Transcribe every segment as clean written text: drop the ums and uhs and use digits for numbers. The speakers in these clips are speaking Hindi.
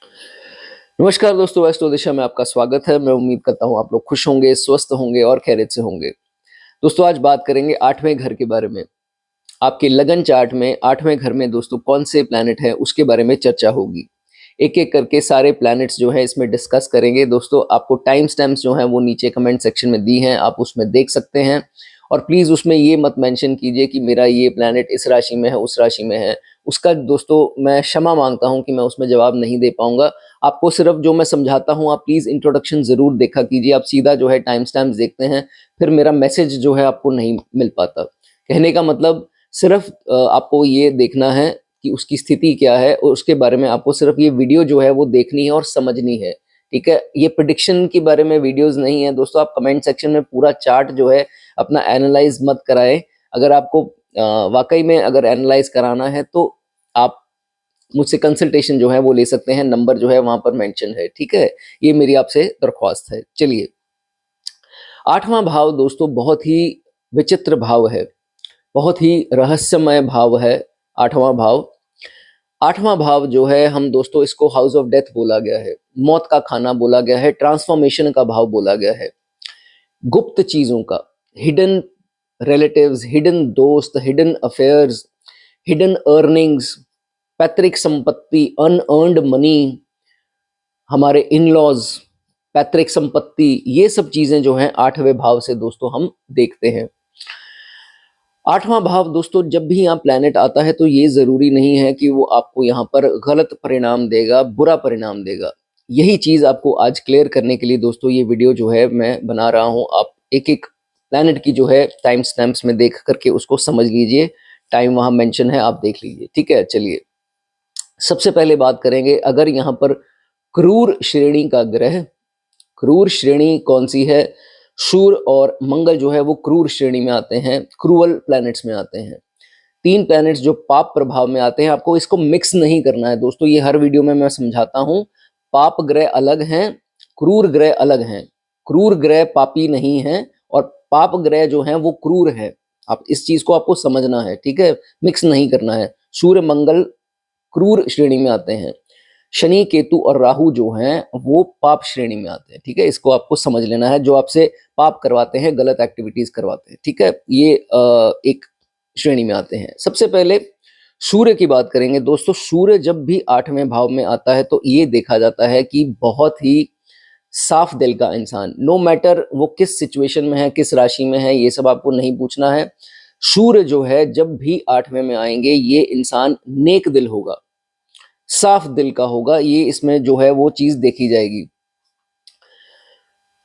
नमस्कार दोस्तों, एस्ट्रो दिशा में आपका स्वागत है। मैं उम्मीद करता हूँ आप लोग खुश होंगे, स्वस्थ होंगे और खैरियत से होंगे। दोस्तों आज बात करेंगे 8वें घर के बारे में। आपके लगन चार्ट में 8वें घर में दोस्तों कौन से प्लैनेट हैं उसके बारे में चर्चा होगी। एक-एक करके सारे प्लैनेट्स जो हैं इसमें डिस्कस करेंगे। दोस्तों आपको टाइम स्टैम्प्स जो हैं वो नीचे कमेंट सेक्शन में दी हैं, आप उसमें देख सकते हैं। और प्लीज़ उसमें ये मत मेंशन कीजिए कि मेरा ये प्लैनेट इस राशि में है, उस राशि में है। उसका दोस्तों मैं क्षमा माँगता हूँ कि मैं उसमें जवाब नहीं दे पाऊँगा। आपको सिर्फ जो मैं समझाता हूँ आप प्लीज़ इंट्रोडक्शन ज़रूर देखा कीजिए। आप सीधा जो है टाइम स्टैम्प्स देखते हैं, फिर मेरा मैसेज जो है आपको नहीं मिल पाता। कहने का मतलब सिर्फ आपको ये देखना है कि उसकी स्थिति क्या है और उसके बारे में आपको सिर्फ ये वीडियो जो है वो देखनी है और समझनी है, ठीक है? ये प्रेडिक्शन के बारे में वीडियोज़ नहीं है दोस्तों। आप कमेंट सेक्शन में पूरा चार्ट जो है अपना एनालाइज़ मत कराएँ। अगर आपको वाक़ई में अगर एनालाइज़ कराना है तो आप मुझसे कंसल्टेशन जो है वो ले सकते हैं, नंबर जो है वहाँ पर मेंशन है, ठीक है? ये मेरी आपसे दरख्वास्त है। चलिए, 8वां भाव दोस्तों बहुत ही विचित्र भाव है, बहुत ही रहस्यमय भाव है 8वां भाव। 8वां भाव जो है हम दोस्तों इसको हाउस ऑफ डेथ बोला गया है, मौत का खाना बोला गया है, ट्रांसफॉर्मेशन का भाव बोला गया है, गुप्त चीज़ों का, हिडन रिलेटिव्स, हिडन दोस्त, हिडन अफेयर्स, हिडन अर्निंग्स, पैतृक संपत्ति, अनअर्न्ड मनी, हमारे इन-लॉज़, पैतृक संपत्ति, ये सब चीज़ें जो हैं 8वें भाव से दोस्तों हम देखते हैं। 8वां भाव दोस्तों जब भी यहाँ प्लैनेट आता है तो ये ज़रूरी नहीं है कि वो आपको यहाँ पर गलत परिणाम देगा, बुरा परिणाम देगा। यही चीज़ आपको आज क्लियर करने के लिए दोस्तों ये वीडियो जो है मैं बना रहा हूँ। आप एक-एक प्लैनेट की जो है टाइम स्टैम्प्स में देख करके उसको समझ लीजिए। टाइम वहाँ मेंशन है, आप देख लीजिए, ठीक है? चलिए, सबसे पहले बात करेंगे अगर यहाँ पर क्रूर श्रेणी का ग्रह, क्रूर श्रेणी कौन-सी है? शूर और मंगल जो है वो क्रूर श्रेणी में आते हैं, क्रूअल प्लैनेट्स में आते हैं। 3 प्लैनेट्स जो पाप प्रभाव में आते हैं, आपको इसको मिक्स नहीं करना है दोस्तों, ये हर वीडियो में मैं समझाता हूँ। पाप ग्रह अलग हैं, क्रूर ग्रह अलग हैं। क्रूर ग्रह पापी नहीं हैं और पाप ग्रह जो हैं वो क्रूर हैं। आप इस चीज़ को आपको समझना है, ठीक है? मिक्स नहीं करना है। सूर्य, मंगल क्रूर श्रेणी में आते हैं। शनि, केतु और राहु जो हैं वो पाप श्रेणी में आते हैं, ठीक है? इसको आपको समझ लेना है, जो आपसे पाप करवाते हैं, गलत एक्टिविटीज़ करवाते हैं, ठीक है? ये एक श्रेणी में आते हैं। सबसे पहले सूर्य की बात करेंगे दोस्तों। सूर्य जब भी 8वें भाव में आता है तो ये देखा जाता है कि बहुत ही साफ दिल का इंसान, नो मैटर वो किस सिचुएशन में है, किस राशि में है, ये सब आपको नहीं पूछना है। सूर्य जो है जब भी 8वें में आएँगे ये इंसान नेक दिल होगा, साफ दिल का होगा, ये इसमें जो है वो चीज़ देखी जाएगी।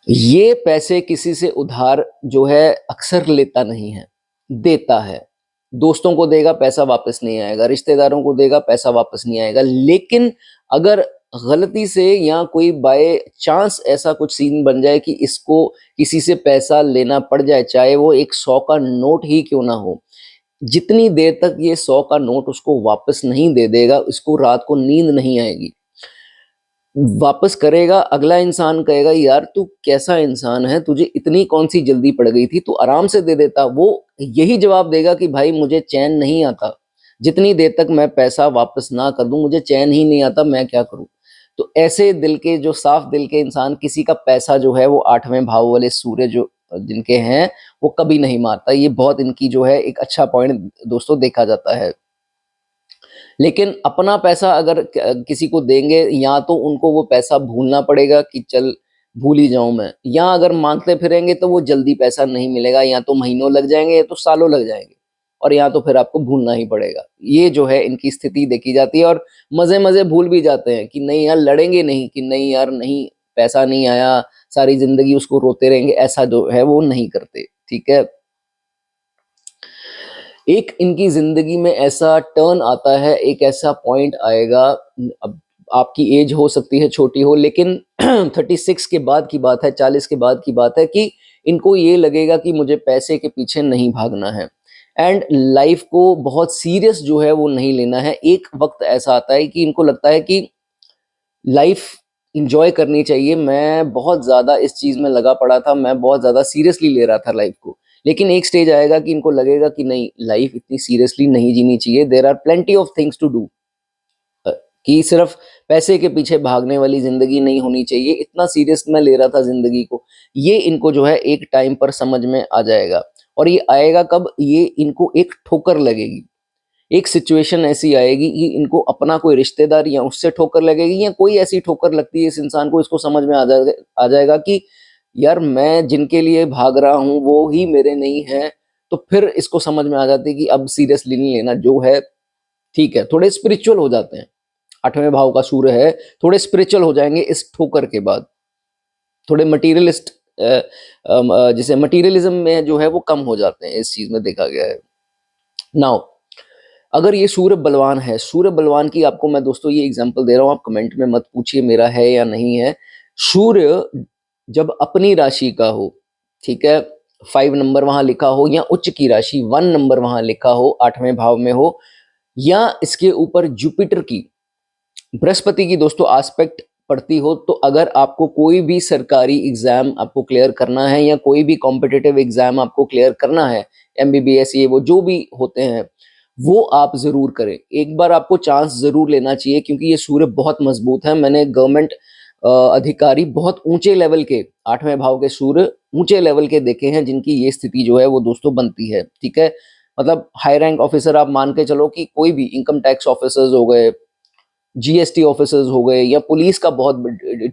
ये पैसे किसी से उधार जो है अक्सर लेता नहीं है, देता है। दोस्तों को देगा, पैसा वापस नहीं आएगा, रिश्तेदारों को देगा, पैसा वापस नहीं आएगा। लेकिन अगर गलती से या कोई बाय चांस ऐसा कुछ सीन बन जाए कि इसको किसी से पैसा लेना पड़ जाए, चाहे वो एक 100 का नोट ही क्यों ना हो, जितनी देर तक ये 100 का नोट उसको वापस नहीं दे देगा, उसको रात को नींद नहीं आएगी। वापस करेगा, अगला इंसान कहेगा यार तू कैसा इंसान है, तुझे इतनी कौन-सी जल्दी पड़ गई थी, तू आराम से दे देता। वो यही जवाब देगा कि भाई मुझे चैन नहीं आता, जितनी देर तक मैं पैसा वापस ना कर दूँ मुझे चैन ही नहीं आता, मैं क्या करूँ? तो ऐसे दिल के जो साफ दिल के इंसान किसी का पैसा जो है वो 8वें भाव वाले सूर्य जो जिनके हैं, वो कभी नहीं मारता। ये बहुत इनकी जो है एक अच्छा पॉइंट दोस्तों देखा जाता है। लेकिन अपना पैसा अगर किसी को देंगे या तो उनको वो पैसा भूलना पड़ेगा कि चल भूल ही जाऊं मैं, या अगर मांगते फिरेंगे तो वो जल्दी पैसा नहीं मिलेगा, या तो महीनों लग जाएंगे या तो सालों लग जाएंगे, और या तो फिर आपको भूलना ही पड़ेगा। ये जो है इनकी स्थिति देखी जाती है। और मजे मजे भूल भी जाते हैं कि नहीं यार लड़ेंगे नहीं, कि नहीं यार नहीं पैसा नहीं आया सारी जिंदगी उसको रोते रहेंगे, ऐसा जो है वो नहीं करते, ठीक है? एक इनकी ज़िंदगी में ऐसा टर्न आता है, एक ऐसा पॉइंट आएगा। अब आपकी एज हो सकती है छोटी हो, लेकिन 36 के बाद की बात है, 40 के बाद की बात है कि इनको ये लगेगा कि मुझे पैसे के पीछे नहीं भागना है एंड लाइफ को बहुत सीरियस जो है वो नहीं लेना है। एक वक़्त ऐसा आता है कि इनको लगता है कि लाइफ एन्जॉय करनी चाहिए। मैं बहुत ज़्यादा इस चीज़ में लगा पड़ा था, मैं बहुत ज़्यादा सीरियसली ले रहा था लाइफ को। लेकिन एक स्टेज आएगा कि इनको लगेगा कि नहीं, लाइफ इतनी सीरियसली नहीं जीनी चाहिए। There are plenty of things to do. कि सिर्फ पैसे के पीछे भागने वाली जिंदगी नहीं होनी चाहिए, इतना सीरियस मैं ले रहा था जिंदगी को, ये इनको जो है एक टाइम पर समझ में आ जाएगा। और ये आएगा कब, ये इनको एक ठोकर लगेगी, एक सिचुएशन ऐसी आएगी कि इनको अपना कोई रिश्तेदार या उससे ठोकर लगेगी, या कोई ऐसी ठोकर लगती है इस इंसान को, इसको समझ में आ जाएगा कि यार मैं जिनके लिए भाग रहा हूँ वो ही मेरे नहीं है। तो फिर इसको समझ में आ जाती है कि अब सीरियसली नहीं लेना, जो है ठीक है। थोड़े स्पिरिचुअल हो जाते हैं, 8वें भाव का सूर्य है, थोड़े स्पिरिचुअल हो जाएंगे इस ठोकर के बाद, थोड़े मटीरियलिस्ट, जिसे मटीरियलिज्म में जो है वो कम हो जाते हैं, इस चीज में देखा गया है। नाउ अगर ये सूर्य बलवान है, सूर्य बलवान की आपको मैं दोस्तों ये एग्जांपल दे रहा हूं, आप कमेंट में मत पूछिए मेरा है या नहीं है। सूर्य जब अपनी राशि का हो, ठीक है, 5 नंबर वहां लिखा हो, या उच्च की राशि 1 नंबर वहां लिखा हो, 8वें भाव में हो, या इसके ऊपर जुपिटर की, बृहस्पति की दोस्तों एस्पेक्ट पड़ती हो, तो अगर आपको कोई भी सरकारी एग्जाम आपको क्लियर करना है, या कोई भी कॉम्पिटिटिव एग्जाम आपको क्लियर करना है, एमबीबीएस ये वो जो भी होते हैं, वो आप जरूर करें। एक बार आपको चांस जरूर लेना चाहिए, क्योंकि ये सूर्य बहुत मजबूत है। मैंने गवर्नमेंट अधिकारी बहुत ऊंचे लेवल के, 8वें भाव के सूर्य ऊंचे लेवल के देखे हैं, जिनकी ये स्थिति जो है वो दोस्तों बनती है, ठीक है। मतलब हाई रैंक ऑफिसर आप मान के चलो कि कोई भी इनकम टैक्स ऑफिसर्स हो गए, जीएसटी ऑफिसर्स हो गए, या पुलिस का बहुत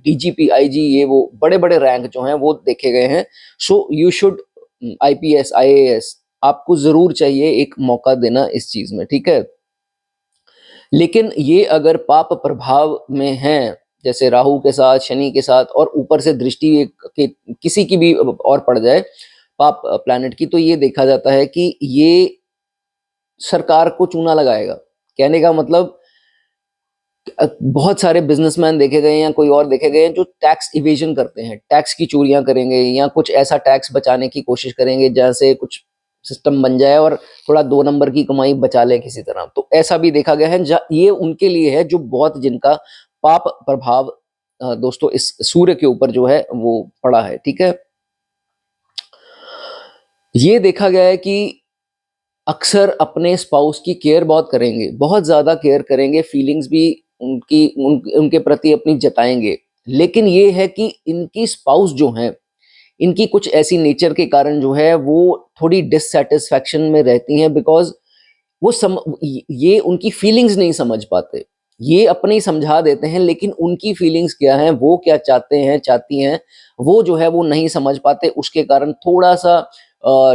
डीजीपी आईजी ये वो बड़े बड़े रैंक जो हैं वो देखे गए हैं। So you should, IPS IAS आपको जरूर चाहिए एक मौका देना इस चीज में, ठीक है। लेकिन ये अगर पाप प्रभाव में है, जैसे राहु के साथ, शनि के साथ, और ऊपर से दृष्टि के किसी की भी और पड़ जाए पाप प्लैनेट की, तो ये देखा जाता है कि ये सरकार को चूना लगाएगा। कहने का मतलब बहुत सारे बिजनेसमैन देखे गए हैं या कोई और देखे गए हैं जो टैक्स इवेजन करते हैं, टैक्स की चोरियां करेंगे, या कुछ ऐसा टैक्स बचाने की कोशिश करेंगे जहां से कुछ सिस्टम बन जाए और थोड़ा 2 नंबर की कमाई बचा ले किसी तरह। तो ऐसा भी देखा गया है, ये उनके लिए है जो बहुत, जिनका पाप प्रभाव दोस्तों इस सूर्य के ऊपर जो है वो पड़ा है, ठीक है। ये देखा गया है कि अक्सर अपने स्पाउस की केयर बहुत करेंगे, बहुत ज्यादा केयर करेंगे, फीलिंग्स भी उनके प्रति अपनी जताएंगे। लेकिन ये है कि इनकी स्पाउस जो है, इनकी कुछ ऐसी नेचर के कारण जो है वो थोड़ी डिससेटिस्फैक्शन में रहती हैं, बिकॉज वो ये उनकी फीलिंग्स नहीं समझ पाते। ये अपने ही समझा देते हैं, लेकिन उनकी फीलिंग्स क्या हैं, वो क्या चाहते हैं, चाहती हैं, वो जो है वो नहीं समझ पाते। उसके कारण थोड़ा सा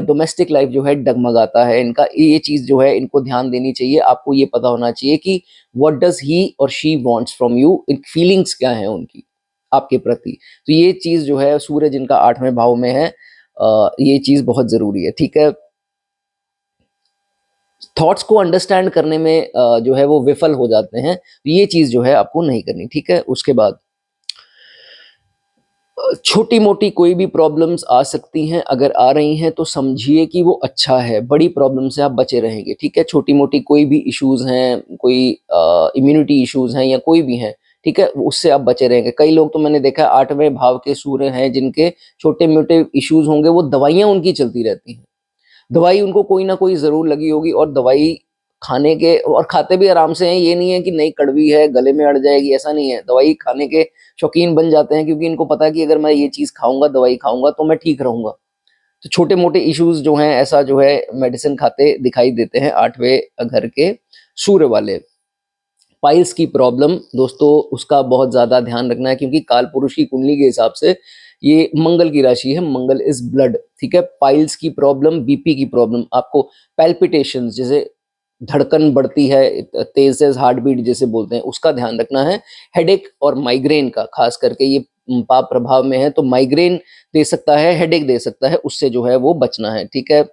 डोमेस्टिक लाइफ जो है डगमगाता है इनका। ये चीज जो है इनको ध्यान देनी चाहिए। आपको ये पता होना चाहिए कि व्हाट डज ही और she wants from you, feelings क्या है उनकी आपके प्रति। तो ये चीज जो है, सूर्य जिनका 8वें भाव में है, ये चीज बहुत जरूरी है, ठीक है। थॉट्स को अंडरस्टैंड करने में जो है वो विफल हो जाते हैं, तो ये चीज जो है आपको नहीं करनी, ठीक है। उसके बाद छोटी मोटी कोई भी प्रॉब्लम्स आ सकती हैं, अगर आ रही हैं तो समझिए कि वो अच्छा है, बड़ी प्रॉब्लम से आप बचे रहेंगे, ठीक है। छोटी मोटी कोई भी इश्यूज हैं, कोई इम्यूनिटी इश्यूज हैं या कोई भी हैं, ठीक है, उससे आप बचे रहेंगे। कई लोग तो मैंने देखा 8वें भाव के सूर्य हैं जिनके छोटे मोटे इश्यूज होंगे, वो दवाइयां उनकी चलती रहती हैं, दवाई उनको कोई ना कोई जरूर लगी होगी, और दवाई खाने के, और खाते भी आराम से हैं। ये नहीं है कि नहीं कड़वी है गले में अड़ जाएगी, ऐसा नहीं है। दवाई खाने के शौकीन बन जाते हैं, क्योंकि इनको पता है कि अगर मैं ये चीज खाऊंगा, दवाई खाऊंगा, तो मैं ठीक रहूंगा। तो छोटे मोटे इश्यूज जो हैं, ऐसा जो है मेडिसिन खाते दिखाई देते हैं 8वें घर के सूर्य वाले। पाइल्स की प्रॉब्लम दोस्तों, उसका बहुत ज्यादा ध्यान रखना है, क्योंकि काल पुरुष की कुंडली के हिसाब से ये मंगल की राशि है, मंगल इज ब्लड, ठीक है। पाइल्स की प्रॉब्लम, बीपी की प्रॉब्लम, आपको पैल्पिटेशंस, जैसे धड़कन बढ़ती है, तेज तेज हार्ट बीट जैसे बोलते हैं, उसका ध्यान रखना है। हेडेक और माइग्रेन का, खास करके ये पाप प्रभाव में है तो माइग्रेन दे सकता है, हेडेक दे सकता है, उससे जो है वो बचना है, ठीक है।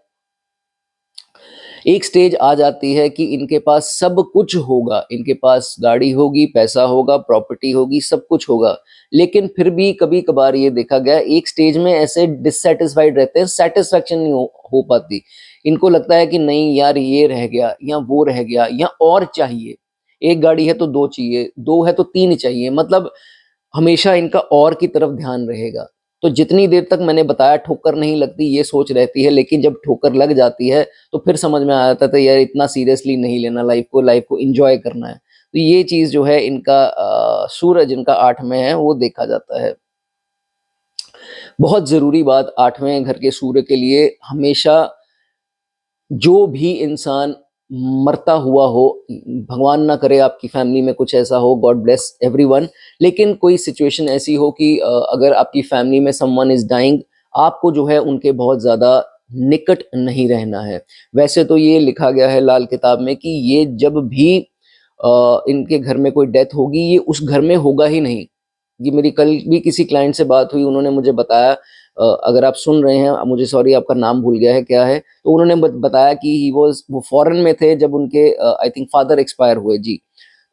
एक स्टेज आ जाती है कि इनके पास सब कुछ होगा, इनके पास गाड़ी होगी, पैसा होगा, प्रॉपर्टी होगी, सब कुछ होगा, लेकिन फिर भी कभी कभार ये देखा गया एक स्टेज में ऐसे डिससेटिस्फाइड रहते हैं, सेटिस्फेक्शन नहीं हो पाती। इनको लगता है कि नहीं यार ये रह गया या वो रह गया या और चाहिए, एक गाड़ी है तो दो चाहिए, दो है तो तीन चाहिए, मतलब हमेशा इनका और की तरफ ध्यान रहेगा। तो जितनी देर तक मैंने बताया ठोकर नहीं लगती, ये सोच रहती है, लेकिन जब ठोकर लग जाती है तो फिर समझ में आ जाता था यार इतना सीरियसली नहीं लेना लाइफ को, लाइफ को एंजॉय करना है। तो ये चीज जो है इनका सूरज इनका 8 में है वो देखा जाता है। बहुत जरूरी बात 8वें घर के सूर्य के लिए, हमेशा जो भी इंसान मरता हुआ हो, भगवान ना करे आपकी फैमिली में कुछ ऐसा हो, गॉड ब्लेस एवरीवन, लेकिन कोई सिचुएशन ऐसी हो कि अगर आपकी फैमिली में समवन इज डाइंग, आपको जो है उनके बहुत ज़्यादा निकट नहीं रहना है। वैसे तो ये लिखा गया है लाल किताब में कि ये जब भी इनके घर में कोई डेथ होगी, ये उस घर में होगा ही नहीं। ये मेरी कल भी किसी क्लाइंट से बात हुई, उन्होंने मुझे बताया, अगर आप सुन रहे हैं, मुझे सॉरी आपका नाम भूल गया है क्या है, तो उन्होंने बताया कि वो फॉरेन में थे जब उनके आई थिंक फादर एक्सपायर हुए जी।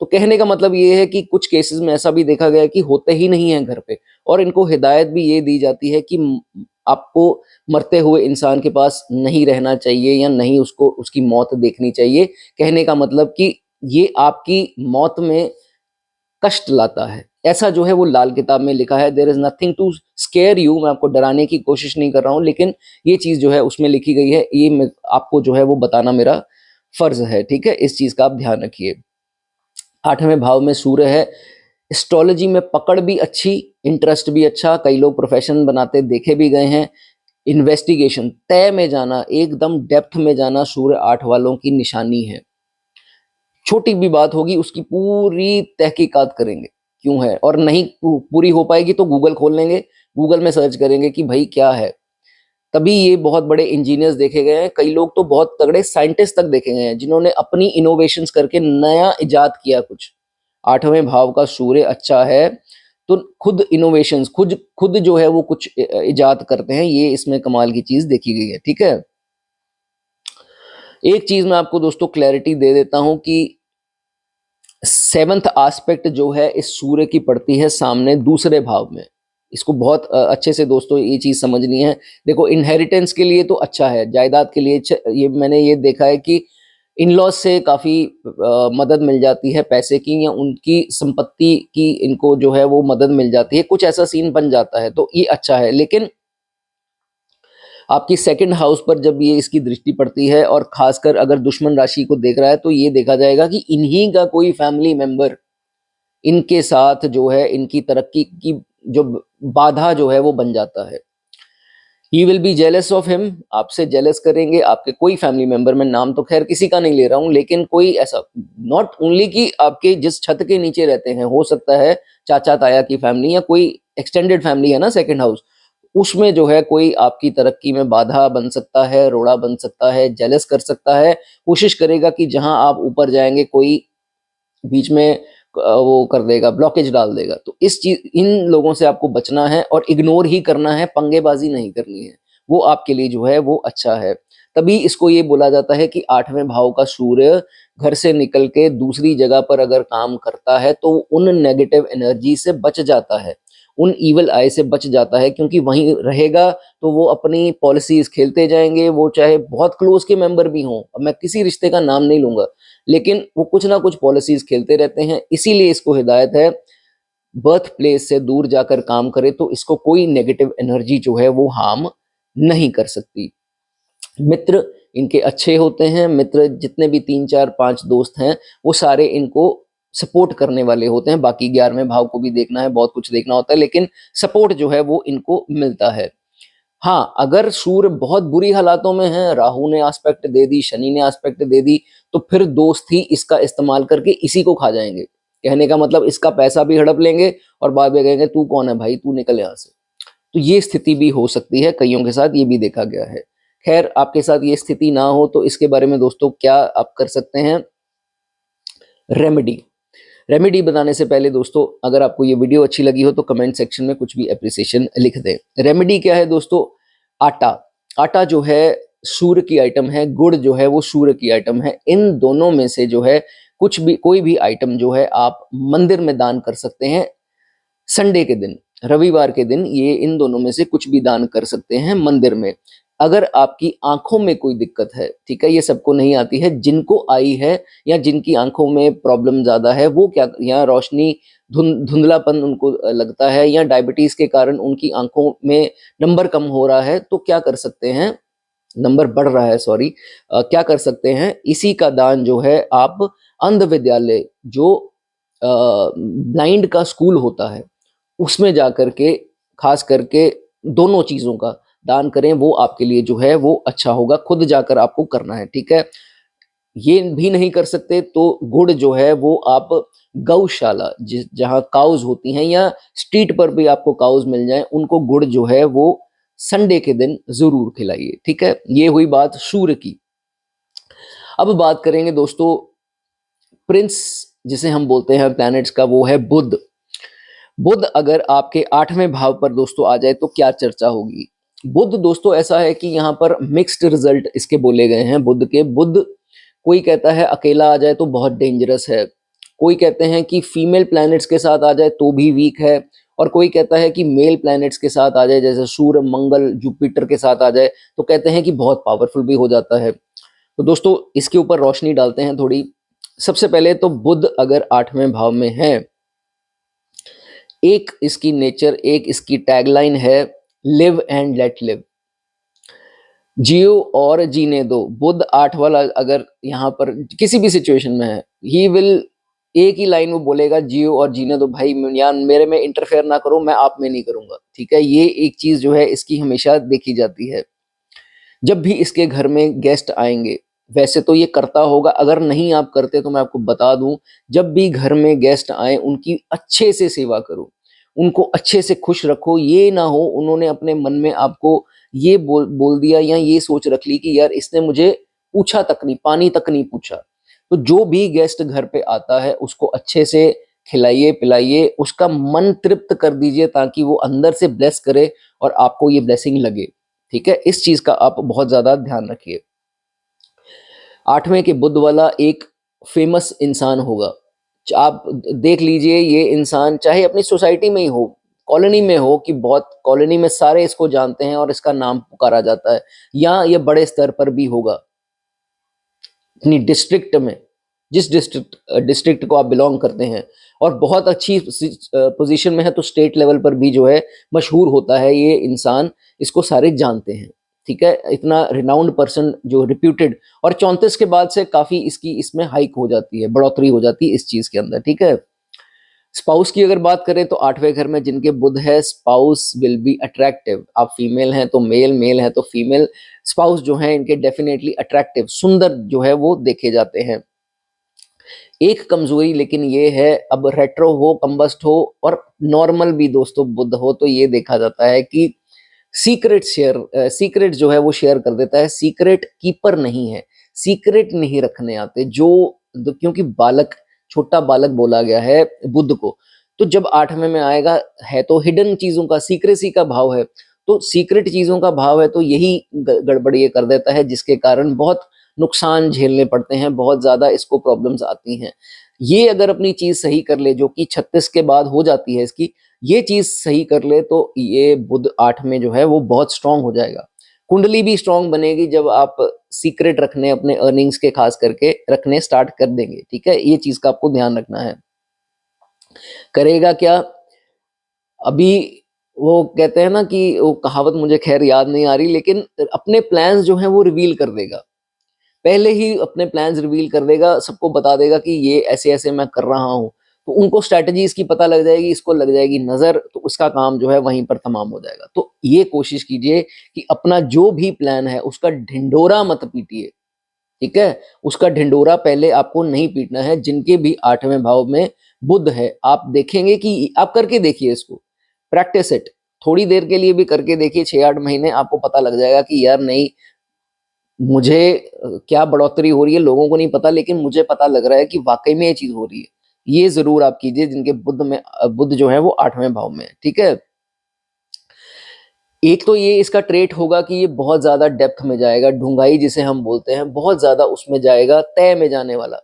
तो कहने का मतलब ये है कि कुछ केसेस में ऐसा भी देखा गया है कि होते ही नहीं है घर पे, और इनको हिदायत भी ये दी जाती है कि आपको मरते हुए इंसान के पास नहीं रहना चाहिए या नहीं उसको उसकी मौत देखनी चाहिए। कहने का मतलब कि ये आपकी मौत में कष्ट लाता है, ऐसा जो है वो लाल किताब में लिखा है। There is nothing to scare you, मैं आपको डराने की कोशिश नहीं कर रहा हूँ, लेकिन ये चीज जो है उसमें लिखी गई है, ये आपको जो है वो बताना मेरा फर्ज है, ठीक है। इस चीज का आप ध्यान रखिए। 8वें भाव में सूर्य है, एस्ट्रोलॉजी में पकड़ भी अच्छी, इंटरेस्ट भी अच्छा, कई लोग प्रोफेशन बनाते देखे भी गए हैं। इन्वेस्टिगेशन, तय में जाना, एकदम डेप्थ में जाना, सूर्य 8 वालों की निशानी है। छोटी भी बात होगी उसकी पूरी तहकीकात करेंगे क्यों है, और नहीं पूरी हो पाएगी तो गूगल खोल लेंगे, गूगल में सर्च करेंगे कि भाई क्या है। तभी ये बहुत बड़े इंजीनियर्स देखे गए हैं, कई लोग तो बहुत तगड़े साइंटिस्ट तक देखे गए हैं जिन्होंने अपनी इनोवेशंस करके नया इजाद किया कुछ। 8वें भाव का सूर्य अच्छा है तो खुद इनोवेशंस, खुद खुद जो है वो कुछ इजाद करते हैं, ये इसमें कमाल की चीज देखी गई है, ठीक है। एक चीज मैं आपको दोस्तों क्लैरिटी दे देता हूं कि 7th एस्पेक्ट जो है इस सूर्य की पड़ती है सामने दूसरे भाव में। इसको बहुत अच्छे से दोस्तों ये चीज समझनी है। देखो, इनहेरिटेंस के लिए तो अच्छा है, जायदाद के लिए ये मैंने ये देखा है कि इन लॉज से काफी मदद मिल जाती है पैसे की, या उनकी संपत्ति की इनको जो है वो मदद मिल जाती है, कुछ ऐसा सीन बन जाता है, तो ये अच्छा है। लेकिन आपकी सेकंड हाउस पर जब ये इसकी दृष्टि पड़ती है, और खासकर अगर दुश्मन राशि को देख रहा है, तो ये देखा जाएगा कि इन्हीं का कोई फैमिली मेंबर इनके साथ जो है इनकी तरक्की की जो बाधा जो है वो बन जाता है। He will be jealous of him, आपसे जेलस करेंगे आपके कोई फैमिली मेंबर, मैं नाम तो खैर किसी का नहीं ले रहा हूं, लेकिन कोई ऐसा, नॉट ओनली कि आपके जिस छत के नीचे रहते हैं, हो सकता है चाचा ताया की फैमिली या कोई एक्सटेंडेड फैमिली है ना सेकंड हाउस, उसमें जो है कोई आपकी तरक्की में बाधा बन सकता है, रोड़ा बन सकता है, जेलस कर सकता है, कोशिश करेगा कि जहां आप ऊपर जाएंगे कोई बीच में वो कर देगा, ब्लॉकेज डाल देगा। तो इस चीज, इन लोगों से आपको बचना है और इग्नोर ही करना है, पंगेबाजी नहीं करनी है, वो आपके लिए जो है वो अच्छा है। तभी इसको ये बोला जाता है कि 8वें भाव का सूर्य घर से निकल के दूसरी जगह पर अगर काम करता है तो उन नेगेटिव एनर्जी से बच जाता है, उन इवल आई से बच जाता है, क्योंकि वहीं रहेगा तो वो अपनी पॉलिसीज खेलते जाएंगे, वो चाहे बहुत क्लोज के मेंबर भी हों, अब मैं किसी रिश्ते का नाम नहीं लूंगा, लेकिन वो कुछ ना कुछ पॉलिसीज खेलते रहते हैं। इसीलिए इसको हिदायत है बर्थ प्लेस से दूर जाकर काम करे, तो इसको कोई नेगेटिव एनर्जी जो है वो हार्म नहीं कर सकती। मित्र इनके अच्छे होते हैं, मित्र जितने भी 3 4 5 दोस्त हैं वो सारे इनको सपोर्ट करने वाले होते हैं। बाकी 11वें भाव को भी देखना है, बहुत कुछ देखना होता है, लेकिन सपोर्ट जो है वो इनको मिलता है। हाँ, अगर सूर्य बहुत बुरी हालातों में है, राहु ने एस्पेक्ट दे दी, शनि ने एस्पेक्ट दे दी, तो फिर दोस्त ही इसका इस्तेमाल करके इसी को खा जाएंगे। कहने का मतलब इसका पैसा भी हड़प लेंगे और बाद में कहेंगे तू कौन है भाई, तू निकल यहाँ से। तो ये स्थिति भी हो सकती है, कईयों के साथ ये भी देखा गया है। खैर, आपके साथ ये स्थिति ना हो तो इसके बारे में दोस्तों क्या आप कर सकते हैं, रेमेडी। रेमेडी बताने से पहले दोस्तों, अगर आपको ये वीडियो अच्छी लगी हो तो कमेंट सेक्शन में कुछ भी अप्रिसिएशन लिख दें। रेमेडी क्या है दोस्तों, आटा। आटा जो है सूर्य की आइटम है, गुड़ जो है वो सूर्य की आइटम है। इन दोनों में से जो है कुछ भी, कोई भी आइटम जो है आप मंदिर में दान कर सकते हैं। संडे के दिन, रविवार के दिन, ये इन दोनों में से कुछ भी दान कर सकते हैं मंदिर में। अगर आपकी आंखों में कोई दिक्कत है, ठीक है, ये सबको नहीं आती है, जिनको आई है या जिनकी आंखों में प्रॉब्लम ज्यादा है, वो क्या, या रोशनी धुंधलापन उनको लगता है, या डायबिटीज के कारण उनकी आंखों में नंबर कम हो रहा है, तो क्या कर सकते हैं, नंबर बढ़ रहा है, सॉरी, क्या कर सकते हैं, इसी का दान जो है आप अंध विद्यालय, जो ब्लाइंड का स्कूल होता है, उसमें जा करके खास करके दोनों चीज़ों का दान करें। वो आपके लिए जो है वो अच्छा होगा, खुद जाकर आपको करना है, ठीक है। ये भी नहीं कर सकते तो गुड़ जो है वो आप गौशाला, जिस जहाँ काउज होती हैं या स्ट्रीट पर भी आपको काउज मिल जाए, उनको गुड़ जो है वो संडे के दिन जरूर खिलाइए, ठीक है। ये हुई बात सूर्य की। अब बात करेंगे दोस्तों प्रिंस, जिसे हम बोलते हैं प्लैनेट्स का, वो है बुध। बुध अगर आपके 8वें भाव पर दोस्तों आ जाए तो क्या चर्चा होगी। बुध दोस्तों ऐसा है कि यहाँ पर मिक्स्ड रिजल्ट इसके बोले गए हैं बुध के। बुध, कोई कहता है अकेला आ जाए तो बहुत डेंजरस है, कोई कहते हैं कि फीमेल प्लैनेट्स के साथ आ जाए तो भी वीक है, और कोई कहता है कि मेल प्लैनेट्स के साथ आ जाए, जैसे सूर्य, मंगल, जुपिटर के साथ आ जाए तो कहते हैं कि बहुत पावरफुल भी हो जाता है। तो दोस्तों इसके ऊपर रोशनी डालते हैं थोड़ी। सबसे पहले तो बुध अगर 8वें भाव में है, एक इसकी नेचर, एक इसकी टैगलाइन है, लिव एंड लेट लिव, जियो और जीने दो। बुध 8 वाला अगर यहाँ पर किसी भी सिचुएशन में है, ही विल, एक ही लाइन वो बोलेगा, जियो और जीने दो भाई, यार मेरे में इंटरफेयर ना करो, मैं आप में नहीं करूंगा, ठीक है। ये एक चीज जो है इसकी हमेशा देखी जाती है। जब भी इसके घर में गेस्ट आएंगे, वैसे तो ये करता होगा, अगर नहीं आप करते तो मैं आपको बता दूं, जब भी घर में गेस्ट आए उनकी अच्छे से सेवा करो, उनको अच्छे से खुश रखो। ये ना हो उन्होंने अपने मन में आपको ये बोल दिया या ये सोच रख ली कि यार इसने मुझे पूछा तक नहीं, पानी तक नहीं पूछा। तो जो भी गेस्ट घर पे आता है उसको अच्छे से खिलाइए पिलाइए, उसका मन तृप्त कर दीजिए, ताकि वो अंदर से ब्लेस करे और आपको ये ब्लेसिंग लगे, ठीक है। इस चीज का आप बहुत ज्यादा ध्यान रखिए। 8वें के बुध वाला एक फेमस इंसान होगा, आप देख लीजिए, ये इंसान चाहे अपनी सोसाइटी में ही हो, कॉलोनी में हो, कि बहुत कॉलोनी में सारे इसको जानते हैं और इसका नाम पुकारा जाता है, या ये बड़े स्तर पर भी होगा अपनी डिस्ट्रिक्ट में, जिस डिस्ट्रिक्ट को आप बिलोंग करते हैं, और बहुत अच्छी पोजीशन में है तो स्टेट लेवल पर भी जो है मशहूर होता है ये इंसान, इसको सारे जानते हैं, ठीक है। इतना रिनाउंड पर्सन जो रिप्यूटेड, और 34 के बाद से काफी इसकी इसमें हाइक हो जाती है, बढ़ोतरी हो जाती है इस चीज के अंदर, ठीक है। स्पाउस की अगर बात करें तो 8वें घर में जिनके बुध है, स्पाउस विल बी अट्रैक्टिव। आप फीमेल हैं तो मेल, मेल है तो फीमेल, स्पाउस जो है इनके डेफिनेटली अट्रैक्टिव, सुंदर जो है वो देखे जाते हैं। एक कमजोरी लेकिन ये है, अब रेट्रो हो, कंबस्ट हो और नॉर्मल भी दोस्तों बुध हो, तो ये देखा जाता है कि सीक्रेट जो है वो शेयर कर देता है, सीक्रेट कीपर नहीं है, सीक्रेट नहीं रखने आते जो, क्योंकि बालक, छोटा बालक बोला गया है बुध को, तो जब 8वें में आएगा है तो हिडन चीजों का, सीक्रेसी का भाव है, तो सीक्रेट चीजों का भाव है, तो यही गड़बड़ ये कर देता है, जिसके कारण बहुत नुकसान झेलने पड़ते हैं, बहुत ज्यादा इसको प्रॉब्लम्स आती हैं। ये अगर अपनी चीज सही कर ले, जो कि 36 के बाद हो जाती है इसकी, ये चीज सही कर ले तो ये बुध 8 में जो है वो बहुत स्ट्रांग हो जाएगा। कुंडली भी स्ट्रांग बनेगी जब आप सीक्रेट रखने, अपने अर्निंग्स के खास करके रखने स्टार्ट कर देंगे, ठीक है। ये चीज का आपको ध्यान रखना है। करेगा क्या, अभी वो कहते हैं ना कि वो कहावत मुझे खैर याद नहीं आ रही, लेकिन अपने प्लान्स जो हैं वो रिवील कर देगा, पहले ही अपने प्लान्स रिवील कर देगा, सबको बता देगा कि ये ऐसे ऐसे मैं कर रहा हूँ, तो उनको स्ट्रैटेजी इसकी पता लग जाएगी, इसको लग जाएगी नजर, तो उसका काम जो है वहीं पर तमाम हो जाएगा। तो ये कोशिश कीजिए कि अपना जो भी प्लान है उसका ढिंडोरा मत पीटिए, ठीक है। उसका ढिंडोरा पहले आपको नहीं पीटना है। जिनके भी 8वें भाव में बुध है, आप देखेंगे कि आप करके देखिए इसको, प्रैक्टिस इट, थोड़ी देर के लिए भी करके देखिए, 6-8 महीने, आपको पता लग जाएगा कि यार नहीं, मुझे क्या बढ़ोतरी हो रही है लोगों को नहीं पता, लेकिन मुझे पता लग रहा है कि वाकई में ये चीज हो रही है। ये जरूर आप कीजिए जिनके बुध जो है वो 8वें भाव में है, ठीक है। एक तो ये इसका ट्रेट होगा कि ये बहुत ज्यादा डेप्थ में जाएगा, ढूंगाई जिसे हम बोलते हैं, बहुत ज्यादा उसमें जाएगा, तय में जाने वाला,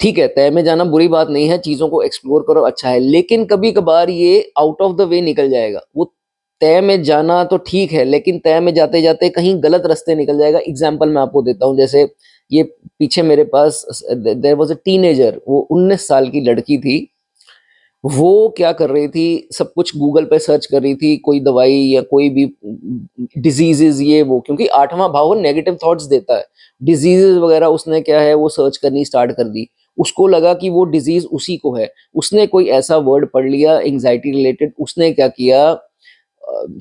ठीक है। तय में जाना बुरी बात नहीं है, चीजों को एक्सप्लोर करो, अच्छा है, लेकिन कभी कभार ये आउट ऑफ द वे निकल जाएगा। वो तय में जाना तो ठीक है, लेकिन तय में जाते जाते कहीं गलत रास्ते निकल जाएगा। एग्जाम्पल मैं आपको देता हूँ, जैसे ये पीछे मेरे पास देयर वाज अ टीनेजर, वो 19 साल की लड़की थी, वो क्या कर रही थी, सब कुछ गूगल पे सर्च कर रही थी, कोई दवाई या कोई भी डिजीजेज ये वो, क्योंकि आठवां भाव नेगेटिव थॉट्स देता है। डिजीजेज वगैरह उसने क्या है वो सर्च करनी स्टार्ट कर दी। उसको लगा कि वो डिजीज उसी को है। उसने कोई ऐसा वर्ड पढ़ लिया एंजाइटी रिलेटेड, उसने क्या किया,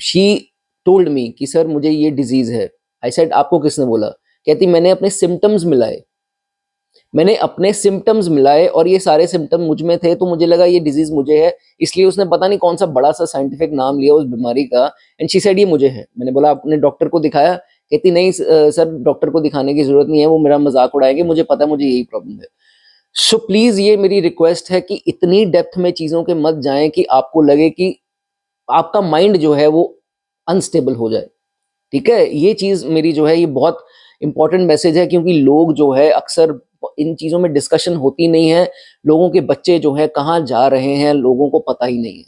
शी टोल्ड मी कि सर मुझे ये डिजीज है। आई सेड आपको किसने बोला? कहती मैंने अपने सिम्टम्स मिलाए, मैंने अपने सिम्टम्स मिलाए और ये सारे सिम्टम मुझ में थे, तो मुझे लगा ये डिजीज मुझे है। इसलिए उसने पता नहीं कौन सा बड़ा सा साइंटिफिक नाम लिया उस बीमारी का, एंड शी सेड ये मुझे है। मैंने बोला आपने डॉक्टर को दिखाया? कहती नहीं सर डॉक्टर को दिखाने की जरूरत नहीं है, वो मेरा मजाक उड़ाएंगे, मुझे पता है मुझे यही प्रॉब्लम है। सो प्लीज ये मेरी रिक्वेस्ट है कि इतनी डेप्थ में चीजों के मत जाएं कि आपको लगे कि आपका माइंड जो है वो अनस्टेबल हो जाए। ठीक है, ये चीज मेरी जो है ये बहुत इंपॉर्टेंट मैसेज है, क्योंकि लोग जो है अक्सर इन चीजों में डिस्कशन होती नहीं है। लोगों के बच्चे जो है कहाँ जा रहे हैं लोगों को पता ही नहीं है।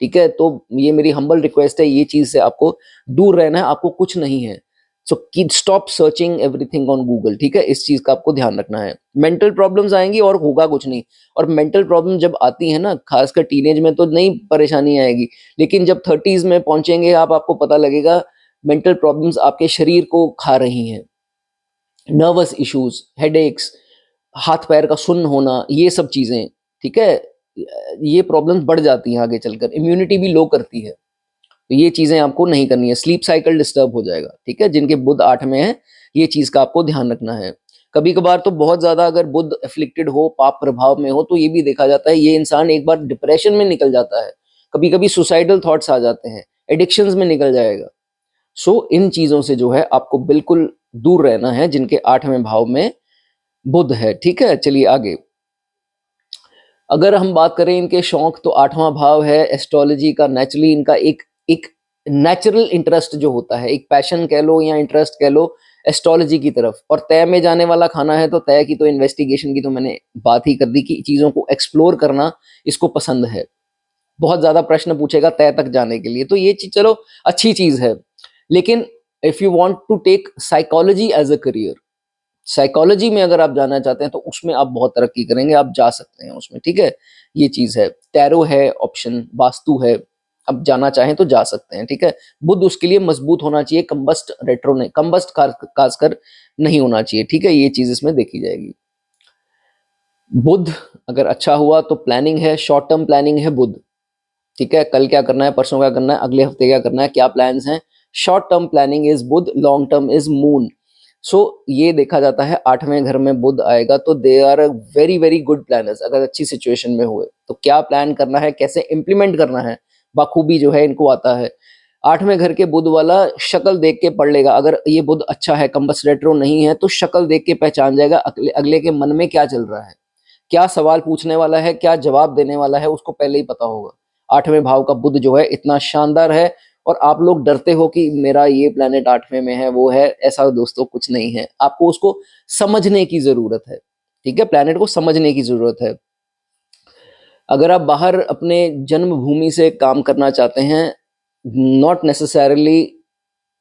ठीक है, तो ये मेरी हम्बल रिक्वेस्ट है, ये चीज से आपको दूर रहना है, आपको कुछ नहीं है। So stop searching everything on Google. ठीक है, इस चीज का आपको ध्यान रखना है। मेंटल प्रॉब्लम्स आएंगी और होगा कुछ नहीं। और मेंटल प्रॉब्लम जब आती है ना, खासकर टीनेज में तो नहीं परेशानी आएगी, लेकिन जब 30s में पहुंचेंगे आप, आपको पता लगेगा मेंटल प्रॉब्लम्स आपके शरीर को खा रही हैं। नर्वस इश्यूज, हेडेक्स, हाथ पैर का सुन्न होना, ये सब चीजें, ठीक है, ये प्रॉब्लम्स बढ़ जाती हैं आगे चलकर, इम्यूनिटी भी लो करती है। तो ये चीजें आपको नहीं करनी है। स्लीप साइकिल डिस्टर्ब हो जाएगा। ठीक है, जिनके बुध 8 में है, ये चीज का आपको ध्यान रखना है। कभी कभार तो बहुत ज्यादा अगर बुध एफ्लिक्टेड हो, पाप प्रभाव में हो, तो ये भी देखा जाता है ये इंसान एक बार डिप्रेशन में निकल जाता है, कभी कभी सुसाइडल थॉट्स आ जाते हैं, एडिक्शंस में निकल जाएगा। सो इन चीजों से जो है आपको बिल्कुल दूर रहना है, जिनके 8वें भाव में बुध है। ठीक है, चलिए आगे। अगर हम बात करें इनके शौक, तो 8वां भाव है एस्ट्रोलॉजी का। नेचुरली इनका एक एक नेचुरल इंटरेस्ट जो होता है, एक पैशन कह लो या इंटरेस्ट कह लो एस्ट्रोलॉजी की तरफ। और तय में जाने वाला खाना है, तो तय की तो इन्वेस्टिगेशन की तो मैंने बात ही कर दी कि चीजों को एक्सप्लोर करना इसको पसंद है। बहुत ज्यादा प्रश्न पूछेगा तय तक जाने के लिए, तो ये चीज चलो अच्छी चीज है। लेकिन if you want to take psychology as a career, psychology में अगर आप जाना चाहते हैं तो उसमें आप बहुत तरक्की करेंगे, आप जा सकते हैं उसमें। ठीक है, ये चीज है। टैरो है ऑप्शन, वास्तु है, अब जाना चाहें तो जा सकते हैं। ठीक है, बुध उसके लिए मजबूत होना चाहिए, कंबस्ट रेट्रो नहीं, कंबस्ट खासकर नहीं होना चाहिए। ठीक है, ये चीज इसमें देखी जाएगी। बुध अगर अच्छा हुआ तो प्लानिंग है, शॉर्ट टर्म प्लानिंग है बुध। ठीक है, कल क्या करना है, परसों क्या करना है, अगले हफ्ते क्या करना है, क्या प्लान्स हैं। Short term planning is Budh, long term is moon. So ये देखा जाता है 8वें घर में बुध आएगा तो they are very very good planners. अगर अच्छी सिचुएशन में हुए तो क्या प्लान करना है, कैसे इंप्लीमेंट करना है, बाखूबी जो है इनको आता है। 8वें घर के बुध वाला शक्ल देख के पढ़ लेगा। अगर ये बुध अच्छा है, कंबस रेट्रो नहीं है, तो शक्ल देख के पहचान जाएगा अगले के मन में क्या चल रहा है, क्या सवाल पूछने वाला है, क्या जवाब देने वाला है, उसको पहले ही पता होगा। 8वें भाव का बुध जो है इतना शानदार है। और आप लोग डरते हो कि मेरा ये प्लेनेट 8वें में है, वो है, ऐसा दोस्तों कुछ नहीं है। आपको उसको समझने की जरूरत है। ठीक है, प्लेनेट को समझने की जरूरत है। अगर आप बाहर अपने जन्मभूमि से काम करना चाहते हैं, नॉट नेसेसरली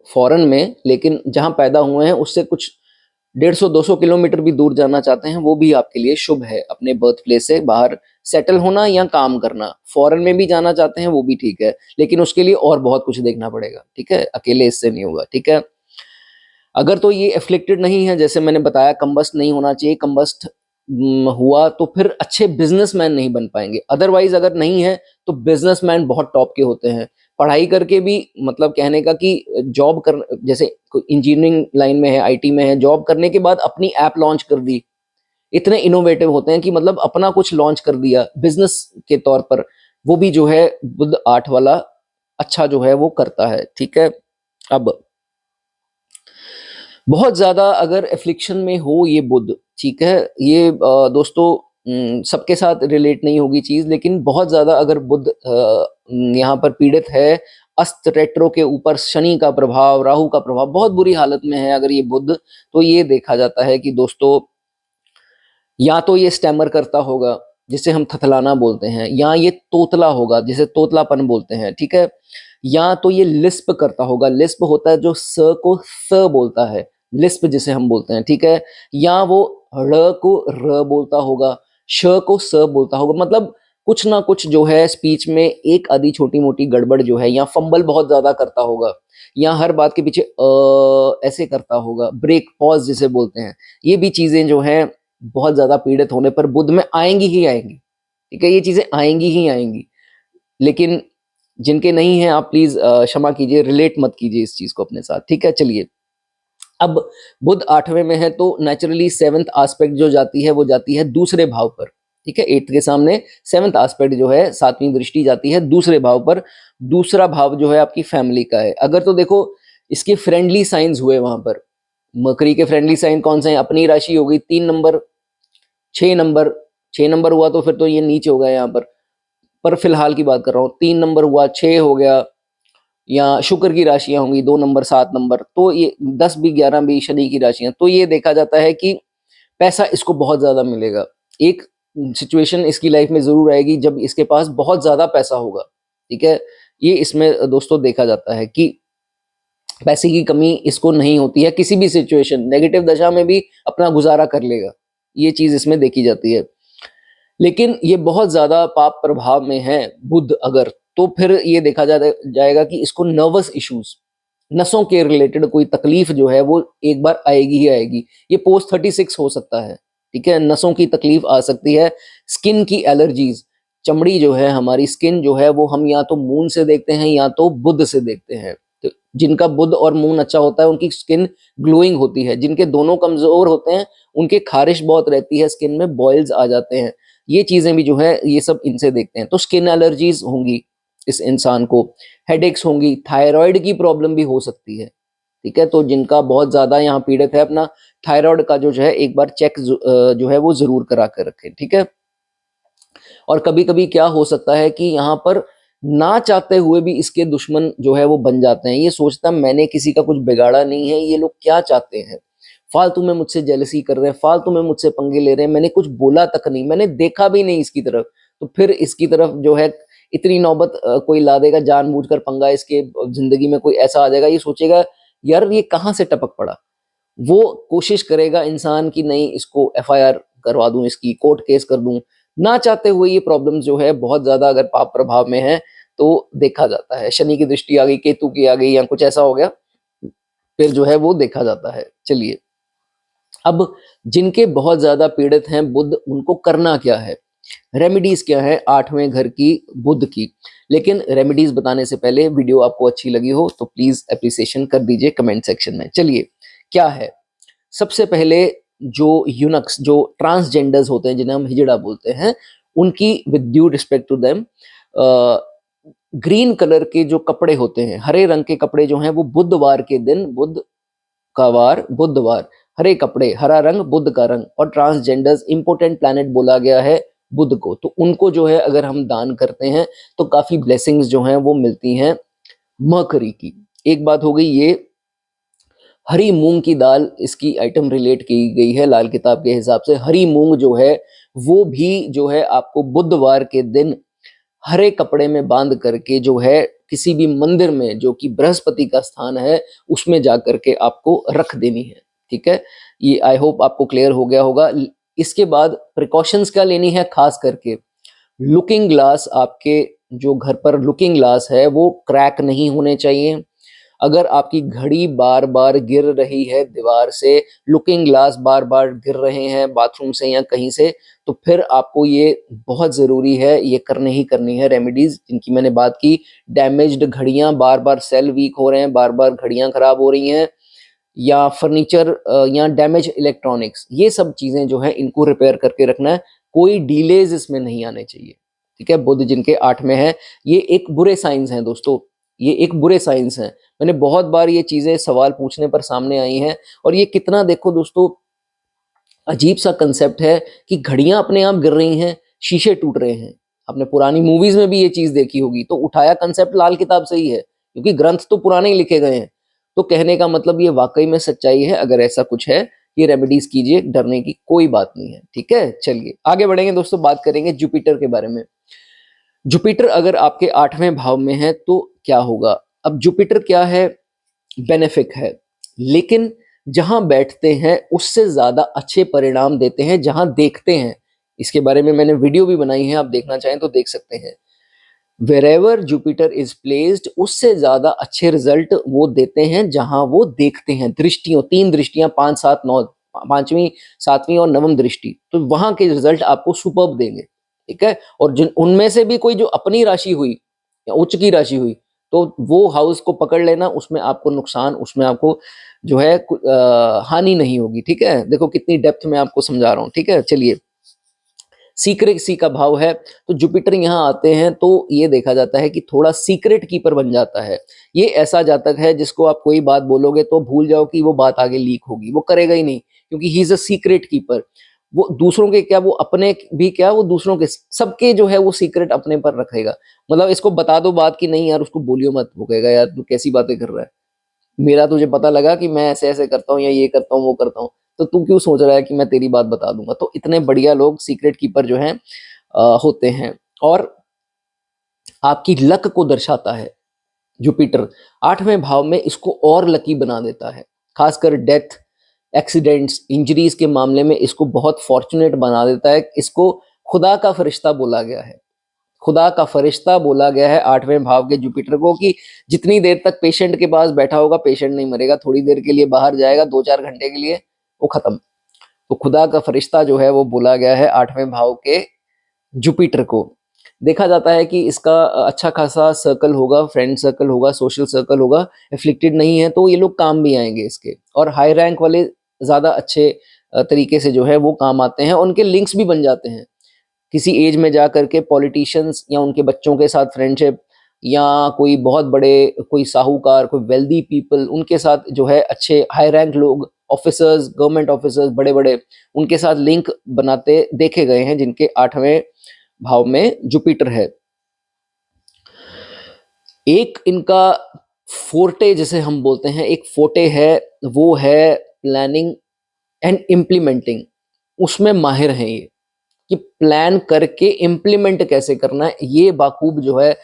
फॉरेन में, लेकिन जहां पैदा हुए हैं उससे कुछ 150-200 किलोमीटर भी दूर जाना चाहते हैं, वो भी आपके लिए शुभ है। अपने बर्थ प्लेस से बाहर सेटल होना या काम करना। फॉरेन में भी जाना चाहते हैं, वो भी ठीक है, लेकिन उसके लिए और बहुत कुछ देखना पड़ेगा। ठीक है, अकेले इससे नहीं होगा। ठीक है, अगर तो ये एफ्लिक्टेड नहीं है, जैसे मैंने बताया कंबस्ट नहीं होना चाहिए, कंबस्ट हुआ तो फिर अच्छे बिजनेसमैन नहीं बन पाएंगे। अदरवाइज अगर नहीं है तो बिजनेसमैन बहुत टॉप के होते हैं। पढ़ाई करके भी, मतलब कहने का कि जॉब कर, जैसे इंजीनियरिंग लाइन में है, आईटी में है, जॉब करने के बाद अपनी ऐप लॉन्च कर दी, इतने इनोवेटिव होते हैं कि मतलब अपना कुछ लॉन्च कर दिया बिजनेस के तौर पर। वो भी जो है बुध 8 वाला अच्छा जो है वो करता है। ठीक है, अब बहुत ज्यादा अगर एफ्लिक्शन में हो ये बुध, ठीक है, ये दोस्तों सबके साथ रिलेट नहीं होगी चीज, लेकिन बहुत ज्यादा अगर बुध यहाँ पर पीड़ित है, अस्त रेट्रो के ऊपर शनि का प्रभाव, राहु का प्रभाव, बहुत बुरी हालत में है अगर ये बुध, तो ये देखा जाता है कि दोस्तों या तो ये स्टैमर करता होगा जिसे हम थथलाना बोलते हैं, या ये तोतला होगा जिसे तोतलापन बोलते हैं। ठीक है, या तो ये लिस्प करता होगा। लिस्प होता है जो स को स बोलता है, लिस्प जिसे हम बोलते हैं। ठीक है, या वो र को र बोलता होगा, श को स बोलता होगा। मतलब कुछ ना कुछ जो है स्पीच में एक आधी छोटी मोटी गड़बड़ जो है, या फंबल बहुत ज्यादा करता होगा, या हर बात के पीछे ऐसे करता होगा, ब्रेक पॉज जिसे बोलते हैं, ये भी चीजें जो हैं बहुत ज्यादा पीड़ित होने पर बुध में आएंगी ही आएंगी। ठीक है, ये चीजें आएंगी ही आएंगी। लेकिन जिनके नहीं है, आप प्लीज क्षमा कीजिए, रिलेट मत कीजिए इस चीज को अपने साथ। ठीक है, चलिए। अब बुध 8वें में है तो नेचुरली 7th एस्पेक्ट जो जाती है वो जाती है दूसरे भाव पर। ठीक है, 8th के सामने 7th एस्पेक्ट जो है, 7वीं दृष्टि जाती है दूसरे भाव पर। दूसरा भाव जो है आपकी फैमिली का है। अगर तो देखो इसके फ्रेंडली साइंस हुए वहां पर, मकरी के फ्रेंडली साइन कौन से हैं? अपनी राशि हो गई 3 नंबर, 6 नंबर, 6 नंबर हुआ तो फिर तो ये नीचे हो गया यहाँ पर फिलहाल की बात कर रहा हूँ। 3 नंबर हुआ, 6 हो गया, या शुक्र की राशियां होंगी 2 नंबर, 7 नंबर, तो ये 10 भी, 11 भी शनि की राशियां, तो ये देखा जाता है कि पैसा इसको बहुत ज्यादा मिलेगा। एक सिचुएशन इसकी लाइफ में जरूर आएगी जब इसके पास बहुत ज्यादा पैसा होगा। ठीक है, ये इसमें दोस्तों देखा जाता है कि पैसे की कमी इसको नहीं होती है, किसी भी सिचुएशन नेगेटिव दशा में भी अपना गुजारा कर लेगा, ये चीज इसमें देखी जाती है। लेकिन ये बहुत ज्यादा पाप प्रभाव में है बुध अगर, तो फिर ये देखा जाएगा कि इसको नर्वस इश्यूज, नसों के रिलेटेड कोई तकलीफ जो है वो एक बार आएगी ही आएगी। ये पोस्ट 36 हो सकता है। ठीक है, नसों की तकलीफ आ सकती है, स्किन की एलर्जीज, चमड़ी जो है हमारी, स्किन जो है वो हम या तो मून से देखते हैं या तो बुध से देखते हैं। तो जिनका बुध और मून अच्छा होता है उनकी स्किन ग्लोइंग होती है, जिनके दोनों कमजोर होते हैं उनके खारिश बहुत रहती है, स्किन में बॉयल्स आ जाते हैं। ये चीजें भी जो है ये सब इनसे देखते हैं। तो स्किन एलर्जीज होंगी इस इंसान को, हेडेक्स होंगी, थायराइड की प्रॉब्लम भी हो सकती है। ठीक है, तो जिनका बहुत ज्यादा यहाँ पीड़ित है, अपना थायराइड का जो है एक बार चेक जो है वो जरूर करा कर रखें। ठीक है, और कभी कभी क्या हो सकता है कि यहाँ पर ना चाहते हुए भी इसके दुश्मन जो है वो बन जाते हैं। ये सोचता मैंने किसी का कुछ बिगाड़ा नहीं है, ये लोग क्या चाहते हैं, फालतू में मुझसे जेलसी कर रहे हैं, फालतू में मुझसे पंगे ले रहे हैं, मैंने कुछ बोला तक नहीं, मैंने देखा भी नहीं इसकी तरफ, तो फिर इसकी तरफ जो है इतनी नौबत कोई ला देगा, जानबूझकर पंगा इसके जिंदगी में कोई ऐसा आ जाएगा, ये सोचेगा यार ये कहाँ से टपक पड़ा। वो कोशिश करेगा इंसान की नहीं इसको एफआईआर करवा दूं, इसकी कोर्ट केस कर दूं, ना चाहते हुए ये प्रॉब्लम्स जो है बहुत ज्यादा अगर पाप प्रभाव में है तो देखा जाता है। शनि की दृष्टि आ गई, केतु की आ गई, या कुछ ऐसा हो गया, फिर जो है वो देखा जाता है। चलिए, अब जिनके बहुत ज्यादा पीड़ित हैं बुध, उनको करना क्या है, रेमेडीज क्या है 8वें घर की बुध की। लेकिन रेमेडीज बताने से पहले वीडियो आपको अच्छी लगी हो तो प्लीज एप्रिसिएशन कर दीजिए कमेंट सेक्शन में। चलिए, क्या है, सबसे पहले जो यूनक्स, जो ट्रांसजेंडर्स होते हैं जिन्हें हम हिजड़ा बोलते हैं, उनकी with due respect to them, green colour के जो कपड़े होते हैं, हरे रंग के कपड़े जो हैं वो बुधवार के दिन, बुध का वार बुधवार, हरे कपड़े, हरा रंग बुध का रंग, और ट्रांसजेंडर्स इंपोर्टेंट प्लैनेट बोला गया है बुध को, तो उनको जो है अगर हम दान करते हैं तो काफी ब्लेसिंग्स जो हैं वो मिलती हैं मरकरी की। एक बात हो गई ये। हरी मूंग की दाल इसकी आइटम रिलेट की गई है लाल किताब के हिसाब से। हरी मूंग जो है वो भी जो है आपको बुधवार के दिन हरे कपड़े में बांध करके जो है किसी भी मंदिर में जो कि बृहस्पति का स्थान है उसमें जा करके आपको रख देनी है। ठीक है, ये आई होप आपको क्लियर हो गया होगा। इसके बाद प्रिकॉशंस क्या लेनी है, खास करके लुकिंग ग्लास, आपके जो घर पर लुकिंग ग्लास है वो क्रैक नहीं होने चाहिए। अगर आपकी घड़ी बार बार गिर रही है दीवार से, लुकिंग ग्लास बार बार गिर रहे हैं बाथरूम से या कहीं से, तो फिर आपको ये बहुत ज़रूरी है, ये करनी ही करनी है रेमेडीज जिनकी मैंने बात की। डैमेज्ड घड़ियां, बार बार सेल वीक हो रहे हैं, बार बार घड़ियां खराब हो रही हैं, या फर्नीचर या डैमेज इलेक्ट्रॉनिक्स, ये सब चीज़ें जो हैं इनको रिपेयर करके रखना है। कोई डिलेज इसमें नहीं आने चाहिए। ठीक है, बुध जिनके 8 में है, ये एक बुरे साइंस हैं दोस्तों, ये एक बुरे साइंस हैं। मैंने बहुत बार ये चीज़ें सवाल पूछने पर सामने आई हैं, और ये कितना देखो दोस्तों अजीब सा कंसेप्ट है कि घड़ियां अपने आप गिर रही हैं, शीशे टूट रहे हैं। आपने पुरानी मूवीज में भी ये चीज़ देखी होगी, तो उठाया कंसेप्ट लाल किताब से ही है, क्योंकि ग्रंथ तो पुराने ही लिखे गए हैं। तो कहने का मतलब ये वाकई में सच्चाई है। अगर ऐसा कुछ है, ये रेमेडीज कीजिए, डरने की कोई बात नहीं है। ठीक है, चलिए आगे बढ़ेंगे दोस्तों, बात करेंगे जुपिटर के बारे में। जुपिटर अगर आपके 8वें भाव में है तो क्या होगा। अब जुपिटर क्या है, बेनिफिक है, लेकिन जहां बैठते हैं उससे ज्यादा अच्छे परिणाम देते हैं जहां देखते हैं। इसके बारे में मैंने वीडियो भी बनाई है, आप देखना चाहें तो देख सकते हैं। वेरेवर जुपिटर इज प्लेस्ड, उससे ज्यादा अच्छे रिजल्ट वो देते हैं जहां वो देखते हैं। दृष्टियों, 3 दृष्टियां, 5 7 9, 5वीं 7वीं और 9वीं दृष्टि, तो वहां के रिजल्ट आपको सुपर्ब देंगे, ठीक है। और जिन उनमें से भी कोई जो अपनी राशि हुई या उच्च की राशि हुई, तो वो हाउस को पकड़ लेना, उसमें आपको नुकसान, उसमें आपको जो है हानि नहीं होगी, ठीक है। देखो कितनी डेप्थ में आपको समझा रहा हूँ, ठीक है। चलिए, सीक्रेसी का भाव है, तो जुपिटर यहाँ आते हैं तो ये देखा जाता है कि थोड़ा सीक्रेट कीपर बन जाता है। ये ऐसा जातक है जिसको आप कोई बात बोलोगे तो भूल जाओ कि वो बात आगे लीक होगी, वो करेगा ही नहीं, क्योंकि he is a secret keeper. वो दूसरों के क्या, वो अपने भी क्या, वो दूसरों के सबके जो है वो सीक्रेट अपने पर रखेगा। मतलब इसको बता दो बात कि नहीं यार उसको बोलियो मत, वो कहेगा यार तू कैसी बातें कर रहा है, मेरा तुझे पता लगा कि मैं ऐसे ऐसे करता हूँ या ये करता हूँ वो करता हूँ, तो तू क्यों सोच रहा है कि मैं तेरी बात बता दूंगा। तो इतने बढ़िया लोग सीक्रेट कीपर जो हैं होते हैं। और आपकी लक को दर्शाता है जुपिटर 8वें भाव में, इसको और लकी बना देता है। खासकर डेथ, एक्सीडेंट्स, इंजरीज के मामले में इसको बहुत फॉर्चुनेट बना देता है। इसको खुदा का फरिश्ता बोला गया है, खुदा का फरिश्ता बोला गया है 8वें भाव के जुपिटर को, कि जितनी देर तक पेशेंट के पास बैठा होगा, पेशेंट नहीं मरेगा, थोड़ी देर के लिए बाहर जाएगा, 2 4 घंटे के लिए, वो खत्म। तो खुदा का फरिश्ता जो है वो बोला गया है 8वें भाव के जुपिटर को। देखा जाता है कि इसका अच्छा खासा सर्कल होगा, फ्रेंड सर्कल होगा, सोशल सर्कल होगा। एफ्लिक्टेड नहीं है तो ये लोग काम भी आएंगे इसके, और हाई रैंक वाले ज़्यादा अच्छे तरीके से जो है वो काम आते हैं, उनके लिंक्स भी बन जाते हैं। किसी एज में जा करके पॉलिटिशियंस या उनके बच्चों के साथ फ्रेंडशिप, या कोई बहुत बड़े, कोई साहूकार, कोई वेल्दी पीपल, उनके साथ जो है अच्छे हाई रैंक लोग, ऑफिसर्स, गवर्नमेंट ऑफिसर्स बड़े बड़े, उनके साथ लिंक बनाते देखे गए हैं जिनके 8वें भाव में जुपिटर है। एक इनका फोर्टे जिसे हम बोलते हैं, एक फोर्टे है, वो है प्लानिंग एंड इम्प्लीमेंटिंग। उसमें माहिर हैं ये, कि प्लान करके इम्प्लीमेंट कैसे करना है, ये बाखूब जो है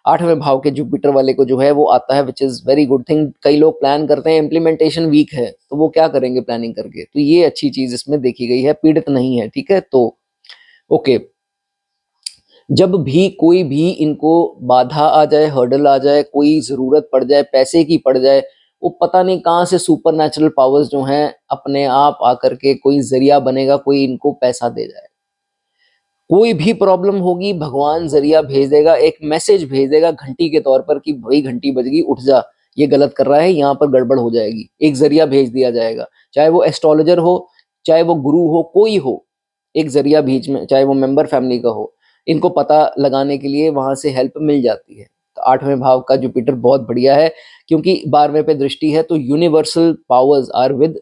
8वें भाव के जुपिटर वाले को जो है वो आता है, which is very good thing. कई लोग प्लान करते हैं, इम्प्लीमेंटेशन वीक है, तो वो क्या करेंगे प्लानिंग करके, तो ये अच्छी चीज इसमें देखी गई है, पीड़ित नहीं है, ठीक है। तो ओके, जब भी कोई भी इनको बाधा आ जाए, हर्डल आ जाए, कोई जरूरत पड़ जाए, पैसे की पड़ जाए, वो पता नहीं कहाँ से सुपर नेचुरल पावर्स जो हैं अपने आप आकर के कोई जरिया बनेगा, कोई इनको पैसा दे जाए। कोई भी प्रॉब्लम होगी, भगवान जरिया भेज देगा, एक मैसेज भेज देगा घंटी के तौर पर कि भाई घंटी बज गई, उठ जा, ये गलत कर रहा है, यहाँ पर गड़बड़ हो जाएगी। एक जरिया भेज दिया जाएगा, चाहे वो एस्ट्रोलॉजर हो, चाहे वो गुरु हो, कोई हो, एक जरिया बीच में, चाहे वो मेंबर फैमिली का हो, इनको पता लगाने के लिए वहां से हेल्प मिल जाती है। तो 8वें भाव का जुपिटर बहुत बढ़िया है, क्योंकि 12वें पे दृष्टि है, तो universal powers are with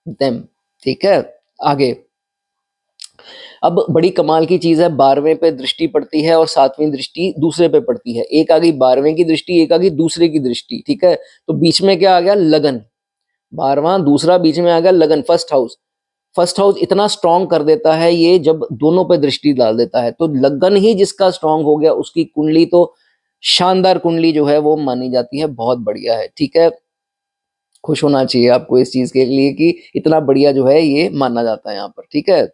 them, ठीक है। आगे, अब बड़ी कमाल की चीज है, 12वें पे दृष्टि पड़ती है और 7वीं दृष्टि दूसरे पे पड़ती है। एक आ गई 12वें की दृष्टि, एक आ गई दूसरे की दृष्टि, ठीक है। तो बीच में क्या आ गया, लगन। 12वां दूसरा, बीच में आ गया लगन, फर्स्ट हाउस। फर्स्ट हाउस इतना स्ट्रांग कर देता है ये जब दोनों पे दृष्टि डाल देता है, तो लगन ही जिसका स्ट्रांग हो गया, उसकी कुंडली तो शानदार कुंडली जो है वो मानी जाती है, बहुत बढ़िया है, ठीक है। खुश होना चाहिए आपको इस चीज के लिए कि इतना बढ़िया जो है ये माना जाता है यहाँ पर, ठीक है।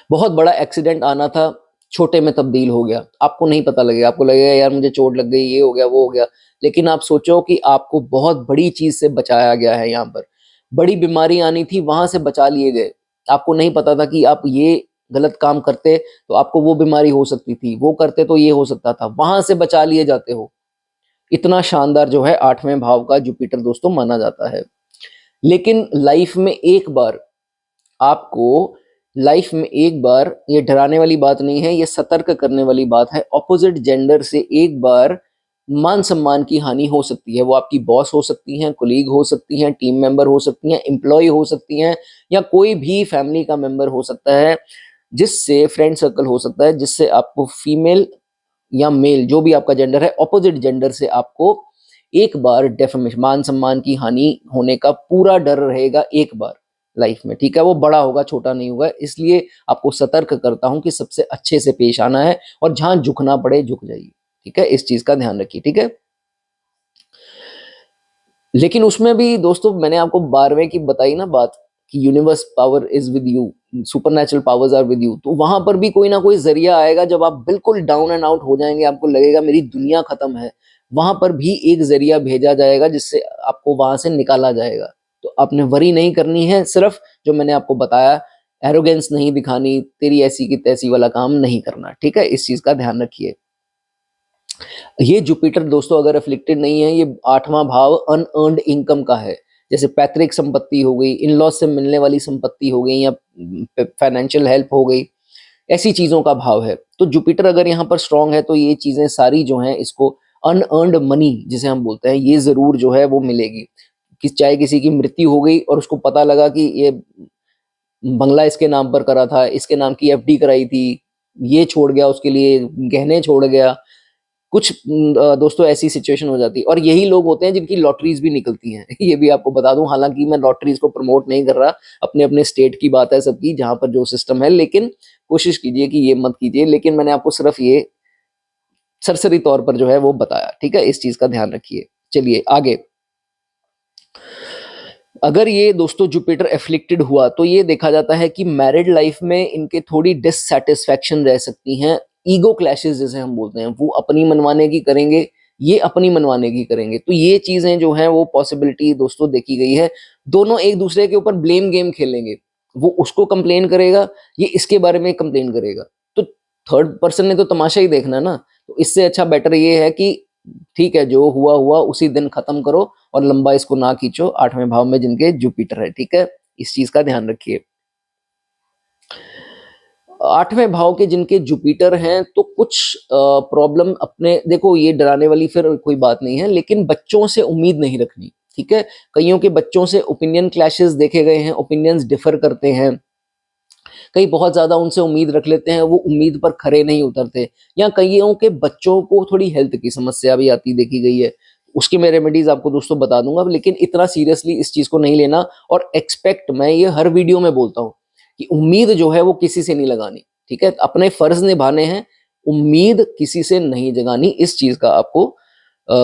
बहुत बड़ा एक्सीडेंट आना था, छोटे में तब्दील हो गया, आपको नहीं पता लगेगा, आपको लगेगा यार मुझे चोट लग गई, ये हो गया वो हो गया, लेकिन आप सोचो कि आपको बहुत बड़ी चीज से बचाया गया है। यहाँ पर बड़ी बीमारी आनी थी, वहां से बचा लिए गए। आपको नहीं पता था कि आप ये गलत काम करते तो आपको वो बीमारी हो सकती थी, वो करते तो ये हो सकता था, वहां से बचा लिए जाते हो। इतना शानदार जो है 8वें भाव का जुपिटर दोस्तों माना जाता है। लेकिन लाइफ में एक बार आपको, लाइफ में एक बार, ये डराने वाली बात नहीं है, ये सतर्क करने वाली बात है, ऑपोजिट जेंडर से एक बार मान सम्मान की हानि हो सकती है। वो आपकी बॉस हो सकती हैं, कोलीग हो सकती हैं, टीम मेंबर हो सकती हैं, एम्प्लॉय हो सकती हैं, या कोई भी फैमिली का मेंबर हो सकता है, जिससे फ्रेंड सर्कल हो सकता है, जिससे आपको फीमेल या मेल, जो भी आपका जेंडर है, ऑपोजिट जेंडर से आपको एक बार डेफेमेशन, मान सम्मान की हानि होने का पूरा डर रहेगा एक बार लाइफ में, ठीक है। वो बड़ा होगा, छोटा नहीं होगा, इसलिए आपको सतर्क करता हूं कि सबसे अच्छे से पेश आना है, और जहां झुकना पड़े झुक जाइए, ठीक है। इस चीज का ध्यान रखिए, ठीक है। लेकिन उसमें भी दोस्तों मैंने आपको 12वें की बताई ना बात, कि universe power is with you, supernatural powers are with you, तो वहां पर भी कोई ना कोई जरिया आएगा। जब आप बिल्कुल डाउन एंड आउट हो जाएंगे, आपको लगेगा मेरी दुनिया खत्म है, वहां पर भी एक जरिया भेजा जाएगा जिससे आपको वहां से निकाला जाएगा। तो आपने वरी नहीं करनी है, सिर्फ जो मैंने आपको बताया, एरोगेंस नहीं दिखानी, तेरी ऐसी की तैसी वाला काम नहीं करना, ठीक है, इस चीज का ध्यान रखिए। ये जुपिटर दोस्तों अगर अफ्लिक्टेड नहीं है, ये 8वां भाव अनअर्न्ड इनकम का है, जैसे पैतृक संपत्ति हो गई, इन लॉज से मिलने वाली संपत्ति हो गई, या फाइनेंशियल हेल्प हो गई, ऐसी चीजों का भाव है। तो जुपिटर अगर यहाँ पर स्ट्रांग है तो ये चीजें सारी जो हैं, इसको अनअर्न्ड मनी जिसे हम बोलते हैं, ये जरूर जो है वो मिलेगी। चाहे किसी की मृत्यु हो गई और उसको पता लगा कि ये बंगला इसके नाम पर करा था, इसके नाम की एफडी कराई थी, ये छोड़ गया, उसके लिए गहने छोड़ गया, कुछ दोस्तों ऐसी सिचुएशन हो जाती है। और यही लोग होते हैं जिनकी लॉटरीज भी निकलती हैं ये भी आपको बता दूं, हालांकि मैं लॉटरीज को प्रमोट नहीं कर रहा, अपने अपने स्टेट की बात है सबकी, जहां पर जो सिस्टम है, लेकिन कोशिश कीजिए कि ये मत कीजिए। लेकिन मैंने आपको सिर्फ ये सरसरी तौर पर जो है वो बताया, ठीक है, इस चीज का ध्यान रखिए। चलिए आगे, अगर ये दोस्तों जुपिटर एफ्लिक्टेड हुआ तो ये देखा जाता है कि मैरिड लाइफ में इनके थोड़ी डिससैटिस्फैक्शन रह सकती हैं, ईगो क्लैशेस जिसे हम बोलते हैं, वो अपनी मनवाने की करेंगे, ये अपनी मनवाने की करेंगे। तो ये चीजें जो हैं वो पॉसिबिलिटी दोस्तों देखी गई है। दोनों एक दूसरे के ऊपर ब्लेम गेम खेलेंगे, वो उसको कंप्लेन करेगा, ये इसके बारे में कंप्लेन करेगा, तो थर्ड पर्सन ने तो तमाशा ही देखना ना। तो इससे अच्छा बेटर ये है कि ठीक है, जो हुआ हुआ उसी दिन खत्म करो और लंबा इसको ना खींचो, 8वें भाव में जिनके जुपिटर है, ठीक है, इस चीज का ध्यान रखिए। 8वें भाव के जिनके जुपिटर हैं तो कुछ प्रॉब्लम अपने, देखो ये डराने वाली फिर कोई बात नहीं है, लेकिन बच्चों से उम्मीद नहीं रखनी, ठीक है। कईयों के बच्चों से ओपिनियन क्लैशेस देखे गए हैं, ओपिनियंस डिफर करते हैं, कई बहुत ज्यादा उनसे उम्मीद रख लेते हैं, वो उम्मीद पर खरे नहीं उतरते, या कईयों के बच्चों को थोड़ी हेल्थ की समस्या भी आती देखी गई है, उसकी मैं रेमेडीज आपको दोस्तों बता दूंगा, लेकिन इतना सीरियसली इस चीज को नहीं लेना। और एक्सपेक्ट, मैं ये हर वीडियो में बोलता हूँ कि उम्मीद जो है वो किसी से नहीं लगानी, ठीक है, अपने फर्ज निभाने हैं, उम्मीद किसी से नहीं जगानी, इस चीज का आपको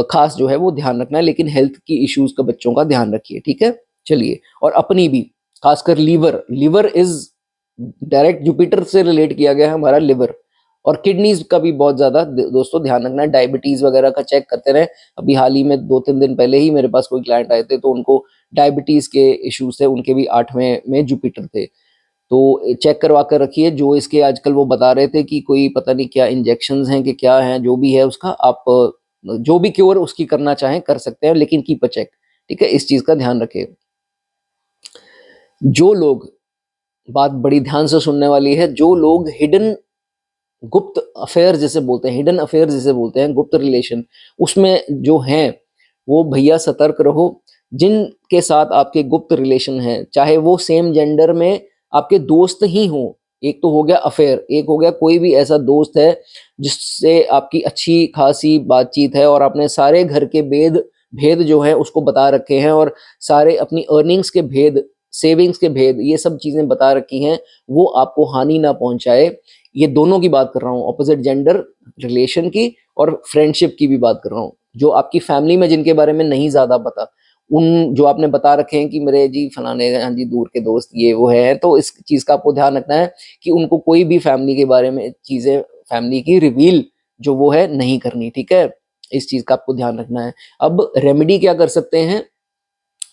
खास जो है वो ध्यान रखना है। लेकिन हेल्थ की इश्यूज का बच्चों का ध्यान रखिए, ठीक है। चलिए, और अपनी भी, खासकर liver, liver is direct Jupiter से रिलेट किया गया है हमारा लिवर, और किडनीज का भी बहुत ज्यादा दोस्तों ध्यान रखना है, डायबिटीज वगैरह का चेक करते रहे। अभी हाल ही में 2-3 दिन पहले ही मेरे पास कोई क्लाइंट आए थे, तो उनको डायबिटीज के इश्यूज थे, उनके भी 8वें में जुपिटर थे, तो चेक करवा कर रखिए। जो इसके आजकल वो बता रहे थे कि कोई पता नहीं क्या इंजेक्शंस हैं कि क्या है, जो भी है उसका आप जो भी क्योर उसकी करना चाहें कर सकते हैं, लेकिन कीप अ चेक, ठीक है, इस चीज का ध्यान रखें। जो लोग, बात बड़ी ध्यान से सुनने वाली है, जो लोग हिडन, गुप्त अफेयर जिसे बोलते हैं, हिडन अफेयर जिसे बोलते हैं, गुप्त रिलेशन, उसमें जो हैं वो भैया सतर्क रहो। जिनके साथ आपके गुप्त रिलेशन हैं, चाहे वो सेम जेंडर में आपके दोस्त ही हों, एक तो हो गया अफेयर, एक हो गया कोई भी ऐसा दोस्त है जिससे आपकी अच्छी खासी बातचीत है और आपने सारे घर के भेद भेद जो है उसको बता रखे हैं, और सारे अपनी अर्निंग्स के भेद, सेविंग्स के भेद, ये सब चीजें बता रखी हैं, वो आपको हानि ना पहुंचाए। ये दोनों की बात कर रहा हूँ, ऑपोजिट जेंडर रिलेशन की और फ्रेंडशिप की भी बात कर रहा हूँ। जो आपकी फैमिली में जिनके बारे में नहीं ज्यादा पता, उन जो आपने बता रखे हैं कि मेरे जी फलाने, हाँ जी दूर के दोस्त ये वो है, तो इस चीज का आपको ध्यान रखना है कि उनको कोई भी फैमिली के बारे में चीजें, फैमिली की रिवील जो वो है नहीं करनी, ठीक है, इस चीज का आपको ध्यान रखना है। अब रेमेडी क्या कर सकते हैं,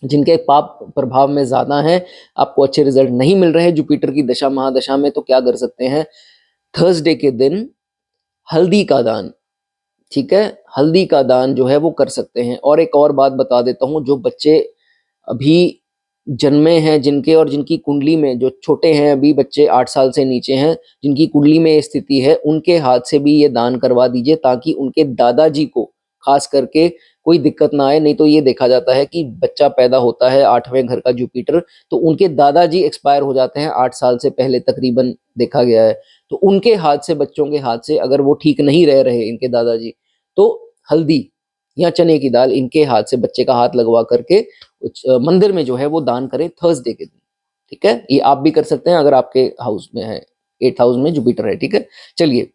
जिनके पाप प्रभाव में ज्यादा है, आपको अच्छे रिजल्ट नहीं मिल रहे हैं जुपिटर की दशा महादशा में, तो क्या कर सकते हैं, थर्सडे के दिन हल्दी का दान, ठीक है, हल्दी का दान जो है वो कर सकते हैं। और एक और बात बता देता हूँ, जो बच्चे अभी जन्मे हैं जिनके, और जिनकी कुंडली में, जो छोटे हैं अभी बच्चे 8 साल से नीचे हैं, जिनकी कुंडली में स्थिति है, उनके हाथ से भी ये दान करवा दीजिए, ताकि उनके दादाजी को खास करके कोई दिक्कत ना आए। नहीं तो ये देखा जाता है कि बच्चा पैदा होता है 8वें घर का जुपिटर, तो उनके दादाजी एक्सपायर हो जाते हैं 8 साल से पहले, तकरीबन देखा गया है। तो उनके हाथ से, बच्चों के हाथ से, अगर वो ठीक नहीं रह रहे इनके दादाजी, तो हल्दी या चने की दाल इनके हाथ से बच्चे का हाथ लगवा करके मंदिर में जो है वो दान करें थर्सडे के दिन, ठीक है। ये आप भी कर सकते हैं अगर आपके हाउस में है, 8th हाउस में जुपिटर है, ठीक है। चलिए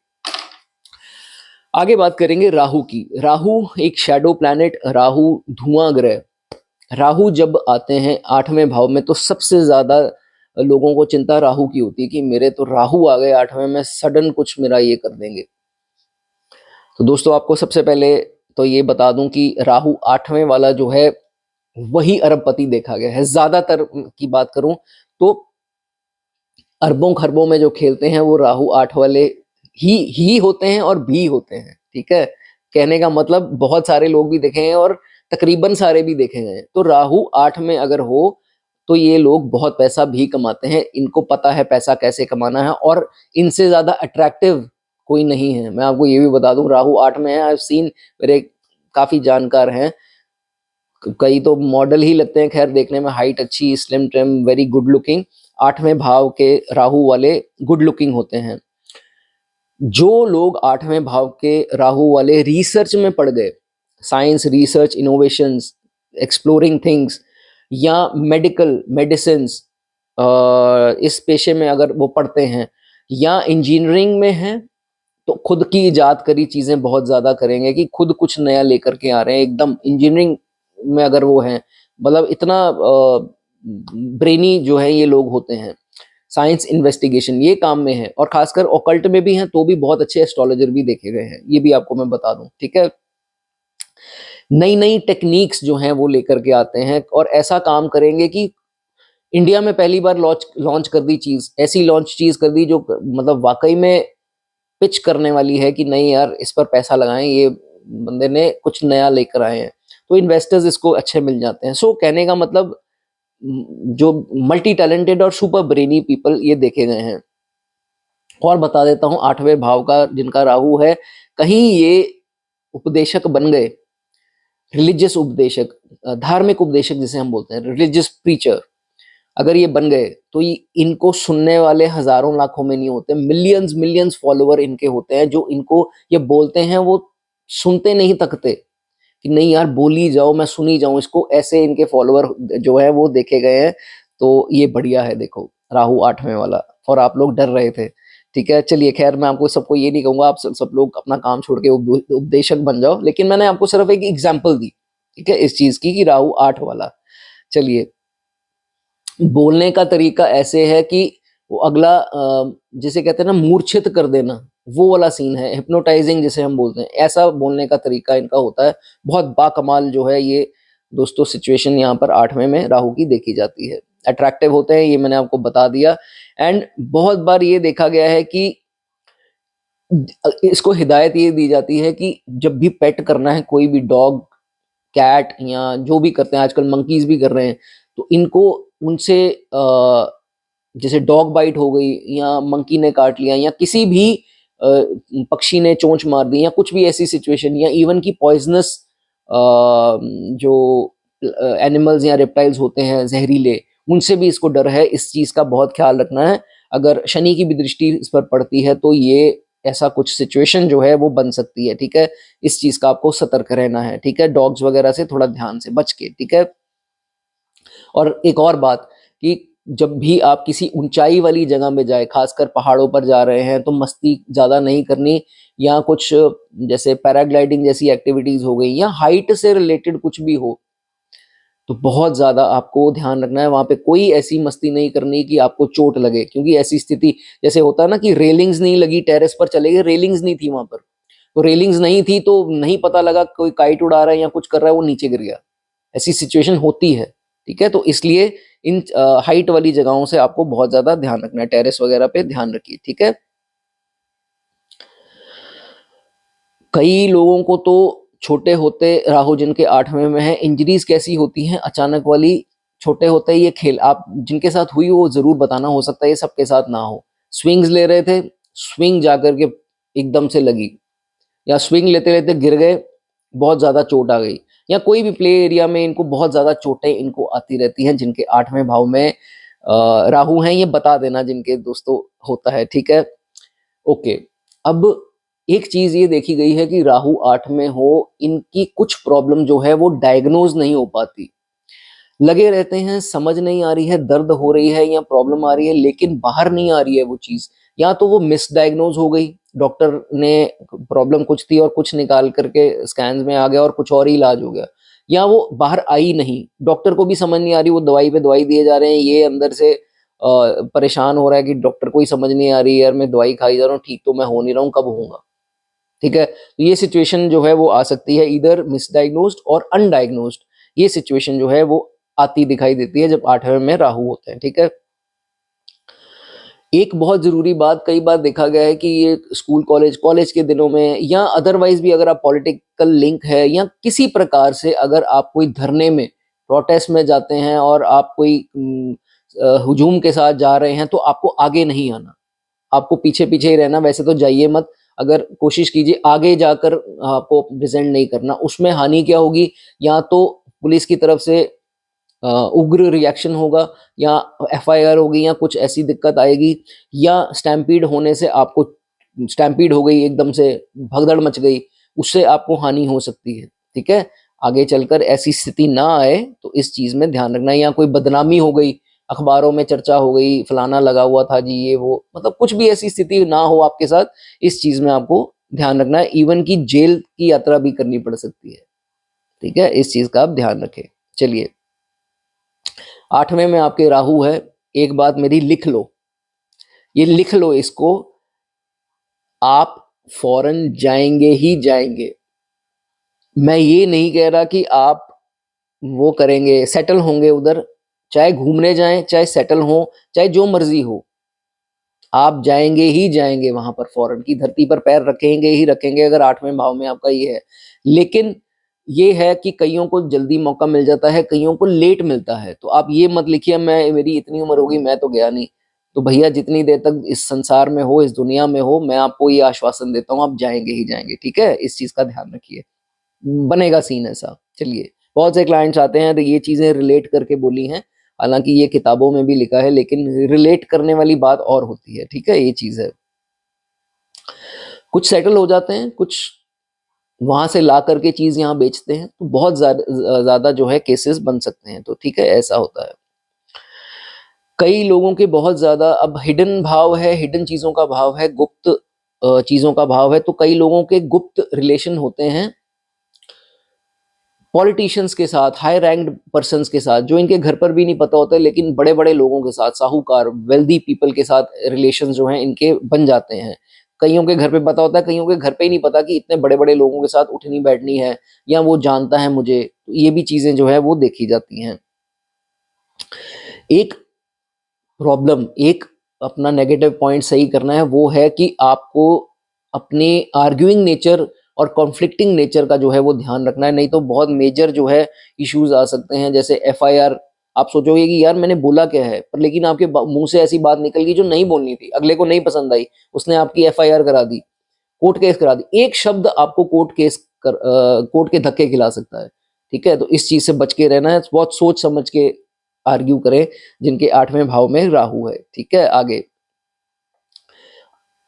आगे बात करेंगे राहु की। राहु एक शैडो प्लैनेट, राहु धुआं ग्रह राहु जब आते हैं 8वें भाव में तो सबसे ज्यादा लोगों को चिंता राहु की होती है कि मेरे तो राहु आ गए 8वें में, सडन कुछ मेरा ये कर देंगे। तो दोस्तों आपको सबसे पहले तो ये बता दूं कि राहु 8वें वाला जो है वही अरबपति देखा गया है। ज्यादातर की बात करूं तो अरबों खरबों में जो खेलते हैं वो राहु 8 वाले ही होते हैं और भी होते हैं, ठीक है। कहने का मतलब बहुत सारे लोग भी देखे हैं और तकरीबन सारे भी देखे गए हैं। तो राहु 8 में अगर हो तो ये लोग बहुत पैसा भी कमाते हैं, इनको पता है पैसा कैसे कमाना है और इनसे ज्यादा अट्रैक्टिव कोई नहीं है। मैं आपको ये भी बता दूं, राहु 8 में है, आई हैव सीन, मेरे काफी जानकार हैं, कई तो मॉडल ही लगते हैं, खैर देखने में हाइट अच्छी, slim trim, very good looking. 8वें भाव के राहु वाले गुड लुकिंग होते हैं। जो लोग 8वें भाव के राहु वाले रिसर्च में पड़ गए, science, research, innovations, exploring things या मेडिकल मेडिसिन, इस पेशे में अगर वो पढ़ते हैं या इंजीनियरिंग में हैं, तो खुद की इजाद करी चीजें बहुत ज्यादा करेंगे कि खुद कुछ नया लेकर के आ रहे हैं। एकदम इंजीनियरिंग में अगर वो हैं, मतलब इतना ब्रेनी जो है ये लोग होते हैं। साइंस, इन्वेस्टिगेशन, ये काम में है और खासकर ऑकल्ट में भी हैं तो भी बहुत अच्छे एस्ट्रोलॉजर भी देखे गए हैं, ये भी आपको मैं बता दूं, ठीक है। नई नई टेक्निक्स जो हैं वो लेकर के आते हैं और ऐसा काम करेंगे कि इंडिया में पहली बार लॉन्च लॉन्च कर दी चीज, ऐसी लॉन्च चीज कर दी जो मतलब वाकई में पिच करने वाली है कि नहीं यार इस पर पैसा लगाएं, ये बंदे ने कुछ नया लेकर आए हैं, तो इन्वेस्टर्स इसको अच्छे मिल जाते हैं। सो कहने का मतलब जो मल्टी टैलेंटेड और सुपर ब्रेनी पीपल ये देखे गए हैं। और बता देता हूं 8वें भाव का जिनका राहु है, कहीं ये उपदेशक बन गए, रिलीजियस उपदेशक, धार्मिक उपदेशक जिसे हम बोलते हैं, रिलीजियस प्रीचर, अगर ये बन गए तो इनको सुनने वाले हजारों लाखों में नहीं होते, मिलियंस मिलियंस फॉलोअर इनके होते हैं जो इनको ये बोलते हैं, वो सुनते नहीं तकते कि नहीं यार बोली जाओ, मैं सुनी जाऊं इसको, ऐसे इनके फॉलोअर जो है वो देखे गए हैं। तो ये बढ़िया है, देखो राहु 8वें वाला, और आप लोग डर रहे थे, ठीक है। चलिए खैर, मैं आपको सबको ये नहीं कहूंगा आप सब लोग अपना काम छोड़ के उपदेशक बन जाओ, लेकिन मैंने आपको सिर्फ एक एग्जाम्पल दी, ठीक है, इस चीज की कि राहु 8 वाला। चलिए, बोलने का तरीका ऐसे है कि वो अगला जिसे कहते हैं ना मूर्छित कर देना, वो वाला सीन है, हिप्नोटाइजिंग जिसे हम बोलते हैं, ऐसा बोलने का तरीका इनका होता है। बहुत बाकमाल जो है ये दोस्तों सिचुएशन यहाँ पर 8वें में राहु की देखी जाती है। अट्रैक्टिव होते हैं, ये मैंने आपको बता दिया। एंड बहुत बार ये देखा गया है कि इसको हिदायत ये दी जाती है कि जब भी पेट करना है, कोई भी डॉग, कैट या जो भी करते हैं, आजकल मंकीज भी कर रहे हैं, तो इनको उनसे जैसे डॉग बाइट हो गई या मंकी ने काट लिया या किसी भी पक्षी ने चोंच मार दी या कुछ भी ऐसी सिचुएशन, या इवन की पॉइजनस जो एनिमल्स या रेप्टाइल्स होते हैं जहरीले, उनसे भी इसको डर है। इस चीज का बहुत ख्याल रखना है, अगर शनि की भी दृष्टि इस पर पड़ती है तो ये ऐसा कुछ सिचुएशन जो है वो बन सकती है, ठीक है। इस चीज का आपको सतर्क रहना है, ठीक है, डॉग्स वगैरह से थोड़ा ध्यान से बच के, ठीक है। और एक और बात कि जब भी आप किसी ऊंचाई वाली जगह में जाए, खासकर पहाड़ों पर जा रहे हैं, तो मस्ती ज्यादा नहीं करनी, या कुछ जैसे पैराग्लाइडिंग जैसी एक्टिविटीज हो गई या हाइट से रिलेटेड कुछ भी हो, तो बहुत ज्यादा आपको ध्यान रखना है। वहां पे कोई ऐसी मस्ती नहीं करनी कि आपको चोट लगे, क्योंकि ऐसी स्थिति जैसे होता है ना कि रेलिंग्स नहीं लगी, टेरेस पर चले गए, रेलिंग्स नहीं थी वहां पर, तो रेलिंग्स नहीं थी तो नहीं पता लगा कोई काइट उड़ा रहा है या कुछ कर रहा है, वो नीचे गिर गया, ऐसी सिचुएशन होती है, ठीक है। तो इसलिए इन हाइट वाली जगहों से आपको बहुत ज्यादा ध्यान रखना है, टेरेस वगैरह पे ध्यान रखिए, ठीक है। कई लोगों को तो छोटे होते राहु जिनके 8वें में है, इंजरीज कैसी होती हैं अचानक वाली, छोटे होते ही ये खेल, आप जिनके साथ हुई वो जरूर बताना, हो सकता है ये सबके साथ ना हो। स्विंग्स ले रहे थे, स्विंग जाकर के एकदम से लगी, या स्विंग लेते लेते गिर गए, बहुत ज्यादा चोट आ गई, या कोई भी प्ले एरिया में इनको बहुत ज्यादा चोटें इनको आती रहती हैं जिनके 8वें भाव में राहु हैं, ये बता देना जिनके दोस्तों होता है, ठीक है। ओके, अब एक चीज ये देखी गई है कि राहु 8 में हो, इनकी कुछ प्रॉब्लम जो है वो डायग्नोज नहीं हो पाती, लगे रहते हैं, समझ नहीं आ रही है, दर्द हो रही है या प्रॉब्लम आ रही है, लेकिन बाहर नहीं आ रही है वो चीज, या तो वो मिसडायग्नोज हो गई, डॉक्टर ने प्रॉब्लम कुछ थी और कुछ निकाल करके स्कैन्स में आ गया और कुछ और ही इलाज हो गया, या वो बाहर आई नहीं, डॉक्टर को भी समझ नहीं आ रही, वो दवाई पे दवाई दिए जा रहे हैं, ये अंदर से परेशान हो रहा है कि डॉक्टर को ही समझ नहीं आ रही, यार मैं दवाई खाई जा रहा हूँ, ठीक तो मैं हो नहीं रहा हूँ, कब होऊंगा। ठीक है, तो ये सिचुएशन जो है वो आ सकती है, इधर मिसडायग्नोस्ड और अनडायग्नोस्ड, ये सिचुएशन जो है वो आती दिखाई देती है जब 8वें में राहु होते हैं। ठीक है, एक बहुत जरूरी बात, कई बार देखा गया है कि ये स्कूल कॉलेज के दिनों में या अदरवाइज भी अगर आप पॉलिटिकल लिंक है या किसी प्रकार से अगर आप कोई धरने में, प्रोटेस्ट में जाते हैं और आप कोई हुजूम के साथ जा रहे हैं, तो आपको आगे नहीं आना, आपको पीछे पीछे ही रहना। वैसे तो जाइए मत, अगर कोशिश कीजिए आगे जाकर आपको प्रेजेंट नहीं करना। उसमें हानि क्या होगी, या तो पुलिस की तरफ से उग्र रिएक्शन होगा, या एफआईआर होगी, या कुछ ऐसी दिक्कत आएगी, या स्टैम्पीड होने से आपको, स्टैम्पीड हो गई, एकदम से भगदड़ मच गई, उससे आपको हानि हो सकती है। ठीक है, आगे चलकर ऐसी स्थिति ना आए तो इस चीज में ध्यान रखना। या कोई बदनामी हो गई, अखबारों में चर्चा हो गई, फलाना लगा हुआ था जी, ये वो, मतलब कुछ भी ऐसी स्थिति ना हो आपके साथ, इस चीज में आपको ध्यान रखना है। इवन की जेल की यात्रा भी करनी पड़ सकती है। ठीक है, इस चीज का आप ध्यान रखें। चलिए, 8वें में आपके राहु है। एक बात मेरी लिख लो, ये लिख लो इसको, आप फॉरेन जाएंगे ही जाएंगे। मैं ये नहीं कह रहा कि आप वो करेंगे, सेटल होंगे उधर, चाहे घूमने जाएं, चाहे सेटल हो, चाहे जो मर्जी हो, आप जाएंगे ही जाएंगे वहां पर, फॉरेन की धरती पर पैर रखेंगे ही रखेंगे, अगर 8वें भाव में आपका ये है। लेकिन ये है कि कईयों को जल्दी मौका मिल जाता है, कईयों को लेट मिलता है। तो आप ये मत लिखिए मैं, मेरी इतनी उम्र होगी मैं तो गया नहीं। तो भैया, जितनी देर तक इस संसार में हो, इस दुनिया में हो, मैं आपको ये आश्वासन देता हूँ, आप जाएंगे ही जाएंगे। ठीक है, इस चीज का ध्यान रखिए, बनेगा सीन ऐसा। चलिए, बहुत से क्लाइंट्स आते हैं तो ये चीजें रिलेट करके बोली हैं, हालांकि ये किताबों में भी लिखा है, लेकिन रिलेट करने वाली बात और होती है। ठीक है, ये चीज है। कुछ सेटल हो जाते हैं, कुछ वहां से ला करके चीज यहाँ बेचते हैं, तो बहुत ज्यादा जो है केसेस बन सकते हैं। तो ठीक है, ऐसा होता है। कई लोगों के बहुत ज्यादा, अब हिडन भाव है, हिडन चीजों का भाव है, गुप्त चीजों का भाव है, तो कई लोगों के गुप्त रिलेशन होते हैं पॉलिटिशियंस के साथ, हाई रैंक्ड पर्सन्स के साथ, जो इनके घर पर भी नहीं पता होता है, लेकिन बड़े बड़े लोगों के साथ, साहूकार, वेल्दी पीपल के साथ रिलेशन जो हैं इनके बन जाते हैं। कईयों के घर पे पता होता है, कईयों के घर पे ही नहीं पता कि इतने बड़े बड़े लोगों के साथ उठनी बैठनी है, या वो जानता है मुझे। तो ये भी चीजें जो है वो देखी जाती हैं। एक प्रॉब्लम, एक अपना नेगेटिव पॉइंट सही करना है, वो है कि आपको अपने आर्ग्यूइंग नेचर और कॉन्फ्लिक्टिंग नेचर का जो है वो ध्यान रखना है, नहीं तो बहुत मेजर जो है इश्यूज आ सकते हैं। जैसे एफआईआर, आप सोचोगे कि यार मैंने बोला क्या है, पर लेकिन आपके मुंह से ऐसी बात निकल गई जो नहीं बोलनी थी, अगले को नहीं पसंद आई, उसने आपकी एफआईआर करा दी, कोर्ट केस करा दी। एक शब्द आपको कोर्ट के धक्के खिला सकता है। ठीक है, तो इस चीज से बच के रहना है, बहुत सोच समझ के आर्ग्यू करें जिनके 8वें भाव में राहु है। ठीक है, आगे,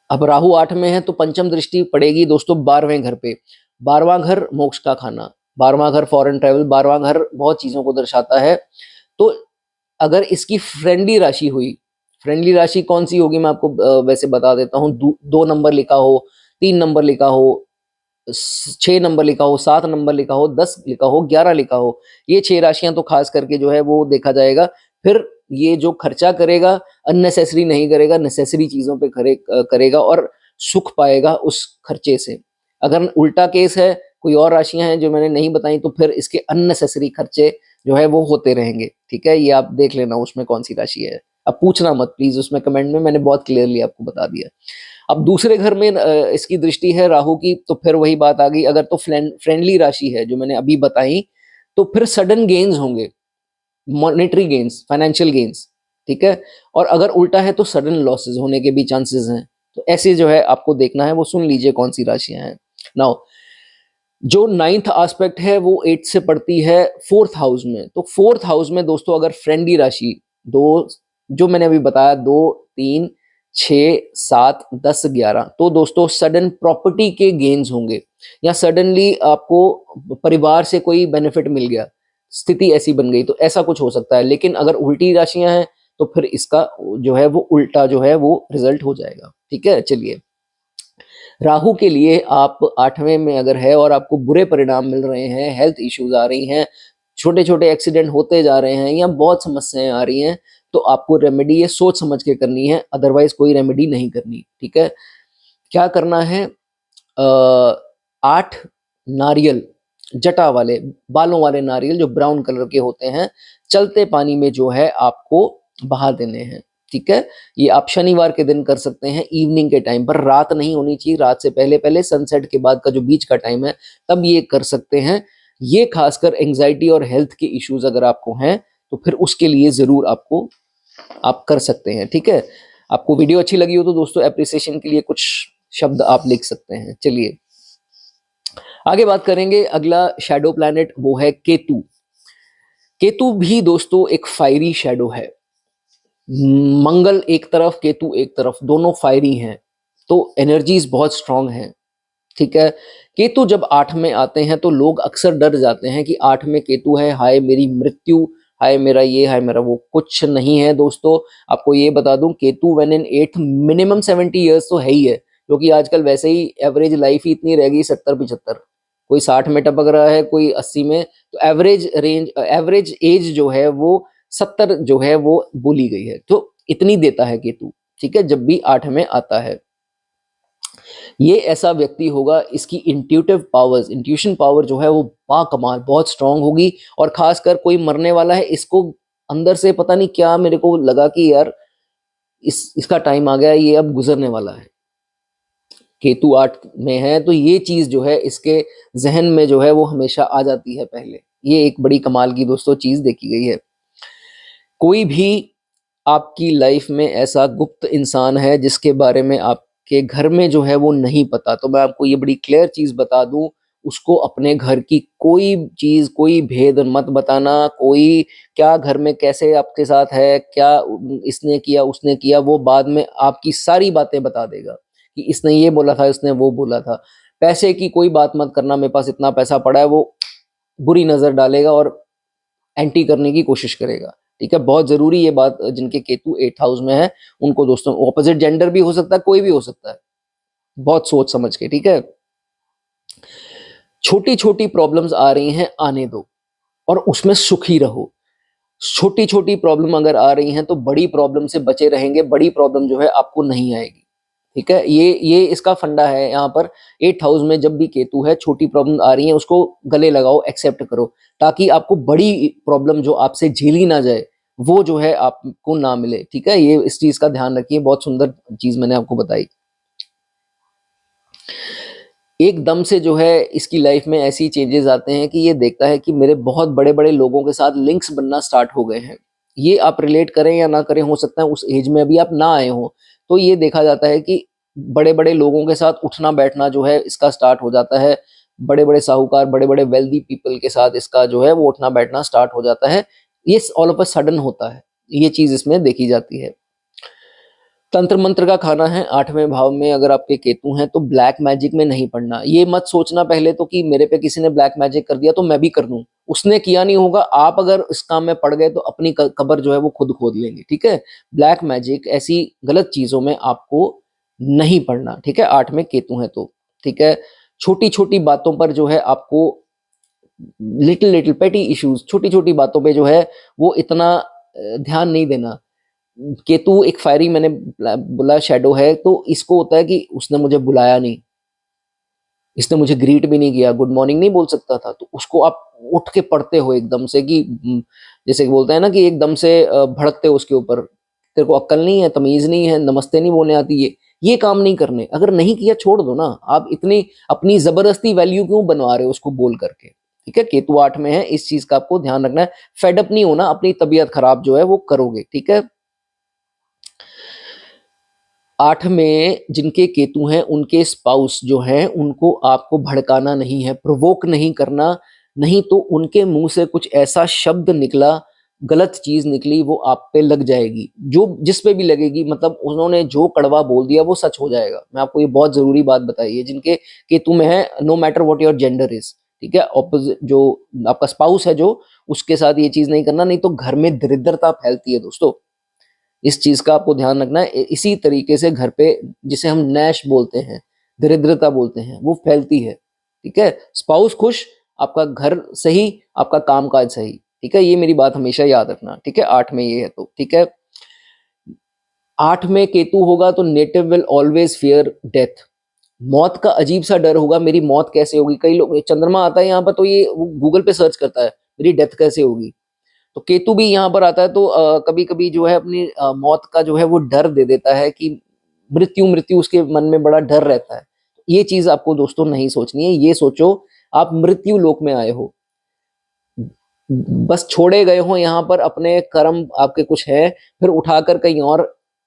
अब राहु 8 में है तो पंचम दृष्टि पड़ेगी दोस्तों 12वें घर पे। 12वां घर मोक्ष का खाना, 12वां घर फॉरेन ट्रेवल, 12वां घर बहुत चीजों को दर्शाता है। तो अगर इसकी फ्रेंडली राशि हुई, फ्रेंडली राशि कौन सी होगी मैं आपको वैसे बता देता हूँ। 2 नंबर लिखा हो, 3 नंबर लिखा हो, 6 नंबर लिखा हो, 7 नंबर लिखा हो, 10 लिखा हो, 11 लिखा हो, ये 6 राशियां तो खास करके जो है वो देखा जाएगा। फिर ये जो खर्चा करेगा, अननेसेसरी नहीं करेगा, नेसेसरी चीजों पे करेगा और सुख पाएगा उस खर्चे से। अगर उल्टा केस है, कोई और राशियां हैं जो मैंने नहीं बताई, तो फिर इसके अननेसेसरी खर्चे जो है वो होते रहेंगे। ठीक है, ये आप देख लेना उसमें कौन सी राशि है। अब पूछना मत प्लीज उसमें कमेंट में, मैंने बहुत क्लियरली आपको बता दिया। अब दूसरे घर में इसकी दृष्टि है राहु की, तो फिर वही बात आ गई, अगर तो फ्रेंडली राशि है जो मैंने अभी बताई, तो फिर सडन गेन्स होंगे, मॉनेटरी गेन्स, फाइनेंशियल गेन्स। ठीक है, और अगर उल्टा है तो सडन लॉसेस होने के भी चांसेस हैं। तो ऐसे जो है आपको देखना है, वो सुन लीजिए कौन सी राशियां हैं। नाउ, जो 9th एस्पेक्ट है वो 8 से पड़ती है 4th हाउस में। तो 4th हाउस में दोस्तों अगर फ्रेंडली राशि, दो जो मैंने अभी बताया, 2, 3, 6, 7, 10, 11, तो दोस्तों सडन प्रॉपर्टी के गेन्स होंगे, या सडनली आपको परिवार से कोई बेनिफिट मिल गया, स्थिति ऐसी बन गई, तो ऐसा कुछ हो सकता है। लेकिन अगर उल्टी राशियां हैं तो फिर इसका जो है वो उल्टा जो है वो रिजल्ट हो जाएगा। ठीक है, चलिए, राहु के लिए आप 8वें में अगर है और आपको बुरे परिणाम मिल रहे हैं, हेल्थ इश्यूज आ रही हैं, छोटे छोटे एक्सीडेंट होते जा रहे हैं या बहुत समस्याएं आ रही हैं, तो आपको रेमेडी ये सोच समझ के करनी है, अदरवाइज कोई रेमेडी नहीं करनी। ठीक है, क्या करना है, 8 नारियल, जटा वाले, बालों वाले नारियल जो ब्राउन कलर के होते हैं, चलते पानी में जो है आपको बहा देने हैं। ठीक है, ये आप शनिवार के दिन कर सकते हैं, इवनिंग के टाइम पर, रात नहीं होनी चाहिए, रात से पहले पहले, सनसेट के बाद का जो बीच का टाइम है तब ये कर सकते हैं। ये खासकर एंजाइटी और हेल्थ के इश्यूज अगर आपको हैं तो फिर उसके लिए जरूर आपको आप कर सकते हैं। ठीक है, आपको वीडियो अच्छी लगी हो तो दोस्तों एप्रिसिएशन के लिए कुछ शब्द आप लिख सकते हैं। चलिए आगे बात करेंगे। अगला शैडो प्लैनेट वो है केतु। केतु भी दोस्तों एक फायरी शैडो है। मंगल एक तरफ, केतु एक तरफ, दोनों फायरी हैं, तो एनर्जीज बहुत स्ट्रांग हैं। ठीक है, केतु जब 8 में आते हैं तो लोग अक्सर डर जाते हैं कि 8 में केतु है, हाय मेरी मृत्यु, हाय मेरा ये, हाय मेरा वो। कुछ नहीं है दोस्तों, आपको ये बता दूं, Ketu when in 8 minimum 70 years तो है ही है, क्योंकि आजकल वैसे ही एवरेज लाइफ ही इतनी रह गई 70-75, कोई 60 में टपक रहा है, कोई 80 में, तो एवरेज एज जो है वो 70 जो है वो बोली गई है, तो इतनी देता है केतु। ठीक है, जब भी 8 में आता है ये ऐसा व्यक्ति होगा, इसकी इंट्यूशन पावर जो है वो बाकमाल बहुत स्ट्रांग होगी, और खासकर कोई मरने वाला है, इसको अंदर से पता नहीं क्या मेरे को लगा कि यार इसका टाइम आ गया, ये अब गुजरने वाला है। केतु 8 में है तो ये चीज जो है इसके जहन में जो है वो हमेशा आ जाती है पहले। ये एक बड़ी कमाल की दोस्तों चीज देखी गई है। कोई भी आपकी लाइफ में ऐसा गुप्त इंसान है जिसके बारे में आपके घर में जो है वो नहीं पता, तो मैं आपको ये बड़ी क्लियर चीज बता दूं, उसको अपने घर की कोई चीज, कोई भेद मत बताना। कोई क्या घर में कैसे आपके साथ है, क्या इसने किया उसने किया, वो बाद में आपकी सारी बातें बता देगा कि इसने ये बोला था, इसने वो बोला था। पैसे की कोई बात मत करना, मेरे पास इतना पैसा पड़ा है, वो बुरी नजर डालेगा और एंटी करने की कोशिश करेगा। ठीक है, बहुत जरूरी ये बात, जिनके केतु 8th हाउस में है उनको दोस्तों, ऑपोजिट जेंडर भी हो सकता है, कोई भी हो सकता है, बहुत सोच समझ के। ठीक है, छोटी छोटी प्रॉब्लम्स आ रही हैं, आने दो और उसमें सुखी रहो। छोटी छोटी प्रॉब्लम अगर आ रही हैं तो बड़ी प्रॉब्लम से बचे रहेंगे, बड़ी प्रॉब्लम जो है आपको नहीं आएगी। ठीक है, ये इसका फंडा है यहाँ पर। 8th हाउस में जब भी केतु है, छोटी प्रॉब्लम आ रही है उसको गले लगाओ, एक्सेप्ट करो, ताकि आपको बड़ी प्रॉब्लम जो आपसे झेली ना जाए वो जो है आपको ना मिले। ठीक है, ये इस चीज का ध्यान रखिए, बहुत सुंदर चीज मैंने आपको बताई। एकदम से जो है इसकी लाइफ में ऐसी चेंजेस आते हैं कि ये देखता है कि मेरे बहुत बड़े बड़े लोगों के साथ लिंक्स बनना स्टार्ट हो गए हैं। ये आप रिलेट करें या ना करें, हो सकता है उस एज में अभी आप ना आए हो, तो ये देखा जाता है कि बड़े बड़े लोगों के साथ उठना बैठना जो है इसका स्टार्ट हो जाता है। बड़े बड़े साहूकार, बड़े बड़े वेल्दी पीपल के साथ इसका जो है वो उठना बैठना स्टार्ट हो जाता है। ये ऑल ऑफ अ सडन होता है, ये चीज इसमें देखी जाती है। तंत्र मंत्र का खाना है 8वें भाव में अगर आपके केतु हैं तो ब्लैक मैजिक में नहीं पड़ना। ये मत सोचना पहले तो कि मेरे पे किसी ने ब्लैक मैजिक कर दिया तो मैं भी कर दूं, उसने किया नहीं होगा, आप अगर इस काम में पड़ गए तो अपनी कब्र जो है वो खुद खोद लेंगे। ठीक है, ब्लैक मैजिक ऐसी गलत चीजों में आपको नहीं पड़ना। ठीक है, 8 में केतु है तो। ठीक है, छोटी छोटी बातों पर जो है आपको, लिटिल लिटिल पेटी इश्यूज, छोटी छोटी बातों पे जो है वो इतना ध्यान नहीं देना। केतु एक फायरी, मैंने बोला शैडो है, तो इसको होता है कि उसने मुझे बुलाया नहीं, इसने मुझे ग्रीट भी नहीं किया, गुड मॉर्निंग नहीं बोल सकता था, तो उसको आप उठ के पढ़ते हो एकदम से कि जैसे बोलते हैं ना कि एकदम से भड़कते हो उसके ऊपर, तेरे को अक्ल नहीं है, तमीज नहीं है, नमस्ते नहीं बोलने आती, ये काम नहीं करने। अगर नहीं किया छोड़ दो ना, आप इतनी अपनी जबरदस्ती वैल्यू क्यों बनवा रहे हो उसको बोल करके। ठीक है, केतु 8 में है, इस चीज का आपको ध्यान रखना है, फेडअप नहीं होना, अपनी तबीयत खराब जो है वो करोगे। ठीक है, 8 में जिनके केतु हैं उनके स्पाउस जो हैं उनको आपको भड़काना नहीं है, प्रोवोक नहीं करना, नहीं तो उनके मुंह से कुछ ऐसा शब्द निकला, गलत चीज निकली, वो आप पे लग जाएगी, जो जिस पे भी लगेगी, मतलब उन्होंने जो कड़वा बोल दिया वो सच हो जाएगा। मैं आपको ये बहुत जरूरी बात बताई है, जिनके केतु में है, no matter what your gender is. ठीक है, ऑपोजिट जो आपका स्पाउस है जो, उसके साथ ये चीज नहीं करना, नहीं तो घर में दरिद्रता फैलती है दोस्तों। इस चीज का आपको ध्यान रखना है। इसी तरीके से घर पे, जिसे हम नैश बोलते हैं, दरिद्रता बोलते हैं, वो फैलती है। ठीक है, स्पाउस खुश, आपका घर सही, आपका कामकाज सही। ठीक है, ये मेरी बात हमेशा याद रखना। ठीक है, 8 में ये है तो ठीक है। 8 में केतु होगा तो native will always fear death, मौत का अजीब सा डर होगा, मेरी मौत कैसे होगी। कई लोग, चंद्रमा आता है यहाँ पर तो ये गूगल पे सर्च करता है मेरी डेथ कैसे होगी, तो केतु भी यहाँ पर आता है तो कभी कभी जो है अपनी मौत का जो है वो डर दे देता है कि मृत्यु मृत्यु, उसके मन में बड़ा डर रहता है। ये चीज आपको दोस्तों नहीं सोचनी है, ये सोचो आप मृत्यु लोक में आए हो, बस छोड़े गए हो यहाँ पर, अपने कर्म आपके कुछ है, फिर उठाकर कहीं और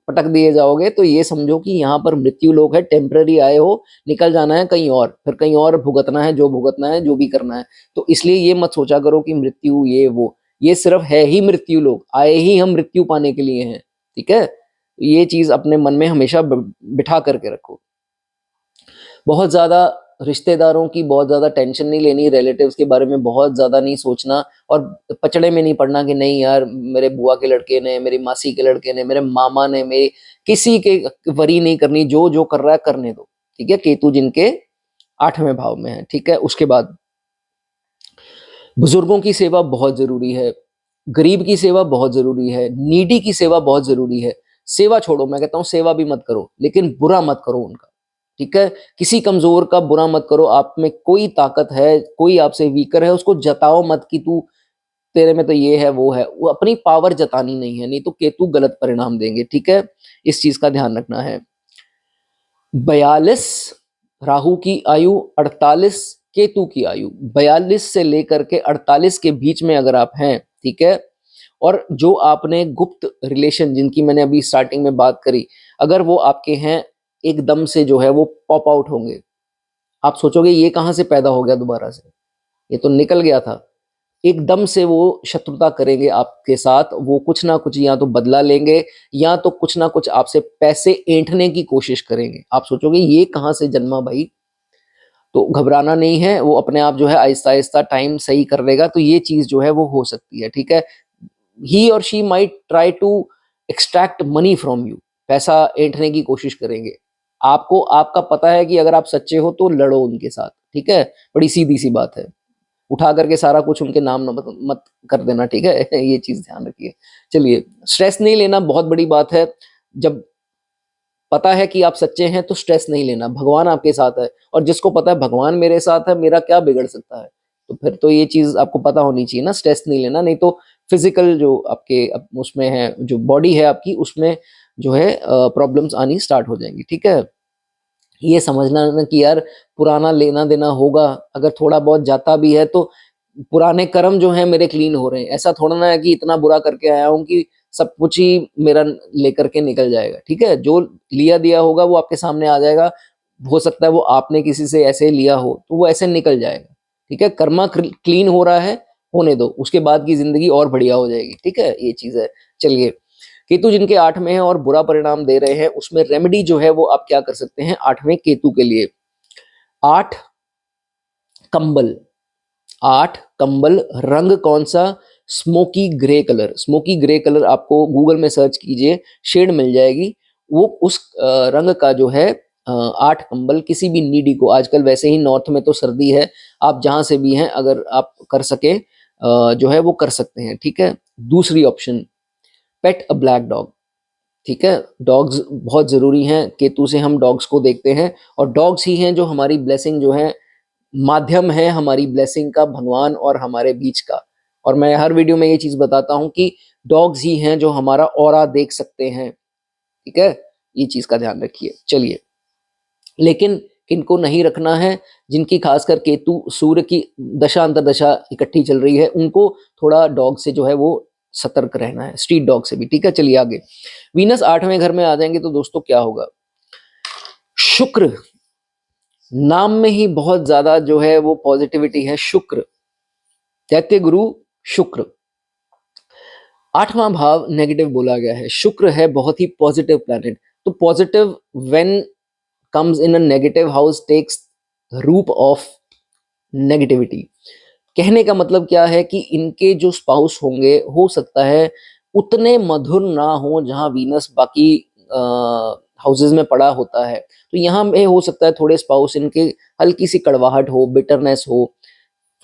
पटक दिए जाओगे, तो ये समझो कि यहाँ पर मृत्यु लोक है, टेम्पररी आए हो, निकल जाना है कहीं और, फिर कहीं और भुगतना है, जो भुगतना है, जो भी करना है। तो इसलिए ये मत सोचा करो कि मृत्यु ये वो, ये सिर्फ है ही मृत्यु लोक, आए ही हम मृत्यु पाने के लिए हैं। ठीक है, ये चीज अपने मन में हमेशा बिठा करके रखो। बहुत ज़्यादा रिश्तेदारों की बहुत ज़्यादा टेंशन नहीं लेनी, रिलेटिव्स के बारे में बहुत ज़्यादा नहीं सोचना, और पचड़े में नहीं पड़ना कि नहीं यार मेरे बुआ के लड़के ने, मेरी मासी के लड़के ने, मेरे मामा ने, मेरे किसी के वरी नहीं करनी, जो जो कर रहा है करने दो। ठीक है, केतु जिनके 8वें भाव में है। ठीक है, उसके बाद बुजुर्गों की सेवा बहुत जरूरी है, गरीब की सेवा बहुत जरूरी है, नीडी की सेवा बहुत जरूरी है। सेवा छोड़ो, मैं कहता हूँ सेवा भी मत करो, लेकिन बुरा मत करो उनका। ठीक है, किसी कमजोर का बुरा मत करो, आप में कोई ताकत है, कोई आपसे वीकर है, उसको जताओ मत कि तू, तेरे में तो ये है वो है, वो अपनी पावर जतानी नहीं है, नहीं तो केतु गलत परिणाम देंगे। ठीक है, इस चीज का ध्यान रखना है। 42 राहु की आयु, 48 केतु की आयु, 42 से लेकर के 48 के बीच में अगर आप हैं, ठीक है, और जो आपने गुप्त रिलेशन जिनकी मैंने अभी स्टार्टिंग में बात करी, अगर वो आपके हैं, एकदम से जो है वो पॉप आउट होंगे। आप सोचोगे ये कहाँ से पैदा हो गया दोबारा से, ये तो निकल गया था। एकदम से वो शत्रुता करेंगे आपके साथ, वो कुछ ना कुछ या तो बदला लेंगे, या तो कुछ ना कुछ आपसे पैसे ऐंठने की कोशिश करेंगे। आप सोचोगे ये कहाँ से जन्मा भाई, तो घबराना नहीं है, वो अपने आप जो है आहिस्ता आहिस्ता टाइम सही कर लेगा, तो ये चीज जो है वो हो सकती है। ठीक है, ही और she might try to extract money from you, पैसा ऐंठने की कोशिश करेंगे। आपको, आपका पता है कि अगर आप सच्चे हो तो लड़ो उनके साथ। ठीक है, बड़ी सीधी सी बात है, उठा करके सारा कुछ उनके नाम मत मत कर देना। ठीक है ये चीज ध्यान रखिए। चलिए, स्ट्रेस नहीं लेना बहुत बड़ी बात है, जब पता है कि आप सच्चे हैं तो स्ट्रेस नहीं लेना, भगवान आपके साथ है, और जिसको पता है भगवान मेरे साथ है, मेरा क्या बिगड़ सकता है, तो फिर तो ये चीज आपको पता होनी चाहिए ना, स्ट्रेस नहीं लेना, नहीं तो फिजिकल जो आपके उसमें है, जो बॉडी है आपकी, उसमें जो है प्रॉब्लम्स आनी स्टार्ट हो जाएंगी। ठीक है, ये समझना ना कि यार पुराना लेना देना होगा, अगर थोड़ा बहुत जाता भी है तो पुराने कर्म जो है मेरे क्लीन हो रहे हैं, ऐसा थोड़ा ना है कि इतना बुरा करके आया हूँ कि सब कुछ ही मेरा लेकर के निकल जाएगा। ठीक है, जो लिया दिया होगा वो आपके सामने आ जाएगा, हो सकता है वो आपने किसी से ऐसे लिया हो तो वो ऐसे निकल जाएगा। ठीक है, कर्मा क्लीन हो रहा है, होने दो, उसके बाद की जिंदगी और बढ़िया हो जाएगी। ठीक है, ये चीज है। चलिए, केतु जिनके 8 में है और बुरा परिणाम दे रहे हैं, उसमें रेमेडी जो है वो आप क्या कर सकते हैं 8वें केतु के लिए। 8 कंबल, 8 कंबल, रंग कौन सा, smoky grey colour. Smoky grey colour आपको गूगल में सर्च कीजिए, शेड मिल जाएगी, वो उस रंग का जो है 8 कंबल किसी भी नीडी को, आजकल वैसे ही नॉर्थ में तो सर्दी है, आप जहां से भी हैं अगर आप कर सके जो है वो कर सकते हैं। ठीक है, दूसरी ऑप्शन, पेट अ ब्लैक डॉग। ठीक है, डॉग्स बहुत जरूरी हैं, केतु से हम डॉग्स को देखते हैं, और डॉग्स ही हैं जो हमारी ब्लेसिंग जो है, माध्यम है हमारी ब्लेसिंग का, भगवान और हमारे बीच का। और मैं हर वीडियो में ये चीज बताता हूं कि डॉग्स ही हैं जो हमारा ऑरा देख सकते हैं। ठीक है, ये चीज का ध्यान रखिए। चलिए, लेकिन किनको नहीं रखना है, जिनकी खासकर केतु सूर्य की दशा अंतरदशा इकट्ठी चल रही है, उनको थोड़ा डॉग से जो है वो सतर्क रहना है, स्ट्रीट डॉग से भी। ठीक है, चलिए आगे। वीनस 8वें घर में आ जाएंगे तो दोस्तों क्या होगा, शुक्र, नाम में ही बहुत ज्यादा जो है वो पॉजिटिविटी है। शुक्र, दैत्य गुरु शुक्र, 8वां भाव नेगेटिव बोला गया है, शुक्र है बहुत ही पॉजिटिव प्लैनेट, तो positive when comes in a negative house takes रूप ऑफ नेगेटिविटी। कहने का मतलब क्या है कि इनके जो स्पाउस होंगे, हो सकता है उतने मधुर ना हो जहां वीनस बाकी हाउसेज में पड़ा होता है, तो यहाँ में हो सकता है थोड़े स्पाउस इनके हल्की सी कड़वाहट हो, बिटरनेस हो,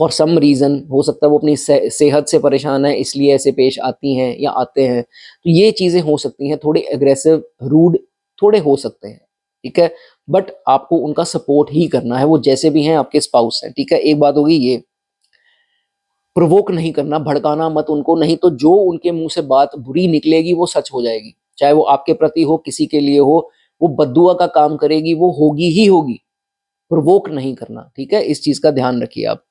फॉर सम रीज़न हो सकता है वो अपनी सेहत से परेशान है इसलिए ऐसे पेश आती हैं या आते हैं। तो ये चीज़ें हो सकती हैं, थोड़े एग्रेसिव, रूड थोड़े हो सकते हैं, ठीक है? बट आपको उनका सपोर्ट ही करना है, वो जैसे भी हैं आपके स्पाउस हैं, ठीक है? एक बात होगी ये, प्रोवोक नहीं करना, भड़काना मत उनको, नहीं तो जो उनके मुँह से बात बुरी निकलेगी वो सच हो जाएगी। चाहे वो आपके प्रति हो, किसी के लिए हो, वो बद्दुआ का काम करेगी, वो होगी ही होगी। प्रोवोक नहीं करना, ठीक है? इस चीज़ का ध्यान रखिए आप।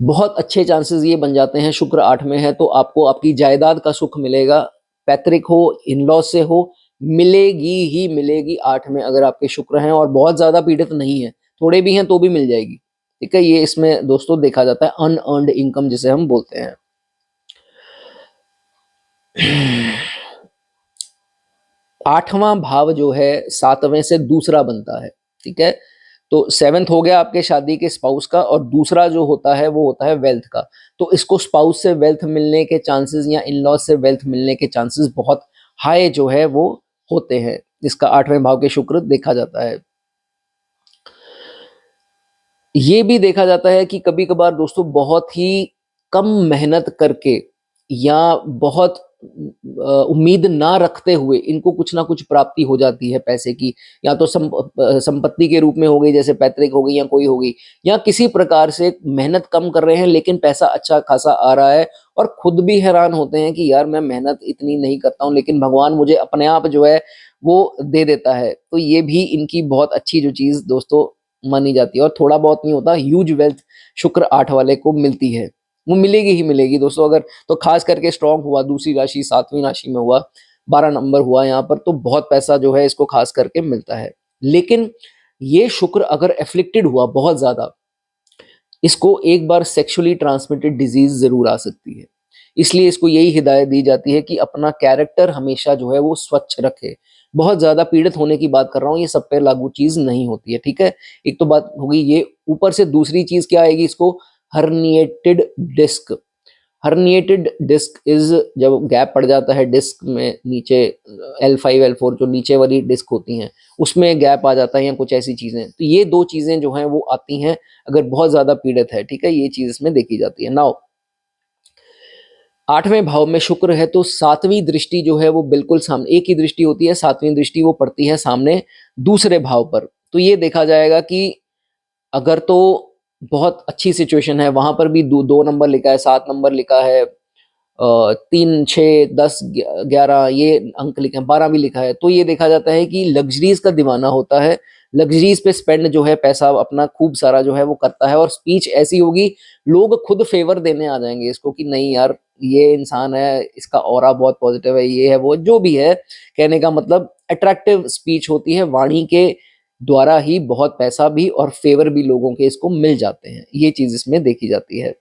बहुत अच्छे चांसेस ये बन जाते हैं, शुक्र 8 में है तो आपको आपकी जायदाद का सुख मिलेगा, पैतृक हो, इन-लॉ से हो, मिलेगी ही मिलेगी 8 में अगर आपके शुक्र हैं और बहुत ज़्यादा पीड़ित नहीं है, थोड़े भी हैं तो भी मिल जाएगी, ठीक है? ये इसमें दोस्तों देखा जाता है अनअर्न्ड इनकम जिसे हम बोलते हैं। 8वां भाव जो है 7वें से दूसरा बनता है, ठीक है? तो 7th हो गया आपके शादी के स्पाउस का और दूसरा जो होता है वो होता है वेल्थ का। तो इसको स्पाउस से वेल्थ मिलने के चांसेस या इन-लॉ से वेल्थ मिलने के चांसेस बहुत हाई जो है वो होते हैं। इसका 8वें भाव के शुक्र देखा जाता है। ये भी देखा जाता है कि कभी-कभार दोस्तों बहुत ही कम मेहनत करके या बहुत उम्मीद ना रखते हुए इनको कुछ ना कुछ प्राप्ति हो जाती है पैसे की, या तो संपत्ति के रूप में हो गई, जैसे पैतृक हो गई या कोई हो गई, या किसी प्रकार से मेहनत कम कर रहे हैं लेकिन पैसा अच्छा खासा आ रहा है और खुद भी हैरान होते हैं कि यार मैं मेहनत इतनी नहीं करता हूँ लेकिन भगवान मुझे अपने आप जो है वो दे देता है। तो ये भी इनकी बहुत अच्छी जो चीज़ दोस्तों मानी जाती है और थोड़ा बहुत नहीं होता, ह्यूज वेल्थ शुक्र 8 वाले को मिलती है। वो मिलेगी ही मिलेगी दोस्तों, अगर तो खास करके स्ट्रॉन्ग हुआ, दूसरी राशि 7वीं राशि में हुआ, 12 नंबर हुआ यहाँ पर, तो बहुत पैसा जो है इसको खास करके मिलता है। लेकिन ये शुक्र अगर एफ्लिक्टेड हुआ बहुत ज़्यादा, इसको एक बार सेक्सुअली ट्रांसमिटेड डिजीज़ ज़रूर आ सकती है। इसलिए इसको यही हिदायत दी जाती है कि अपना कैरेक्टर हमेशा जो है वो स्वच्छ रखे। बहुत ज़्यादा पीड़ित होने की बात कर रहा हूँ, ये सब पे लागू चीज़ नहीं होती है, ठीक है? एक तो बात हो गई ये, ऊपर से दूसरी चीज़ क्या आएगी इसको, herniated disc. Herniated disc is जब गैप पड़ जाता है डिस्क में नीचे, L5 L4 जो नीचे वाली डिस्क होती हैं, उसमें गैप आ जाता है या कुछ ऐसी चीज़ें। तो ये 2 चीज़ें जो हैं वो आती हैं अगर बहुत ज़्यादा पीड़ित है, ठीक है? ये चीज़ इसमें देखी जाती है। नाउ 8वें भाव में शुक्र है तो 7वीं दृष्टि जो है वो बिल्कुल सामने, एक ही दृष्टि होती है, 7वीं दृष्टि वो पड़ती है सामने दूसरे भाव पर। तो ये देखा जाएगा कि अगर तो बहुत अच्छी सिचुएशन है, वहाँ पर भी 2 नंबर लिखा है, 7 नंबर लिखा है, 3, 6, 10, 11 ये अंक लिखे हैं, 12 भी लिखा है, तो ये देखा जाता है कि लग्ज़रीज़ का दीवाना होता है। लग्ज़रीज़ पे स्पेंड जो है पैसा अपना खूब सारा जो है वो करता है और स्पीच ऐसी होगी, लोग खुद फ़ेवर देने आ जाएँगे इसको कि नहीं यार, ये इंसान है, इसका ऑरा बहुत पॉज़िटिव है, ये है, वो जो भी है। कहने का मतलब अट्रैक्टिव स्पीच होती है, वाणी के द्वारा ही बहुत पैसा भी और फ़ेवर भी लोगों के इसको मिल जाते हैं। ये चीज़ इसमें देखी जाती है।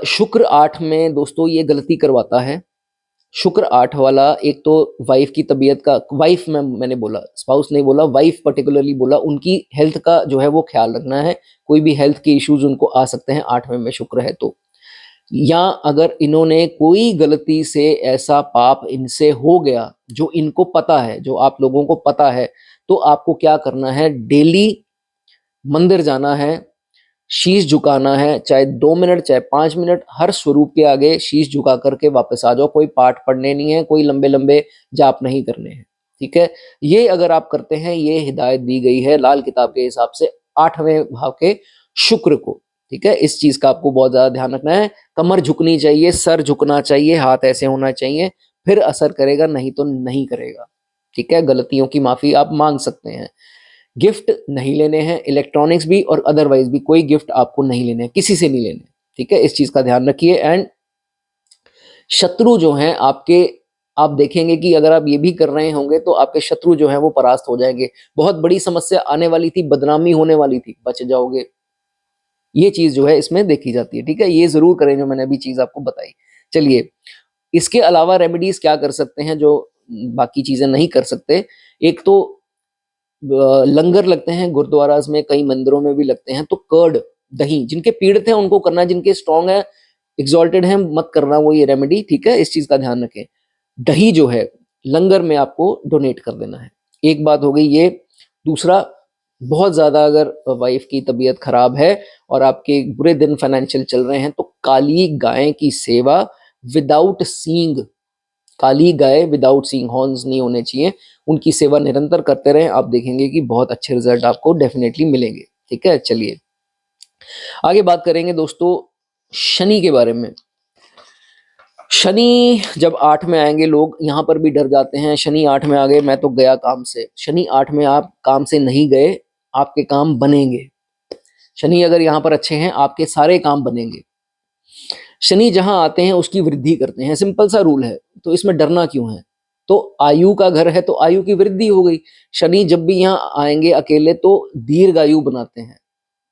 शुक्र 8 में दोस्तों ये गलती करवाता है। शुक्र 8 वाला एक तो वाइफ़ की तबीयत का, वाइफ़ में मैंने बोला, स्पाउस नहीं बोला, वाइफ़ पर्टिकुलरली बोला, उनकी हेल्थ का जो है वो ख़्याल रखना है। कोई भी हेल्थ के इश्यूज़ उनको आ सकते हैं 8वें में शुक्र है तो। या अगर इन्होंने कोई गलती से ऐसा पाप इनसे हो गया, जो इनको पता है, जो आप लोगों को पता है, तो आपको क्या करना है, डेली मंदिर जाना है, शीश झुकाना है, चाहे 2 मिनट, चाहे 5 मिनट, हर स्वरूप के आगे शीश झुका करके वापस आ जाओ। कोई पाठ पढ़ने नहीं है, कोई लंबे-लंबे जाप नहीं करने हैं, ठीक है? ये अगर आप करते हैं, ये हिदायत दी गई है लाल किताब के हिसाब से 8वें भाव के शुक्र को, ठीक है? इस चीज़ का आपको बहुत ज़्यादा ध्यान रखना है। कमर झुकनी चाहिए, सर झुकना चाहिए, हाथ ऐसे होना चाहिए, फिर असर करेगा, नहीं तो नहीं करेगा, ठीक है? गलतियों की माफ़ी आप माँग सकते हैं। गिफ्ट नहीं लेने हैं, इलेक्ट्रॉनिक्स भी और अदरवाइज भी कोई गिफ्ट आपको नहीं लेने हैं, किसी से नहीं लेने, ठीक है? इस चीज़ का ध्यान रखिए। एंड शत्रु जो हैं आपके, आप देखेंगे कि अगर आप ये भी कर रहे होंगे तो आपके शत्रु जो हैं वो परास्त हो जाएँगे। बहुत बड़ी समस्या आने वाली थी, बदनामी होने वाली थी, बच जाओगे। ये चीज़ जो है इसमें देखी जाती है, ठीक है? ये ज़रूर करें जो मैंने अभी चीज़ आपको बताई। चलिए, इसके अलावा रेमेडीज़ क्या कर सकते हैं जो बाकी चीज़ें नहीं कर सकते? एक तो लंगर लगते हैं गुरुद्वाराज़ में, कई मंदिरों में भी लगते हैं, तो कर्ड, दही, जिनके पीड़ित हैं उनको करना, जिनके स्ट्रॉन्ग है, एक्सॉल्टेड हैं, मत करना वो ये रेमेडी, ठीक है? इस चीज़ का ध्यान रखें। दही जो है लंगर में आपको डोनेट कर देना है। एक बात हो गई ये। दूसरा, बहुत ज़्यादा अगर वाइफ की तबीयत खराब है और आपके बुरे दिन फाइनेंशियल चल रहे हैं, तो काली गाय की सेवा विदाउट सींग, काली गाय विदाउट सींग, हॉर्न्स नहीं होने चाहिए, उनकी सेवा निरंतर करते रहें। आप देखेंगे कि बहुत अच्छे रिजल्ट आपको डेफिनेटली मिलेंगे। ठीक है, चलिए आगे बात करेंगे दोस्तों शनि के बारे में। शनि जब 8 में आएंगे, लोग यहाँ पर भी डर जाते हैं, शनि 8 में आ गए मैं तो गया काम से। शनि 8 में आप काम से नहीं गए, आपके काम बनेंगे। शनि अगर यहाँ पर अच्छे हैं, आपके सारे काम बनेंगे। शनि जहां आते हैं उसकी वृद्धि करते हैं, सिंपल सा रूल है, तो इसमें डरना क्यों है। तो आयु का घर है तो आयु की वृद्धि हो गई। शनि जब भी यहाँ आएंगे अकेले तो दीर्घायु बनाते हैं।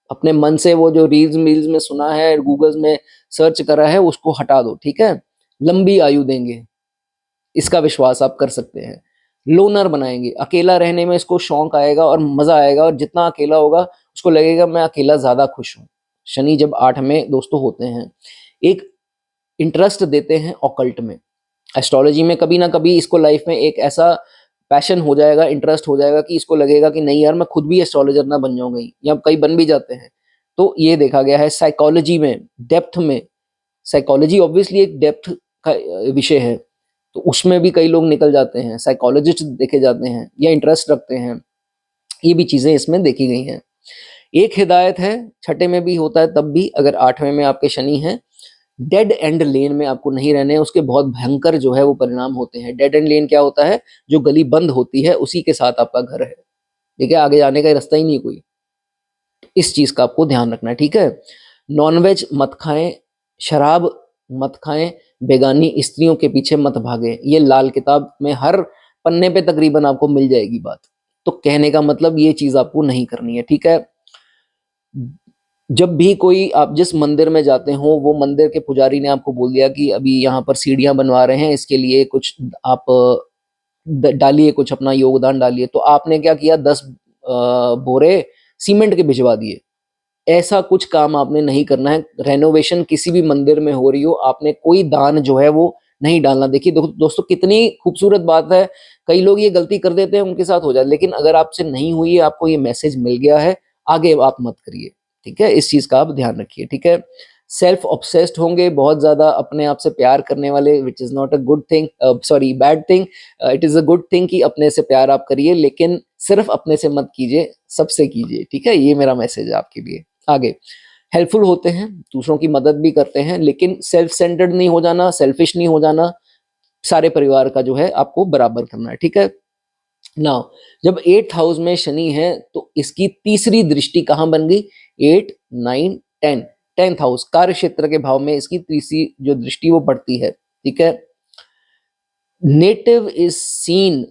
अपने मन से वो जो रील्स मील्स में सुना है, गूगल में सर्च करा है, उसको हटा दो। ठीक है, लंबी आयु देंगे, इसका विश्वास आप कर सकते हैं। लोनर बनाएंगे, अकेला रहने में इसको शौक आएगा और मजा आएगा, और जितना अकेला होगा उसको लगेगा मैं अकेला ज्यादा खुश हूँ। शनि जब 8 में दोस्तों होते हैं, एक इंटरेस्ट देते हैं ऑकल्ट में, एस्ट्रोलॉजी में। कभी ना कभी इसको लाइफ में एक ऐसा पैशन हो जाएगा, इंटरेस्ट हो जाएगा कि इसको लगेगा कि नहीं यार मैं खुद भी एस्ट्रोलॉजर ना बन जाऊंगा, या कई बन भी जाते हैं। तो ये देखा गया है साइकोलॉजी में, डेप्थ में। साइकोलॉजी ऑब्वियसली एक डेप्थ का विषय है, तो उसमें भी कई लोग निकल जाते हैं, साइकोलॉजिस्ट देखे जाते हैं या इंटरेस्ट रखते हैं। ये भी चीजें इसमें देखी गई हैं। एक हिदायत है, छठे में भी होता है तब भी, अगर 8वें में आपके शनि हैं, डेड एंड लेन में आपको नहीं रहने हैं। उसके बहुत भयंकर जो है वो परिणाम होते हैं। डेड एंड लेन क्या होता है, जो गली बंद होती है उसी के साथ आपका घर है। ठीक है, आगे जाने का रास्ता ही नहीं कोई। इस चीज का आपको ध्यान रखना है। ठीक है, नॉनवेज मत खाएं, शराब मत खाएं, बेगानी स्त्रियों के पीछे मत भागें। ये लाल किताब में हर पन्ने पे तकरीबन आपको मिल जाएगी बात। तो कहने का मतलब ये चीज आपको नहीं करनी है। ठीक है, जब भी कोई आप जिस मंदिर में जाते हो, वो मंदिर के पुजारी ने आपको बोल दिया कि अभी यहाँ पर सीढ़ियां बनवा रहे हैं, इसके लिए कुछ आप डालिए, कुछ अपना योगदान डालिए, तो आपने क्या किया, 10 बोरे सीमेंट के भिजवा दिए। ऐसा कुछ काम आपने नहीं करना है। रेनोवेशन किसी भी मंदिर में हो रही हो, आपने कोई दान जो है वो नहीं डालना। देखिए दोस्तों, कितनी खूबसूरत बात है। कई लोग ये गलती कर देते हैं, उनके साथ हो जाए, लेकिन अगर आपसे नहीं हुई है, आपको ये मैसेज मिल गया है, आगे आप मत करिए। ठीक है, इस चीज का आप ध्यान रखिए। ठीक है, सेल्फ ऑब्सेस्ड होंगे, बहुत ज्यादा अपने आप से प्यार करने वाले, which is not a good thing, sorry bad thing. It is a good thing कि अपने से प्यार आप करिए, लेकिन सिर्फ अपने से मत कीजिए, सबसे कीजिए। ठीक है, ये मेरा मैसेज है आपके लिए। आगे, हेल्पफुल होते हैं, दूसरों की मदद भी करते हैं, लेकिन सेल्फ सेंटर्ड नहीं हो जाना, सेल्फिश नहीं हो जाना। सारे परिवार का जो है आपको बराबर करना है। ठीक है, नाउ जब 8th हाउस में शनि है, तो इसकी तीसरी दृष्टि कहां बन गई, 8, 9, 10, 10th हाउस, कार्य क्षेत्र के भाव में इसकी तीसरी जो दृष्टि वो पड़ती है। ठीक है, native is seen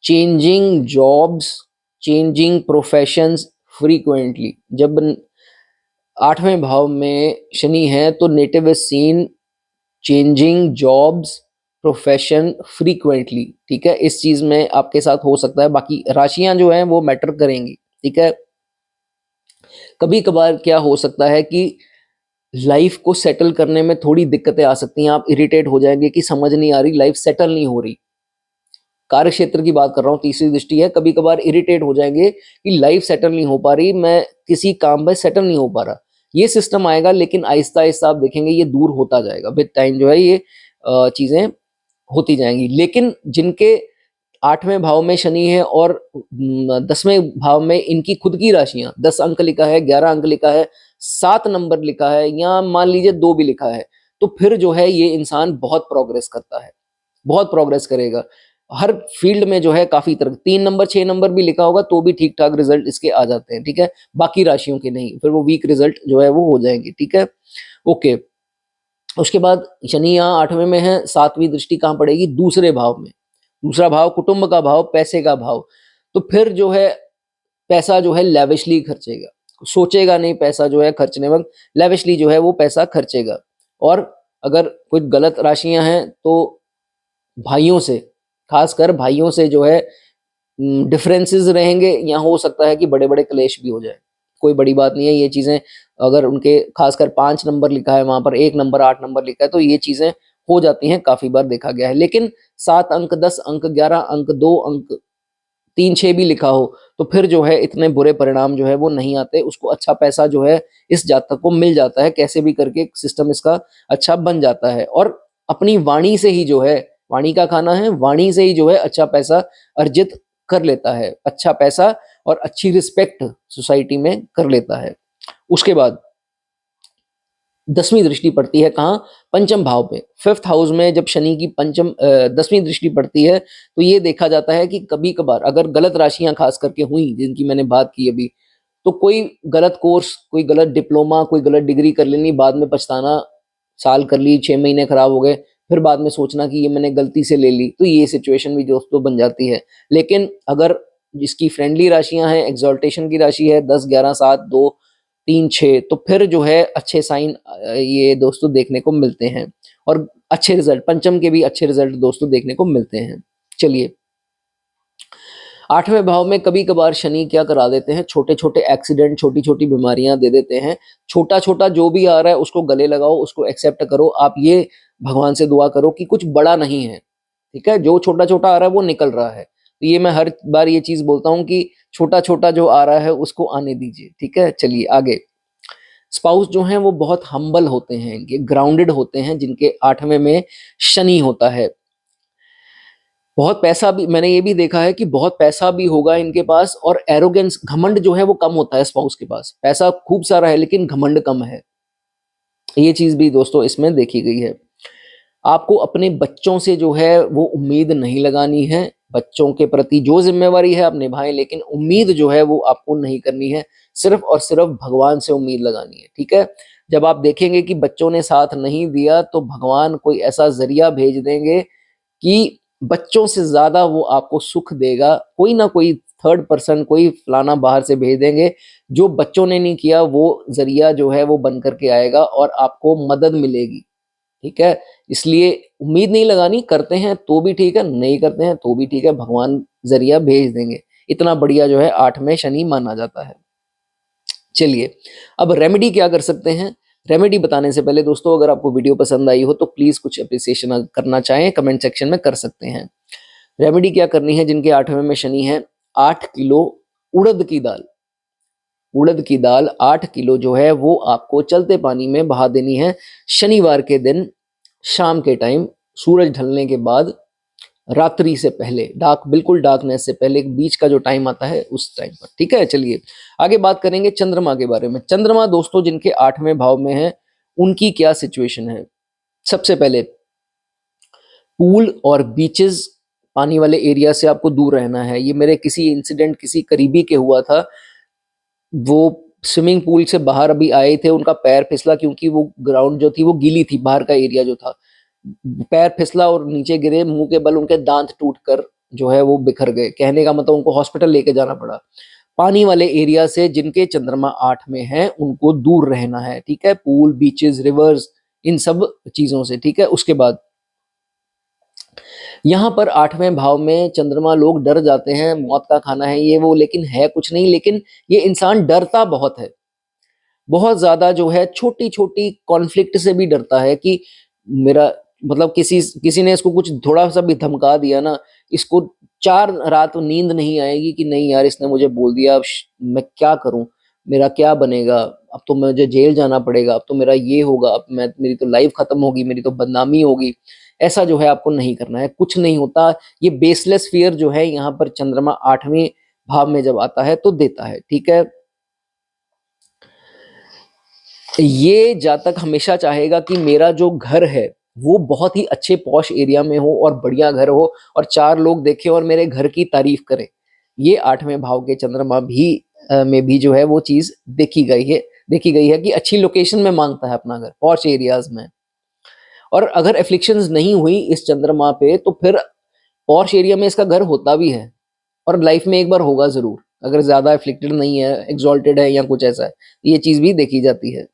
changing jobs, changing professions frequently. जब 8वें भाव में शनि है तो native is seen changing jobs, profession frequently. ठीक है, इस चीज में आपके साथ हो सकता है। बाकी राशियां जो हैं वो मैटर करेंगी। ठीक है, कभी कभार क्या हो सकता है कि लाइफ को सेटल करने में थोड़ी दिक्कतें आ सकती हैं। आप इरिटेट हो जाएंगे कि समझ नहीं आ रही, लाइफ सेटल नहीं हो रही। कार्य क्षेत्र की बात कर रहा हूँ, तीसरी दृष्टि है। कभी कभार इरिटेट हो जाएंगे कि लाइफ सेटल नहीं हो पा रही, मैं किसी काम में सेटल नहीं हो पा रहा। ये सिस्टम आएगा, लेकिन आहिस्ता आहिस्ता आप देखेंगे ये दूर होता जाएगा। विद टाइम जो है ये चीजें होती जाएंगी। लेकिन जिनके 8वें भाव में शनि है और 10वें भाव में इनकी खुद की राशियां, 10 अंक लिखा है, 11 अंक लिखा है, 7 नंबर लिखा है, या मान लीजिए 2 भी लिखा है, तो फिर जो है ये इंसान बहुत प्रोग्रेस करता है, बहुत प्रोग्रेस करेगा हर फील्ड में जो है। काफी तरह 3 नंबर 6 नंबर भी लिखा होगा तो भी ठीक ठाक रिजल्ट इसके आ जाते हैं। ठीक है, बाकी राशियों के नहीं, फिर वो वीक रिजल्ट जो है वो हो जाएंगे। ठीक है, ओके। उसके बाद शनि यहाँ 8वें में है, 7वीं दृष्टि कहाँ पड़ेगी, दूसरे भाव में। दूसरा भाव कुटुंब का भाव, पैसे का भाव। तो फिर जो है पैसा जो है लेविशली खर्चेगा, सोचेगा नहीं, पैसा जो है खर्चने वक्त लेविशली जो है वो पैसा खर्चेगा। और अगर कुछ गलत राशियां हैं तो भाइयों से, खासकर भाइयों से जो है डिफरेंसेस रहेंगे, या हो सकता है कि बड़े बड़े क्लेश भी हो जाए। कोई बड़ी बात नहीं है ये चीजें। अगर उनके खासकर 5 नंबर लिखा है, वहां पर 1 नंबर 8 नंबर लिखा है, तो ये चीजें हो जाती हैं, काफी बार देखा गया है। लेकिन 7 अंक, 10 अंक, 11 अंक, 2 अंक, 3 6 भी लिखा हो तो फिर जो है इतने बुरे परिणाम जो है वो नहीं आते। उसको अच्छा पैसा जो है इस जातक को मिल जाता है, कैसे भी करके सिस्टम इसका अच्छा बन जाता है। और अपनी वाणी से ही जो है, वाणी का खाना है, वाणी से ही जो है अच्छा पैसा अर्जित कर लेता है, अच्छा पैसा और अच्छी रिस्पेक्ट सोसाइटी में कर लेता है। उसके बाद 10वीं दृष्टि पड़ती है कहाँ? पंचम भाव में, 5th हाउस में जब शनि की 10वीं दृष्टि पड़ती है तो ये देखा जाता है कि कभी कभार अगर गलत राशियां खास करके हुई, जिनकी मैंने बात की अभी, तो कोई गलत कोर्स, कोई गलत डिप्लोमा, कोई गलत डिग्री कर लेनी, बाद में पछताना, साल कर ली, 6 महीने खराब हो गए, फिर बाद में सोचना कि ये मैंने गलती से ले ली, तो ये सिचुएशन भी दोस्तों बन जाती है। लेकिन अगर जिसकी फ्रेंडली राशियां हैं, एक्सॉल्टेशन की राशि है 10 11 7 2 3 6, तो फिर जो है अच्छे साइन ये दोस्तों देखने को मिलते हैं और अच्छे रिजल्ट, पंचम के भी अच्छे रिजल्ट दोस्तों देखने को मिलते हैं। चलिए, 8वें भाव में कभी कभार शनि क्या करा देते हैं, छोटे छोटे एक्सीडेंट, छोटी छोटी बीमारियां दे देते हैं। छोटा छोटा जो भी आ रहा है उसको गले लगाओ, उसको एक्सेप्ट करो। आप ये भगवान से दुआ करो कि कुछ बड़ा नहीं है, ठीक है? जो छोटा छोटा आ रहा है वो निकल रहा है। तो ये मैं हर बार ये चीज बोलता हूँ कि छोटा छोटा जो आ रहा है उसको आने दीजिए, ठीक है? चलिए आगे। स्पाउस जो हैं वो बहुत हम्बल होते हैं, ये ग्राउंडेड होते हैं, जिनके 8वें में शनि होता है। बहुत पैसा भी, मैंने ये भी देखा है कि बहुत पैसा भी होगा इनके पास, और एरोगेंस, घमंड जो है वो कम होता है स्पाउस के पास। पैसा खूब सारा है लेकिन घमंड कम है, ये चीज भी दोस्तों इसमें देखी गई है। आपको अपने बच्चों से जो है वो उम्मीद नहीं लगानी है। बच्चों के प्रति जो जिम्मेवारी है आप निभाएं, लेकिन उम्मीद जो है वो आपको नहीं करनी है। सिर्फ और सिर्फ भगवान से उम्मीद लगानी है, ठीक है? जब आप देखेंगे कि बच्चों ने साथ नहीं दिया तो भगवान कोई ऐसा जरिया भेज देंगे कि बच्चों से ज्यादा वो आपको सुख देगा। कोई ना कोई थर्ड पर्सन, कोई फलाना बाहर से भेज देंगे, जो बच्चों ने नहीं किया वो जरिया जो है वो बन करके आएगा और आपको मदद मिलेगी, ठीक है? इसलिए उम्मीद नहीं लगानी, करते हैं तो भी ठीक है, नहीं करते हैं तो भी ठीक है, भगवान जरिया भेज देंगे। इतना बढ़िया जो है 8 में शनि माना जाता है। चलिए, अब रेमेडी क्या कर सकते हैं? रेमेडी बताने से पहले दोस्तों, अगर आपको वीडियो पसंद आई हो तो प्लीज कुछ अप्रिसिएशन करना चाहें कमेंट सेक्शन में कर सकते हैं। रेमेडी क्या करनी है? जिनके 8वें में शनि है, 8 किलो उड़द की दाल, उड़द की दाल 8 किलो जो है वो आपको चलते पानी में बहा देनी है शनिवार के दिन, शाम के टाइम, सूरज ढलने के बाद, रात्रि से पहले, डार्क, बिल्कुल डार्कनेस से पहले, बीच का जो टाइम आता है उस टाइम पर, ठीक है? चलिए आगे बात करेंगे चंद्रमा के बारे में। चंद्रमा दोस्तों जिनके 8वें भाव में है, उनकी क्या सिचुएशन है? सबसे पहले पूल और बीचेस, पानी वाले एरिया से आपको दूर रहना है। ये मेरे किसी इंसिडेंट, किसी करीबी के हुआ था। वो स्विमिंग पूल से बाहर अभी आए थे, उनका पैर फिसला, क्योंकि वो ग्राउंड जो थी वो गीली थी, बाहर का एरिया जो था, पैर फिसला और नीचे गिरे, मुंह के बल उनके दांत टूटकर जो है वो बिखर गए। कहने का मतलब उनको हॉस्पिटल लेके जाना पड़ा। पानी वाले एरिया से जिनके चंद्रमा 8 में है उनको दूर रहना है, ठीक है? पूल, बीचेस, रिवर्स, इन सब चीजों से, ठीक है? उसके बाद यहाँ पर 8वें भाव में चंद्रमा, लोग डर जाते हैं, मौत का खाना है ये वो, लेकिन है कुछ नहीं। लेकिन ये इंसान डरता बहुत है, बहुत ज्यादा जो है, छोटी छोटी कॉन्फ्लिक्ट से भी डरता है कि मेरा मतलब किसी किसी ने इसको कुछ थोड़ा सा भी धमका दिया ना, इसको 4 रात नींद नहीं आएगी कि नहीं यार इसने मुझे बोल दिया, अब मैं क्या करूं, मेरा क्या बनेगा, अब तो मुझे जेल जाना पड़ेगा, अब तो मेरा ये होगा, अब मेरी तो लाइफ खत्म होगी, मेरी तो बदनामी होगी। ऐसा जो है आपको नहीं करना है, कुछ नहीं होता। ये बेसलेस फियर जो है यहाँ पर चंद्रमा 8वें भाव में जब आता है तो देता है, ठीक है? ये जातक हमेशा चाहेगा कि मेरा जो घर है वो बहुत ही अच्छे पॉश एरिया में हो और बढ़िया घर हो और 4 लोग देखें और मेरे घर की तारीफ करें। ये 8वें भाव के चंद्रमा भी में भी जो है वो चीज देखी गई है कि अच्छी लोकेशन में मांगता है अपना घर, पॉश एरियाज में। और अगर एफ्लिक्शंस नहीं हुई इस चंद्रमा पे तो फिर पॉश एरिया में इसका घर होता भी है और लाइफ में एक बार होगा जरूर, अगर ज्यादा एफ्लिक्टेड नहीं है, एक्सॉल्टेड है या कुछ ऐसा है, ये चीज भी देखी जाती है।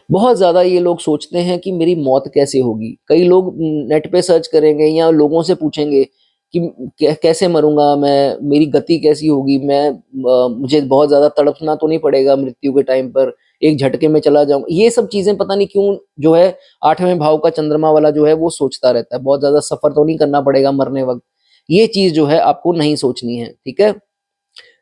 बहुत ज़्यादा ये लोग सोचते हैं कि मेरी मौत कैसे होगी। कई लोग नेट पे सर्च करेंगे या लोगों से पूछेंगे कि कैसे मरूंगा मैं, मेरी गति कैसी होगी, मुझे बहुत ज़्यादा तड़पना तो नहीं पड़ेगा मृत्यु के टाइम पर, एक झटके में चला जाऊंगा। ये सब चीज़ें पता नहीं क्यों जो है 8वें भाव का चंद्रमा वाला जो है वो सोचता रहता है, बहुत ज़्यादा सफ़र तो नहीं करना पड़ेगा मरने वक़्त। ये चीज़ जो है आपको नहीं सोचनी है, ठीक है?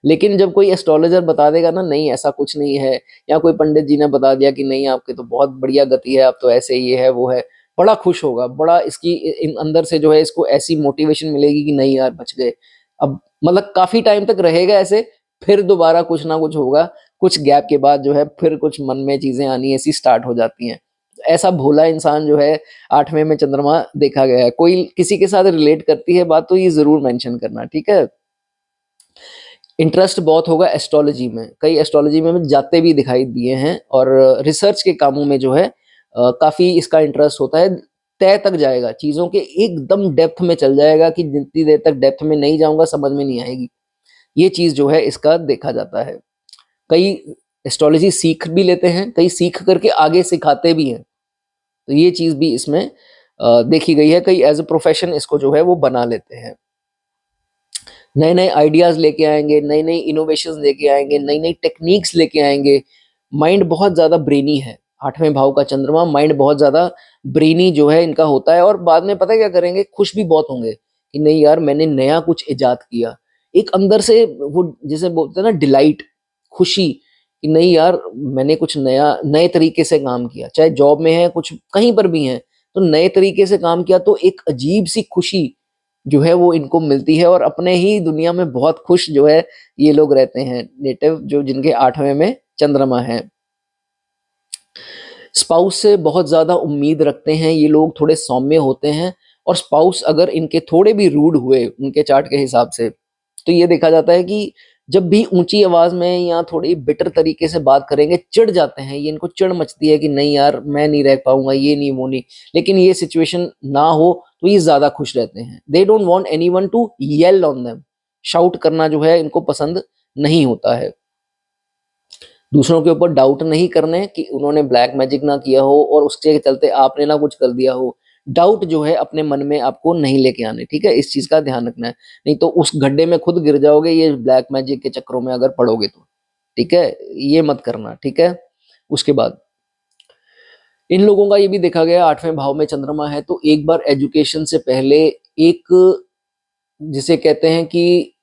लेकिन जब कोई एस्ट्रोलॉजर बता देगा ना नहीं ऐसा कुछ नहीं है, या कोई पंडित जी ने बता दिया कि नहीं आपके तो बहुत बढ़िया गति है, आप तो ऐसे ये है वो है, बड़ा खुश होगा, बड़ा इसकी अंदर से जो है इसको ऐसी मोटिवेशन मिलेगी कि नहीं यार बच गए। अब मतलब काफी टाइम तक रहेगा ऐसे, फिर दोबारा कुछ ना कुछ होगा, कुछ गैप के बाद जो है फिर कुछ मन में चीजें आनी ऐसी स्टार्ट हो जाती हैं। ऐसा भोला इंसान जो है 8वें में चंद्रमा देखा गया है। कोई किसी के साथ रिलेट करती है बात तो ये जरूर मेंशन करना, ठीक है? इंटरेस्ट बहुत होगा एस्ट्रोलॉजी में, कई एस्ट्रोलॉजी में जाते भी दिखाई दिए हैं, और रिसर्च के कामों में जो है काफ़ी इसका इंटरेस्ट होता है। तय तक जाएगा, चीज़ों के एकदम डेप्थ में चल जाएगा कि जितनी देर तक डेप्थ में नहीं जाऊंगा समझ में नहीं आएगी। ये चीज़ जो है इसका देखा जाता है। कई एस्ट्रोलॉजी सीख भी लेते हैं, कई सीख करके आगे सिखाते भी हैं, तो ये चीज़ भी इसमें देखी गई है। कई एज ए प्रोफेशन इसको जो है वो बना लेते हैं, नए नए आइडियाज़ लेके आएंगे, नई नई इनोवेशंस लेके आएंगे, नई नई टेक्निक्स लेके आएंगे। माइंड बहुत ज़्यादा ब्रेनी है, 8वें भाव का चंद्रमा, माइंड बहुत ज़्यादा ब्रेनी जो है इनका होता है। और बाद में पता है क्या करेंगे, खुश भी बहुत होंगे कि नहीं यार मैंने नया कुछ इजाद किया। एक अंदर से वो जिसे बोलते हैं ना डिलाइट, खुशी, कि नहीं यार मैंने कुछ नया नए तरीके से काम किया, चाहे जॉब में है कुछ कहीं पर भी है, तो नए तरीके से काम किया तो एक अजीब सी खुशी जो है वो इनको मिलती है, और अपने ही दुनिया में बहुत खुश जो है ये लोग रहते हैं, नेटिव जो जिनके 8वें में चंद्रमा है। स्पाउस से बहुत ज़्यादा उम्मीद रखते हैं ये लोग, थोड़े सौम्य होते हैं, और स्पाउस अगर इनके थोड़े भी रूड हुए उनके चार्ट के हिसाब से, तो ये देखा जाता है कि जब भी ऊंची आवाज में या थोड़ी बिटर तरीके से बात करेंगे चिढ़ जाते हैं ये, इनको चिढ़ मचती है कि नहीं यार मैं नहीं रह पाऊंगा, ये नहीं वो नहीं। लेकिन ये सिचुएशन ना हो तो ये ज्यादा खुश रहते हैं। They don't want anyone to yell on them, shout करना जो है इनको पसंद नहीं होता है। दूसरों के ऊपर डाउट नहीं करने कि उन्होंने ब्लैक मैजिक ना किया हो और उसके चलते आपने ना कुछ कर दिया हो। डाउट जो है अपने मन में आपको नहीं लेके आने, ठीक है? इस चीज का ध्यान रखना है, नहीं तो उस गड्ढे में खुद गिर जाओगे ये ब्लैक मैजिक के चक्करों में अगर पड़ोगे तो, ठीक है? ये मत करना, ठीक है? उसके बाद इन लोगों का ये भी देखा गया 8वें भाव में चंद्रमा है तो एक बार एजुकेशन से पहले एक जिसे कहते हैं कि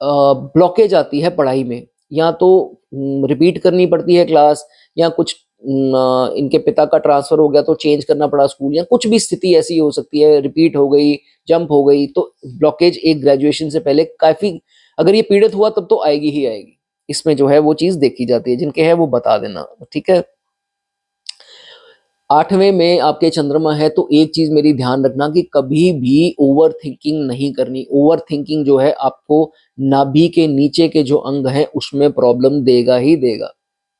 ब्लॉकेज आती है पढ़ाई में, या तो रिपीट करनी पड़ती है क्लास, या कुछ इनके पिता का ट्रांसफर हो गया तो चेंज करना पड़ा स्कूल, या कुछ भी स्थिति ऐसी हो सकती है, रिपीट हो गई, जंप हो गई, तो ब्लॉकेज एक ग्रेजुएशन से पहले काफी, अगर ये पीड़ित हुआ तब तो आएगी ही आएगी। इसमें जो है वो चीज देखी जाती है, जिनके है वो बता देना, ठीक है? 8वें में आपके चंद्रमा है तो एक चीज मेरी ध्यान रखना कि कभी भी ओवर थिंकिंग नहीं करनी। ओवर थिंकिंग जो है आपको नाभि के नीचे के जो अंग हैं उसमें प्रॉब्लम देगा ही देगा,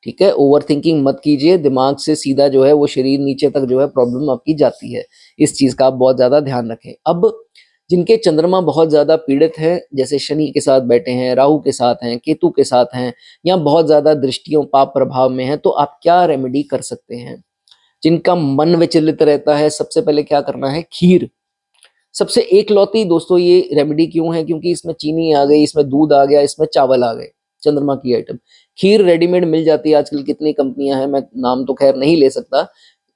ठीक है? ओवर थिंकिंग मत कीजिए, दिमाग से सीधा जो है वो शरीर नीचे तक जो है प्रॉब्लम आपकी जाती है। इस चीज का आप बहुत ज्यादा ध्यान रखें। अब जिनके चंद्रमा बहुत ज्यादा पीड़ित है, जैसे शनि के साथ बैठे हैं, राहु के साथ हैं, केतु के साथ हैं, या बहुत ज्यादा दृष्टियों पाप प्रभाव में है, तो आप क्या रेमेडी कर सकते हैं? जिनका मन विचलित रहता है, सबसे पहले क्या करना है, खीर। सबसे एकलौती दोस्तों ये रेमेडी क्यों है, क्योंकि इसमें चीनी आ गई, इसमें दूध आ गया, इसमें चावल आ गए, चंद्रमा की आइटम। खीर रेडीमेड मिल जाती है आजकल, कितनी कंपनियां हैं, मैं नाम तो खैर नहीं ले सकता।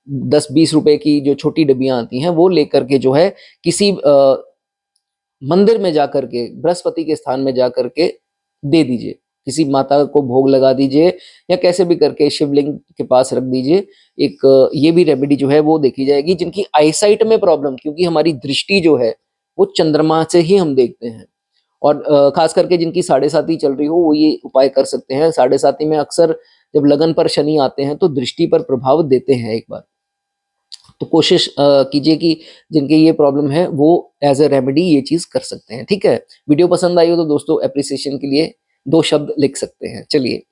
10-20 रुपए की जो छोटी डब्बियां आती हैं वो लेकर के जो है किसी मंदिर में जाकर के, बृहस्पति के स्थान में जाकर के दे दीजिए, किसी माता को भोग लगा दीजिए, या कैसे भी करके शिवलिंग के पास रख दीजिए। एक ये भी रेमेडी जो है वो देखी जाएगी। जिनकी आईसाइट में प्रॉब्लम, क्योंकि हमारी दृष्टि जो है वो चंद्रमा से ही हम देखते हैं, और खास करके जिनकी साढ़े साती चल रही हो वो ये उपाय कर सकते हैं। साढ़े साती में अक्सर जब लगन पर शनि आते हैं तो दृष्टि पर प्रभाव देते हैं एक बार, तो कोशिश कीजिए कि जिनके ये प्रॉब्लम है वो एज ए रेमेडी ये चीज कर सकते हैं, ठीक है? वीडियो पसंद आई हो तो दोस्तों एप्रिसिएशन के लिए 2 शब्द लिख सकते हैं। चलिए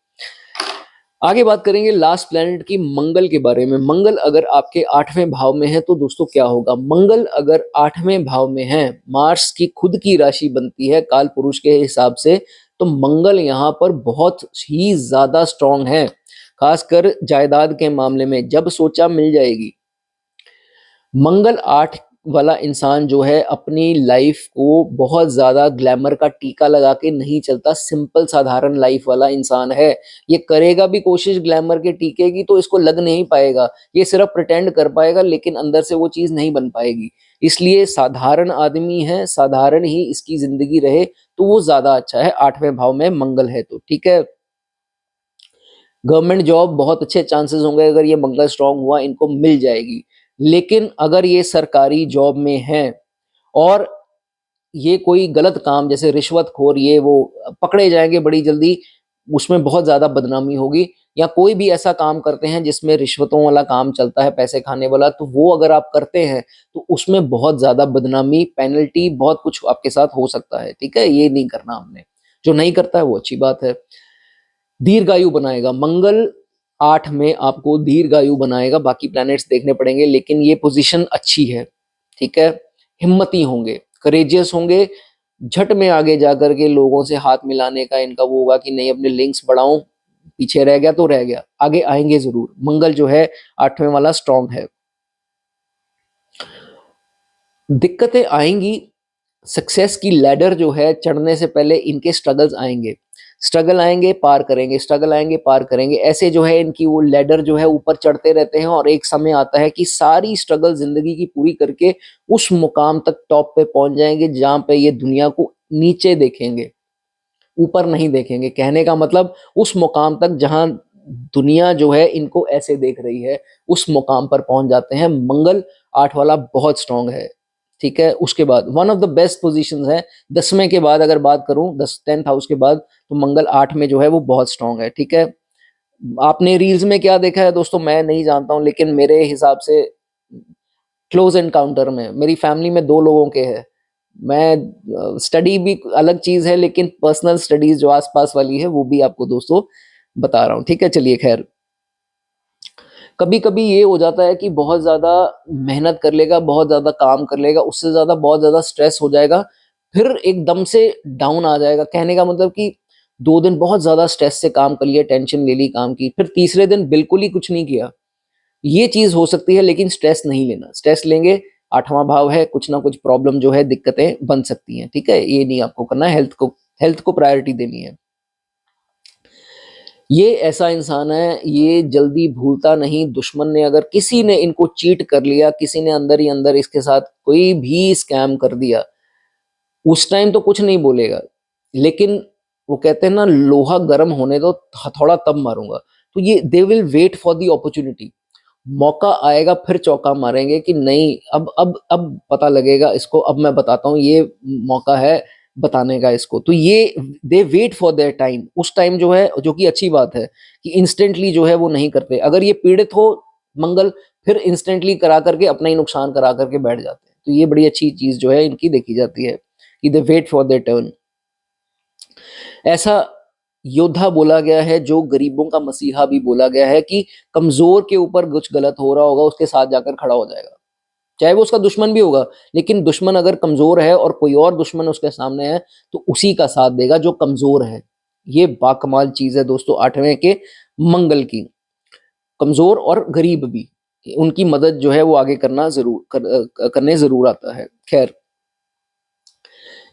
आगे बात करेंगे लास्ट प्लेनेट की, मंगल के बारे में। मंगल अगर आपके 8वें भाव में है तो दोस्तों क्या होगा? मंगल अगर 8वें भाव में है, मार्स की खुद की राशि बनती है काल पुरुष के हिसाब से, तो मंगल यहाँ पर बहुत ही ज्यादा स्ट्रांग है, खासकर जायदाद के मामले में, जब सोचा मिल जाएगी। मंगल 8 वाला इंसान जो है अपनी लाइफ को बहुत ज़्यादा ग्लैमर का टीका लगा के नहीं चलता, सिंपल साधारण लाइफ वाला इंसान है। ये करेगा भी कोशिश ग्लैमर के टीके की तो इसको लग नहीं पाएगा, ये सिर्फ प्रिटेंड कर पाएगा लेकिन अंदर से वो चीज़ नहीं बन पाएगी। इसलिए साधारण आदमी है, साधारण ही इसकी ज़िंदगी रहे तो वो ज़्यादा अच्छा है। 8वें भाव में मंगल है तो ठीक है। गवर्नमेंट जॉब बहुत अच्छे चांसेस होंगे, अगर ये मंगल स्ट्रांग हुआ इनको मिल जाएगी। लेकिन अगर ये सरकारी जॉब में हैं और ये कोई गलत काम जैसे रिश्वतखोर ये वो पकड़े जाएंगे बड़ी जल्दी, उसमें बहुत ज़्यादा बदनामी होगी। या कोई भी ऐसा काम करते हैं जिसमें रिश्वतों वाला काम चलता है, पैसे खाने वाला, तो वो अगर आप करते हैं तो उसमें बहुत ज़्यादा बदनामी, पेनल्टी, बहुत कुछ आपके साथ हो सकता है, ठीक है? ये नहीं करना हमने। जो नहीं करता है वो अच्छी बात है। दीर्घायु बनाएगा मंगल, 8 में आपको दीर्घायु बनाएगा। बाकी प्लैनेट्स देखने पड़ेंगे लेकिन ये पोजीशन अच्छी है, ठीक है? हिम्मती होंगे, करेजियस होंगे, झट में आगे जाकर के लोगों से हाथ मिलाने का इनका वो होगा कि नहीं अपने लिंक्स बढ़ाऊं, पीछे रह गया तो रह गया, आगे आएंगे जरूर। मंगल जो है 8वें वाला स्ट्रांग है। दिक्कतें आएंगी, सक्सेस की लैडर जो है चढ़ने से पहले इनके स्ट्रगल्स आएंगे, स्ट्रगल आएंगे पार करेंगे, स्ट्रगल आएंगे पार करेंगे, ऐसे जो है इनकी वो लैडर जो है ऊपर चढ़ते रहते हैं। और एक समय आता है कि सारी स्ट्रगल जिंदगी की पूरी करके उस मुकाम तक टॉप पे पहुंच जाएंगे जहां पे ये दुनिया को नीचे देखेंगे, ऊपर नहीं देखेंगे। कहने का मतलब उस मुकाम तक जहां दुनिया जो है इनको ऐसे देख रही है, उस मुकाम पर पहुंच जाते हैं। मंगल 8 वाला बहुत स्ट्रांग है, ठीक है? उसके बाद one of the best positions है 10वें के बाद, अगर बात करूं 10th हाउस के बाद, तो मंगल 8 में जो है वो बहुत स्ट्रांग है, ठीक है? आपने रील्स में क्या देखा है दोस्तों मैं नहीं जानता हूं, लेकिन मेरे हिसाब से क्लोज एनकाउंटर में मेरी फैमिली में 2 लोगों के है। मैं स्टडी भी अलग चीज है लेकिन पर्सनल स्टडीज जो आसपास वाली है वो भी आपको दोस्तों बता रहा हूँ, ठीक है? चलिए खैर, कभी कभी ये हो जाता है कि बहुत ज्यादा मेहनत कर लेगा, बहुत ज्यादा काम कर लेगा, उससे ज्यादा बहुत ज्यादा स्ट्रेस हो जाएगा, फिर एकदम से डाउन आ जाएगा। कहने का मतलब कि 2 दिन बहुत ज्यादा स्ट्रेस से काम कर लिया, टेंशन ले ली काम की, फिर तीसरे दिन बिल्कुल ही कुछ नहीं किया। ये चीज हो सकती है लेकिन स्ट्रेस नहीं लेना। स्ट्रेस लेंगे, 8वां भाव है, कुछ ना कुछ प्रॉब्लम जो है, दिक्कतें बन सकती हैं, ठीक है? ये नहीं आपको करना है, हेल्थ को प्रायोरिटी देनी है। ये ऐसा इंसान है, ये जल्दी भूलता नहीं। दुश्मन ने अगर किसी ने इनको चीट कर लिया, किसी ने अंदर ही अंदर इसके साथ कोई भी स्कैम कर दिया, उस टाइम तो कुछ नहीं बोलेगा, लेकिन वो कहते हैं ना लोहा गर्म होने दो, हथौड़ा तब मारूंगा। तो ये they will wait for the opportunity, मौका आएगा फिर चौका मारेंगे कि नहीं, अब पता लगेगा इसको, अब मैं बताता हूँ, ये मौका है बताने का इसको। तो ये दे वेट फॉर देयर टाइम, उस टाइम जो है, जो कि अच्छी बात है कि इंस्टेंटली जो है वो नहीं करते। अगर ये पीड़ित हो मंगल, फिर इंस्टेंटली करा करके अपना ही नुकसान करा करके बैठ जाते हैं। तो ये बड़ी अच्छी चीज जो है इनकी देखी जाती है कि दे वेट फॉर देयर टर्न। ऐसा योद्धा बोला गया है, जो गरीबों का मसीहा भी बोला गया है, कि कमजोर के ऊपर कुछ गलत हो रहा होगा उसके साथ जाकर खड़ा हो जाएगा, चाहे वो उसका दुश्मन भी होगा। लेकिन दुश्मन अगर कमजोर है और कोई और दुश्मन उसके सामने है तो उसी का साथ देगा जो कमजोर है। ये बाकमाल चीज है दोस्तों 8वें के मंगल की। कमजोर और गरीब भी, उनकी मदद जो है वो आगे करने जरूर आता है। खैर,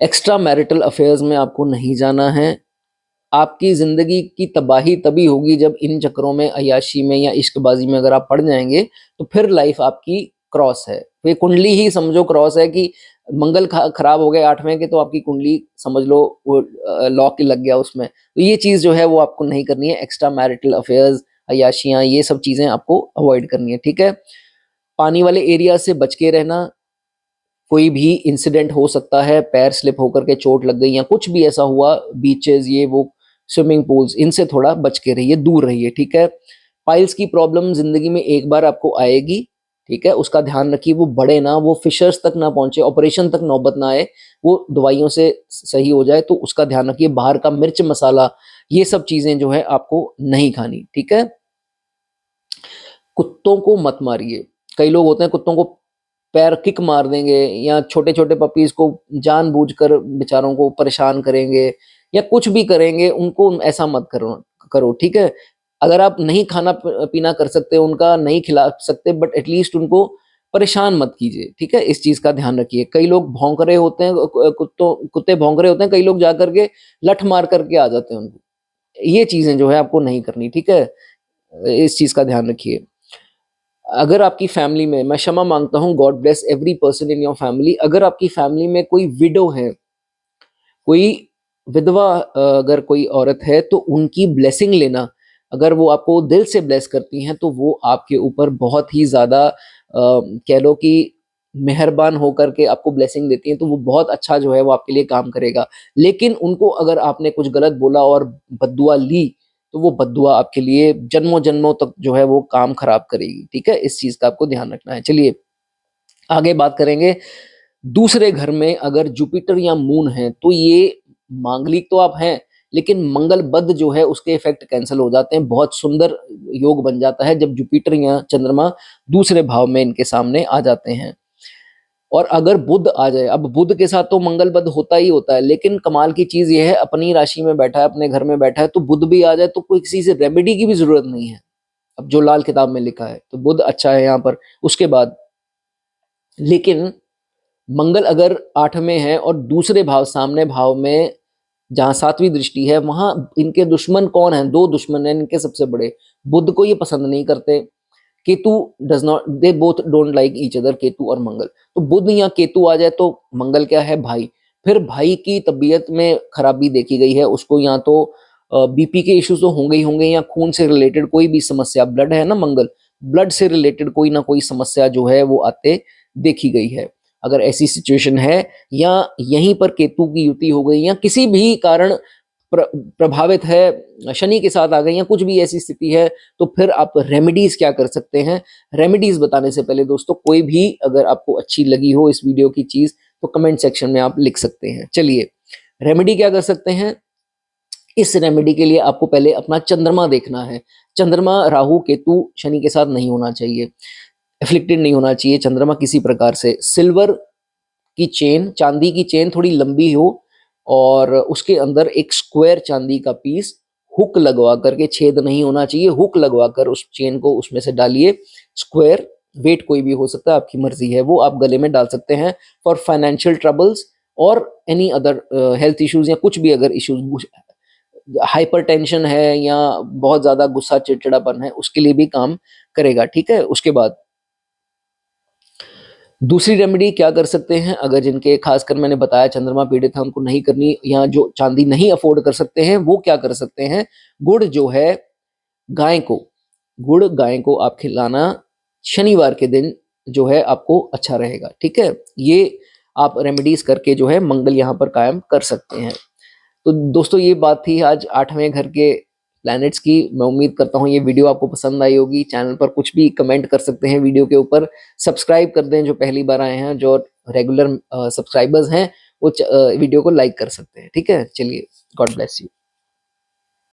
एक्स्ट्रा मैरिटल अफेयर्स में आपको नहीं जाना है। आपकी जिंदगी की तबाही तभी होगी जब इन चक्करों में, अय्याशी में या इश्कबाजी में अगर आप पड़ जाएंगे तो फिर लाइफ आपकी क्रॉस है। तो ये कुंडली ही समझो क्रॉस है कि मंगल खराब हो गए 8वें के, तो आपकी कुंडली समझ लो वो लॉक लग गया उसमें। तो ये चीज जो है वो आपको नहीं करनी है। एक्स्ट्रा मैरिटल अफेयर्स, अय्याशियां, ये सब चीजें आपको अवॉइड करनी है, ठीक है? पानी वाले एरिया से बच के रहना। कोई भी इंसिडेंट हो सकता है, पैर स्लिप होकर के चोट लग गई या कुछ भी ऐसा हुआ, बीचेस ये वो, स्विमिंग पूल्स, इनसे थोड़ा बच के रहिए, दूर रहिए, ठीक है? पाइल्स की प्रॉब्लम जिंदगी में एक बार आपको आएगी, ठीक है? उसका ध्यान रखिए, वो बढ़े ना, वो फिशर्स तक ना पहुंचे, ऑपरेशन तक नौबत ना आए, वो दवाइयों से सही हो जाए, तो उसका ध्यान रखिए। बाहर का मिर्च मसाला, ये सब चीजें जो है आपको नहीं खानी, ठीक है? कुत्तों को मत मारिए। कई लोग होते हैं कुत्तों को पैर किक मार देंगे, या छोटे छोटे पपीज को जानबूझकर बेचारों को परेशान करेंगे, या कुछ भी करेंगे, उनको ऐसा मत करो, ठीक है? अगर आप नहीं खाना पीना कर सकते, उनका नहीं खिला सकते, बट एटलीस्ट उनको परेशान मत कीजिए, ठीक है? इस चीज़ का ध्यान रखिए। कई लोग भौंक रहे होते हैं, कुत्ते भौंक रहे होते हैं, कई लोग जा कर के लठ मार करके आ जाते हैं उनको। ये चीज़ें जो है आपको नहीं करनी, ठीक है? इस चीज़ का ध्यान रखिए। अगर आपकी फैमिली में, मैं क्षमा माँगता हूँ, God bless every person in your family, अगर आपकी फैमिली में कोई विडो है, कोई विधवा अगर कोई औरत है, तो उनकी ब्लेसिंग लेना, अगर वो आपको दिल से ब्लेस करती हैं, तो वो आपके ऊपर बहुत ही ज़्यादा कह लो कि मेहरबान होकर के आपको ब्लेसिंग देती हैं, तो वो बहुत अच्छा जो है वो आपके लिए काम करेगा। लेकिन उनको अगर आपने कुछ गलत बोला और बद्दुआ ली, तो वो बद्दुआ आपके लिए जन्मों-जन्मों तक जो है वो काम खराब करेगी, ठीक है? इस चीज़ का आपको ध्यान रखना है। चलिए, आगे बात करेंगे। दूसरे घर में अगर जुपिटर या मून है, तो ये मांगलिक तो आप हैं, लेकिन मंगल बद जो है उसके इफ़ेक्ट कैंसल हो जाते हैं। बहुत सुंदर योग बन जाता है जब जुपिटर या चंद्रमा दूसरे भाव में इनके सामने आ जाते हैं। और अगर बुध आ जाए, अब बुध के साथ तो मंगल बद होता ही होता है, लेकिन कमाल की चीज़ ये है, अपनी राशि में बैठा है, अपने घर में बैठा है, तो बुध भी आ जाए तो कोई किसी से रेमेडी की भी ज़रूरत नहीं है। अब जो लाल किताब में लिखा है, तो बुध अच्छा है यहाँ पर। उसके बाद लेकिन मंगल अगर 8वें है और दूसरे भाव, सामने भाव में जहाँ 7वीं दृष्टि है, वहाँ इनके दुश्मन कौन हैं? 2 दुश्मन हैं इनके सबसे बड़े। बुध को ये पसंद नहीं करते, Ketu does not, they both don't like each other, Ketu और मंगल। तो बुध या केतु आ जाए तो मंगल क्या है? भाई। फिर भाई की तबीयत में खराबी देखी गई है, उसको या तो बीपी के इश्यूज़ तो होंगे ही होंगे, या खून से रिलेटेड कोई भी समस्या, ब्लड है ना मंगल, ब्लड से रिलेटेड कोई ना कोई समस्या जो है वो आते देखी गई है। अगर ऐसी सिचुएशन है, या यहीं पर केतु की युति हो गई, या किसी भी कारण प्रभावित है, शनि के साथ आ गई, या कुछ भी ऐसी स्थिति है, तो फिर आप रेमेडीज क्या कर सकते हैं? रेमेडीज बताने से पहले दोस्तों, कोई भी अगर आपको अच्छी लगी हो इस वीडियो की चीज, तो कमेंट सेक्शन में आप लिख सकते हैं। चलिए, रेमेडी क्या कर सकते हैं? इस रेमेडी के लिए आपको पहले अपना चंद्रमा देखना है। चंद्रमा राहु केतु शनि के साथ नहीं होना चाहिए, एफ्लिक्टेड नहीं होना चाहिए चंद्रमा किसी प्रकार से। सिल्वर की चेन, चांदी की चेन थोड़ी लंबी हो, और उसके अंदर एक स्क्वायर चांदी का पीस, हुक लगवा करके, छेद नहीं होना चाहिए, हुक लगवा कर उस चेन को उसमें से डालिए। स्क्वायर, वेट कोई भी हो सकता है, आपकी मर्जी है, वो आप गले में डाल सकते हैं फॉर फाइनेंशियल ट्रबल्स और एनी अदर हेल्थ इश्यूज, या कुछ भी अगर इश्यूज, हाइपरटेंशन है या बहुत ज्यादा गुस्सा चिड़चिड़ापन है, उसके लिए भी काम करेगा, ठीक है? उसके बाद दूसरी रेमेडी क्या कर सकते हैं? अगर जिनके, खासकर मैंने बताया चंद्रमा पीड़ित है, उनको नहीं करनी, या जो चांदी नहीं अफोर्ड कर सकते हैं, वो क्या कर सकते हैं? गुड़ जो है, गाय को, गुड़ गाय को आप खिलाना शनिवार के दिन जो है आपको अच्छा रहेगा, ठीक है? ये आप रेमेडीज करके जो है मंगल यहाँ पर कायम कर सकते हैं। तो दोस्तों, ये बात थी आज 8वें घर के प्लैनेट्स की। मैं उम्मीद करता हूँ ये वीडियो आपको पसंद आई होगी। चैनल पर कुछ भी कमेंट कर सकते हैं वीडियो के ऊपर। सब्सक्राइब कर दें जो पहली बार आए हैं, जो रेगुलर सब्सक्राइबर्स हैं वो वीडियो को लाइक कर सकते हैं, ठीक है? चलिए, गॉड ब्लेस यू।